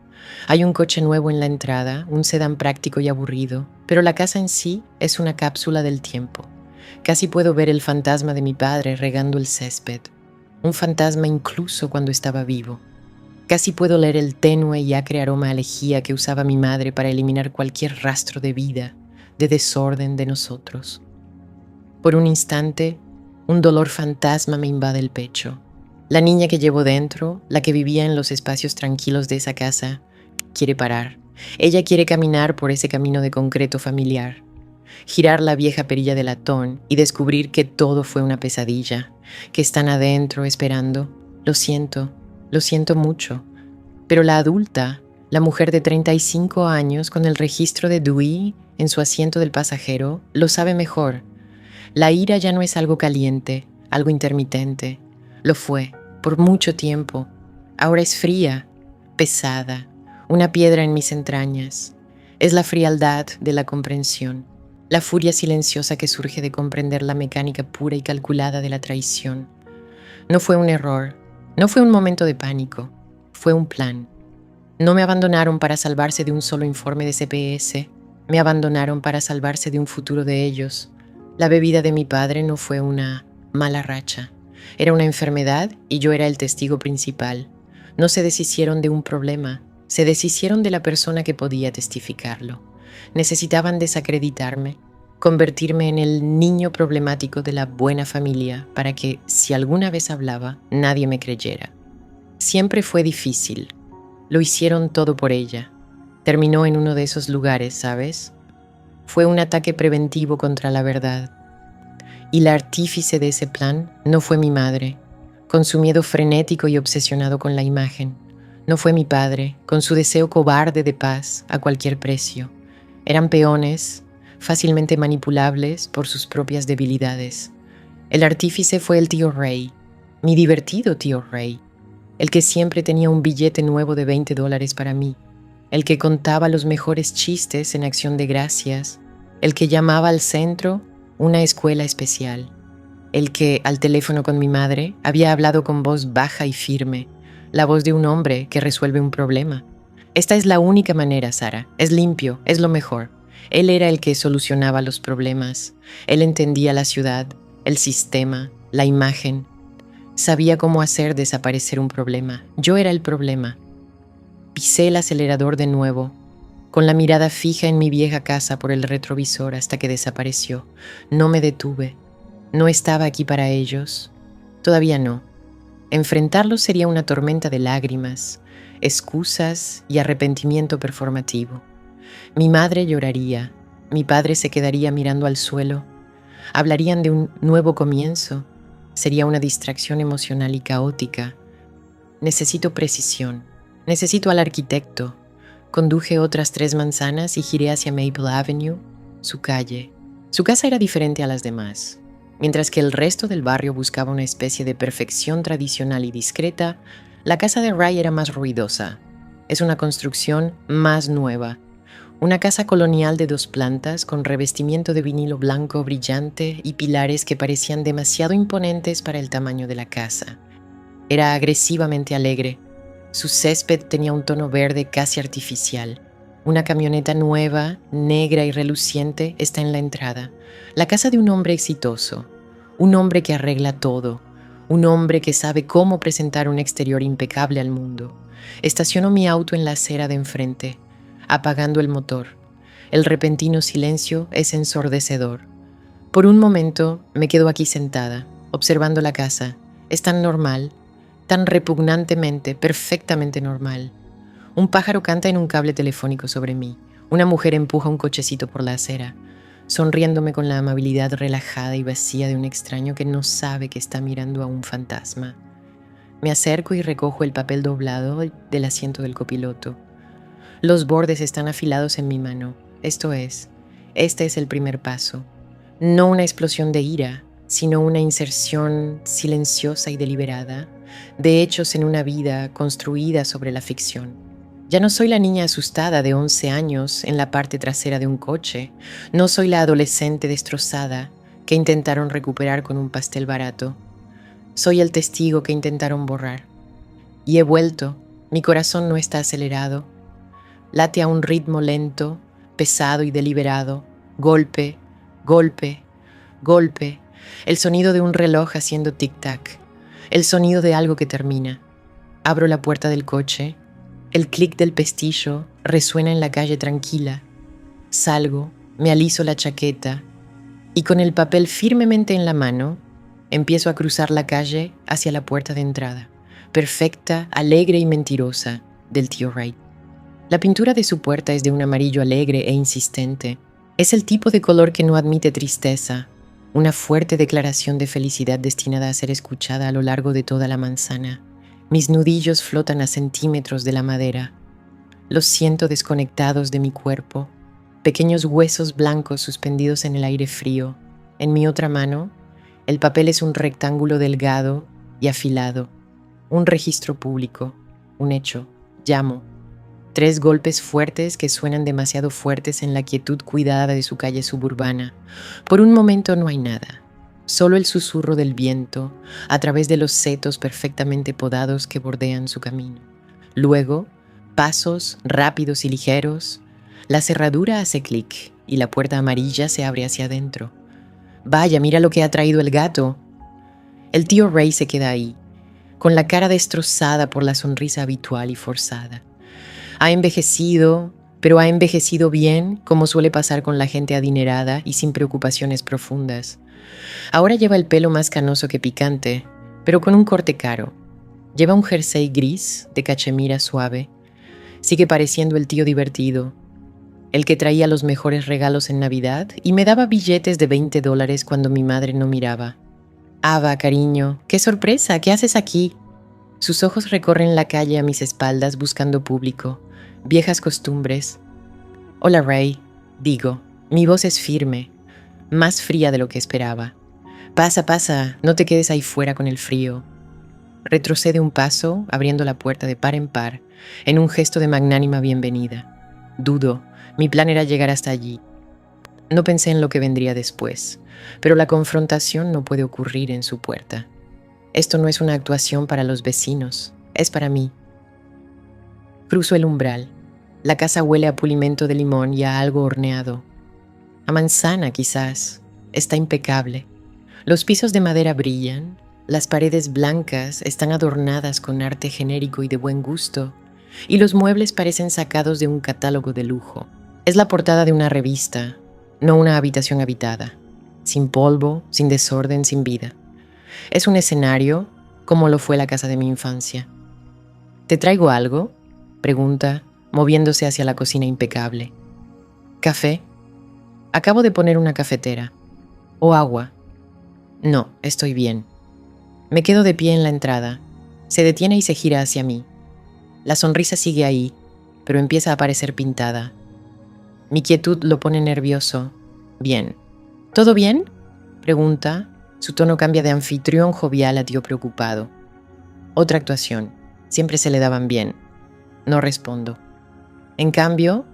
Hay un coche nuevo en la entrada, un sedán práctico y aburrido, pero la casa en sí es una cápsula del tiempo. Casi puedo ver el fantasma de mi padre regando el césped, un fantasma incluso cuando estaba vivo. Casi puedo leer el tenue y acre aroma a lejía que usaba mi madre para eliminar cualquier rastro de vida, de desorden de nosotros. Por un instante, un dolor fantasma me invade el pecho. La niña que llevo dentro, la que vivía en los espacios tranquilos de esa casa, quiere parar. Ella quiere caminar por ese camino de concreto familiar, girar la vieja perilla de latón y descubrir que todo fue una pesadilla, que están adentro esperando. Lo siento mucho. Pero la adulta, la mujer de 35 años con el registro de Dewey en su asiento del pasajero, lo sabe mejor. La ira ya no es algo caliente, algo intermitente. Lo fue, por mucho tiempo. Ahora es fría, pesada, una piedra en mis entrañas. Es la frialdad de la comprensión, la furia silenciosa que surge de comprender la mecánica pura y calculada de la traición. No fue un error, no fue un momento de pánico, fue un plan. No me abandonaron para salvarse de un solo informe de CPS, me abandonaron para salvarse de un futuro de ellos. La bebida de mi padre no fue una mala racha, era una enfermedad y yo era el testigo principal. No se deshicieron de un problema, se deshicieron de la persona que podía testificarlo. Necesitaban desacreditarme, convertirme en el niño problemático de la buena familia para que, si alguna vez hablaba, nadie me creyera. Siempre fue difícil. Lo hicieron todo por ella. Terminó en uno de esos lugares, ¿sabes? Fue un ataque preventivo contra la verdad. Y la artífice de ese plan no fue mi madre, con su miedo frenético y obsesionado con la imagen. No fue mi padre, con su deseo cobarde de paz a cualquier precio. Eran peones, fácilmente manipulables por sus propias debilidades. El artífice fue el tío Ray, mi divertido tío Ray, el que siempre tenía un billete nuevo de $20 para mí, el que contaba los mejores chistes en acción de gracias, El que llamaba al centro, una escuela especial. El que, al teléfono con mi madre, había hablado con voz baja y firme, la voz de un hombre que resuelve un problema. Esta es la única manera, Sara. Es limpio, es lo mejor. Él era el que solucionaba los problemas. Él entendía la ciudad, el sistema, la imagen. Sabía cómo hacer desaparecer un problema. Yo era el problema. Pisé el acelerador de nuevo, con la mirada fija en mi vieja casa por el retrovisor hasta que desapareció. No me detuve. No estaba aquí para ellos. Todavía no. Enfrentarlos sería una tormenta de lágrimas, excusas y arrepentimiento performativo. Mi madre lloraría, mi padre se quedaría mirando al suelo. Hablarían de un nuevo comienzo. Sería una distracción emocional y caótica. Necesito precisión. Necesito al arquitecto. Conduje otras 3 manzanas y giré hacia Maple Avenue, su calle. Su casa era diferente a las demás. Mientras que el resto del barrio buscaba una especie de perfección tradicional y discreta, la casa de Ray era más ruidosa. Es una construcción más nueva. Una casa colonial de 2 plantas con revestimiento de vinilo blanco brillante y pilares que parecían demasiado imponentes para el tamaño de la casa. Era agresivamente alegre. Su césped tenía un tono verde casi artificial. Una camioneta nueva, negra y reluciente está en la entrada. La casa de un hombre exitoso. Un hombre que arregla todo. Un hombre que sabe cómo presentar un exterior impecable al mundo. Estaciono mi auto en la acera de enfrente, apagando el motor. El repentino silencio es ensordecedor. Por un momento me quedo aquí sentada, observando la casa. Es tan normal, tan repugnantemente, perfectamente normal. Un pájaro canta en un cable telefónico sobre mí. Una mujer empuja un cochecito por la acera, sonriéndome con la amabilidad relajada y vacía de un extraño que no sabe que está mirando a un fantasma. Me acerco y recojo el papel doblado del asiento del copiloto. Los bordes están afilados en mi mano. Este es el primer paso. No una explosión de ira, sino una inserción silenciosa y deliberada de hechos en una vida construida sobre la ficción. Ya no soy la niña asustada de 11 años en la parte trasera de un coche. No soy la adolescente destrozada que intentaron recuperar con un pastel barato. Soy el testigo que intentaron borrar. Y he vuelto. Mi corazón no está acelerado. Late a un ritmo lento, pesado y deliberado. Golpe, golpe, golpe. El sonido de un reloj haciendo tic-tac. El sonido de algo que termina. Abro la puerta del coche. El clic del pestillo resuena en la calle tranquila. Salgo, me aliso la chaqueta y con el papel firmemente en la mano, empiezo a cruzar la calle hacia la puerta de entrada, perfecta, alegre y mentirosa, del tío Wright. La pintura de su puerta es de un amarillo alegre e insistente. Es el tipo de color que no admite tristeza, una fuerte declaración de felicidad destinada a ser escuchada a lo largo de toda la manzana. Mis nudillos flotan a centímetros de la madera. Los siento desconectados de mi cuerpo, pequeños huesos blancos suspendidos en el aire frío. En mi otra mano, el papel es un rectángulo delgado y afilado, un registro público, un hecho. Llamo. 3 golpes fuertes que suenan demasiado fuertes en la quietud cuidada de su calle suburbana. Por un momento no hay nada. Solo el susurro del viento a través de los setos perfectamente podados que bordean su camino. Luego, pasos rápidos y ligeros. La cerradura hace clic y la puerta amarilla se abre hacia adentro. Vaya, mira lo que ha traído el gato. El tío Ray se queda ahí, con la cara destrozada por la sonrisa habitual y forzada. Ha envejecido, pero ha envejecido bien, como suele pasar con la gente adinerada y sin preocupaciones profundas. Ahora lleva el pelo más canoso que picante, pero con un corte caro. Lleva un jersey gris de cachemira suave. Sigue pareciendo el tío divertido, el que traía los mejores regalos en Navidad y me daba billetes de $20 cuando mi madre no miraba. Ava, cariño, qué sorpresa, ¿qué haces aquí? Sus ojos recorren la calle a mis espaldas buscando público, viejas costumbres. Hola, Ray, digo. Mi voz es firme, más fría de lo que esperaba. Pasa, pasa, no te quedes ahí fuera con el frío. Retrocede un paso, abriendo la puerta de par en par, en un gesto de magnánima bienvenida. Dudo, mi plan era llegar hasta allí. No pensé en lo que vendría después, pero la confrontación no puede ocurrir en su puerta. Esto no es una actuación para los vecinos, es para mí. Cruzo el umbral. La casa huele a pulimento de limón y a algo horneado. A manzana, quizás. Está impecable. Los pisos de madera brillan. Las paredes blancas están adornadas con arte genérico y de buen gusto. Y los muebles parecen sacados de un catálogo de lujo. Es la portada de una revista, no una habitación habitada. Sin polvo, sin desorden, sin vida. Es un escenario como lo fue la casa de mi infancia. ¿Te traigo algo?, pregunta, moviéndose hacia la cocina impecable. ¿Café? Acabo de poner una cafetera. ¿O agua? No, estoy bien. Me quedo de pie en la entrada. Se detiene y se gira hacia mí. La sonrisa sigue ahí, pero empieza a parecer pintada. Mi quietud lo pone nervioso. Bien. ¿Todo bien?, pregunta. Su tono cambia de anfitrión jovial a tío preocupado. Otra actuación. Siempre se le daban bien. No respondo. En cambio,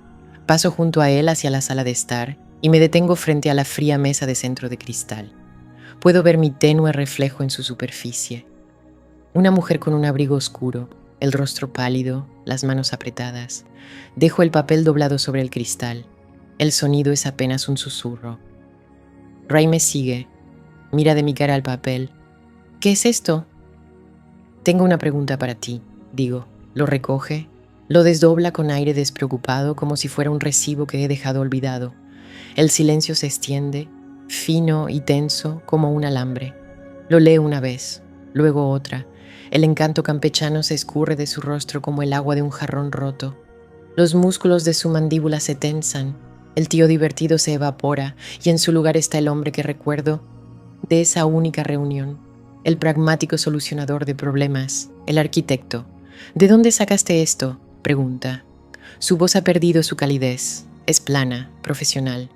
paso junto a él hacia la sala de estar y me detengo frente a la fría mesa de centro de cristal. Puedo ver mi tenue reflejo en su superficie. Una mujer con un abrigo oscuro, el rostro pálido, las manos apretadas. Dejo el papel doblado sobre el cristal. El sonido es apenas un susurro. Ray me sigue. Mira de mi cara al papel. ¿Qué es esto? Tengo una pregunta para ti, digo. Lo recoge, lo desdobla con aire despreocupado como si fuera un recibo que he dejado olvidado. El silencio se extiende, fino y tenso como un alambre. Lo lee una vez, luego otra. El encanto campechano se escurre de su rostro como el agua de un jarrón roto. Los músculos de su mandíbula se tensan. El tío divertido se evapora y en su lugar está el hombre que recuerdo de esa única reunión. El pragmático solucionador de problemas, el arquitecto. ¿De dónde sacaste esto?, pregunta. Su voz ha perdido su calidez. Es plana, profesional.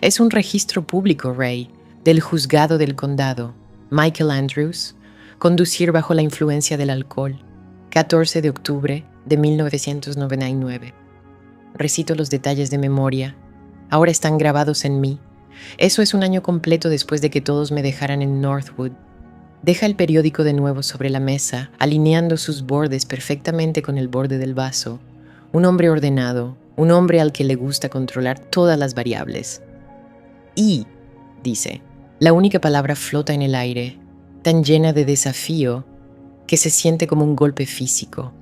Es un registro público, Ray, del juzgado del condado. Michael Andrews. Conducir bajo la influencia del alcohol. 14 de octubre de 1999. Recito los detalles de memoria. Ahora están grabados en mí. Eso es un año completo después de que todos me dejaran en Northwood. Deja el periódico de nuevo sobre la mesa, alineando sus bordes perfectamente con el borde del vaso. Un hombre ordenado, un hombre al que le gusta controlar todas las variables. Y, dice, la única palabra flota en el aire, tan llena de desafío que se siente como un golpe físico.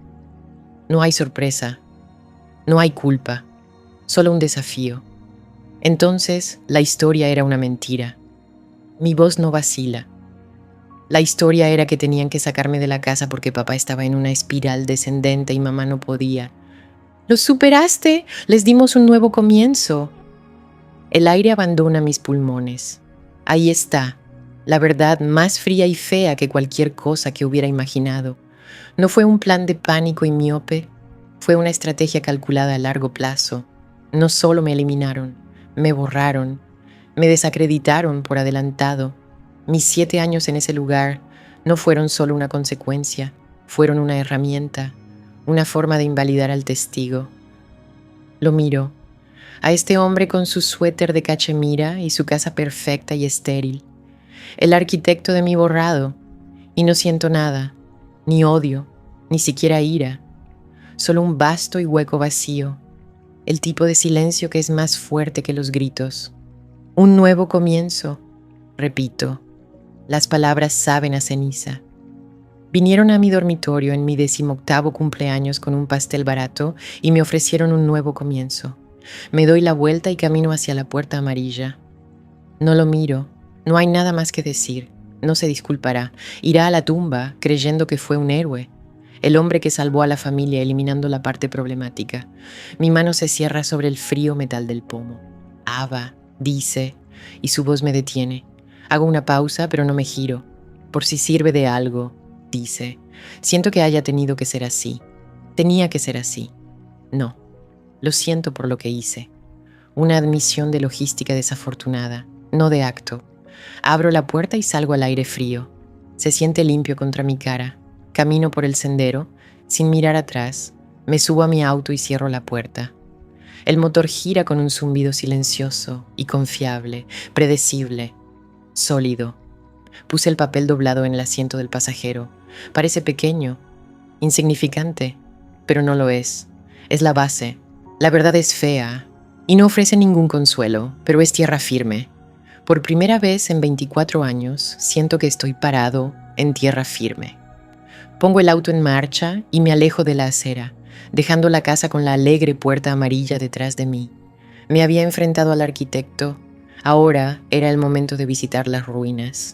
No hay sorpresa, no hay culpa, solo un desafío. Entonces, la historia era una mentira. Mi voz no vacila. La historia era que tenían que sacarme de la casa porque papá estaba en una espiral descendente y mamá no podía. ¡Lo superaste! Les dimos un nuevo comienzo. El aire abandona mis pulmones. Ahí está, la verdad más fría y fea que cualquier cosa que hubiera imaginado. No fue un plan de pánico y miope, fue una estrategia calculada a largo plazo. No solo me eliminaron, me borraron, me desacreditaron por adelantado. Mis 7 años en ese lugar no fueron solo una consecuencia, fueron una herramienta, una forma de invalidar al testigo. Lo miro, a este hombre con su suéter de cachemira y su casa perfecta y estéril, el arquitecto de mi borrado, y no siento nada, ni odio, ni siquiera ira, solo un vasto y hueco vacío, el tipo de silencio que es más fuerte que los gritos. Un nuevo comienzo, repito. Las palabras saben a ceniza. Vinieron a mi dormitorio en mi 18º cumpleaños con un pastel barato y me ofrecieron un nuevo comienzo. Me doy la vuelta y camino hacia la puerta amarilla. No lo miro, no hay nada más que decir. No se disculpará, irá a la tumba creyendo que fue un héroe, el hombre que salvó a la familia eliminando la parte problemática. Mi mano se cierra sobre el frío metal del pomo. Ava, dice, y su voz me detiene. Hago una pausa, pero no me giro. Por si sirve de algo, dice. Siento que haya tenido que ser así. Tenía que ser así. No, lo siento por lo que hice. Una admisión de logística desafortunada, no de acto. Abro la puerta y salgo al aire frío. Se siente limpio contra mi cara. Camino por el sendero, sin mirar atrás. Me subo a mi auto y cierro la puerta. El motor gira con un zumbido silencioso y confiable, predecible, sólido. Puse el papel doblado en el asiento del pasajero. Parece pequeño, insignificante, pero no lo es. Es la base. La verdad es fea y no ofrece ningún consuelo, pero es tierra firme. Por primera vez en 24 años, siento que estoy parado en tierra firme. Pongo el auto en marcha y me alejo de la acera, dejando la casa con la alegre puerta amarilla detrás de mí. Me había enfrentado al arquitecto. Ahora era el momento de visitar las ruinas.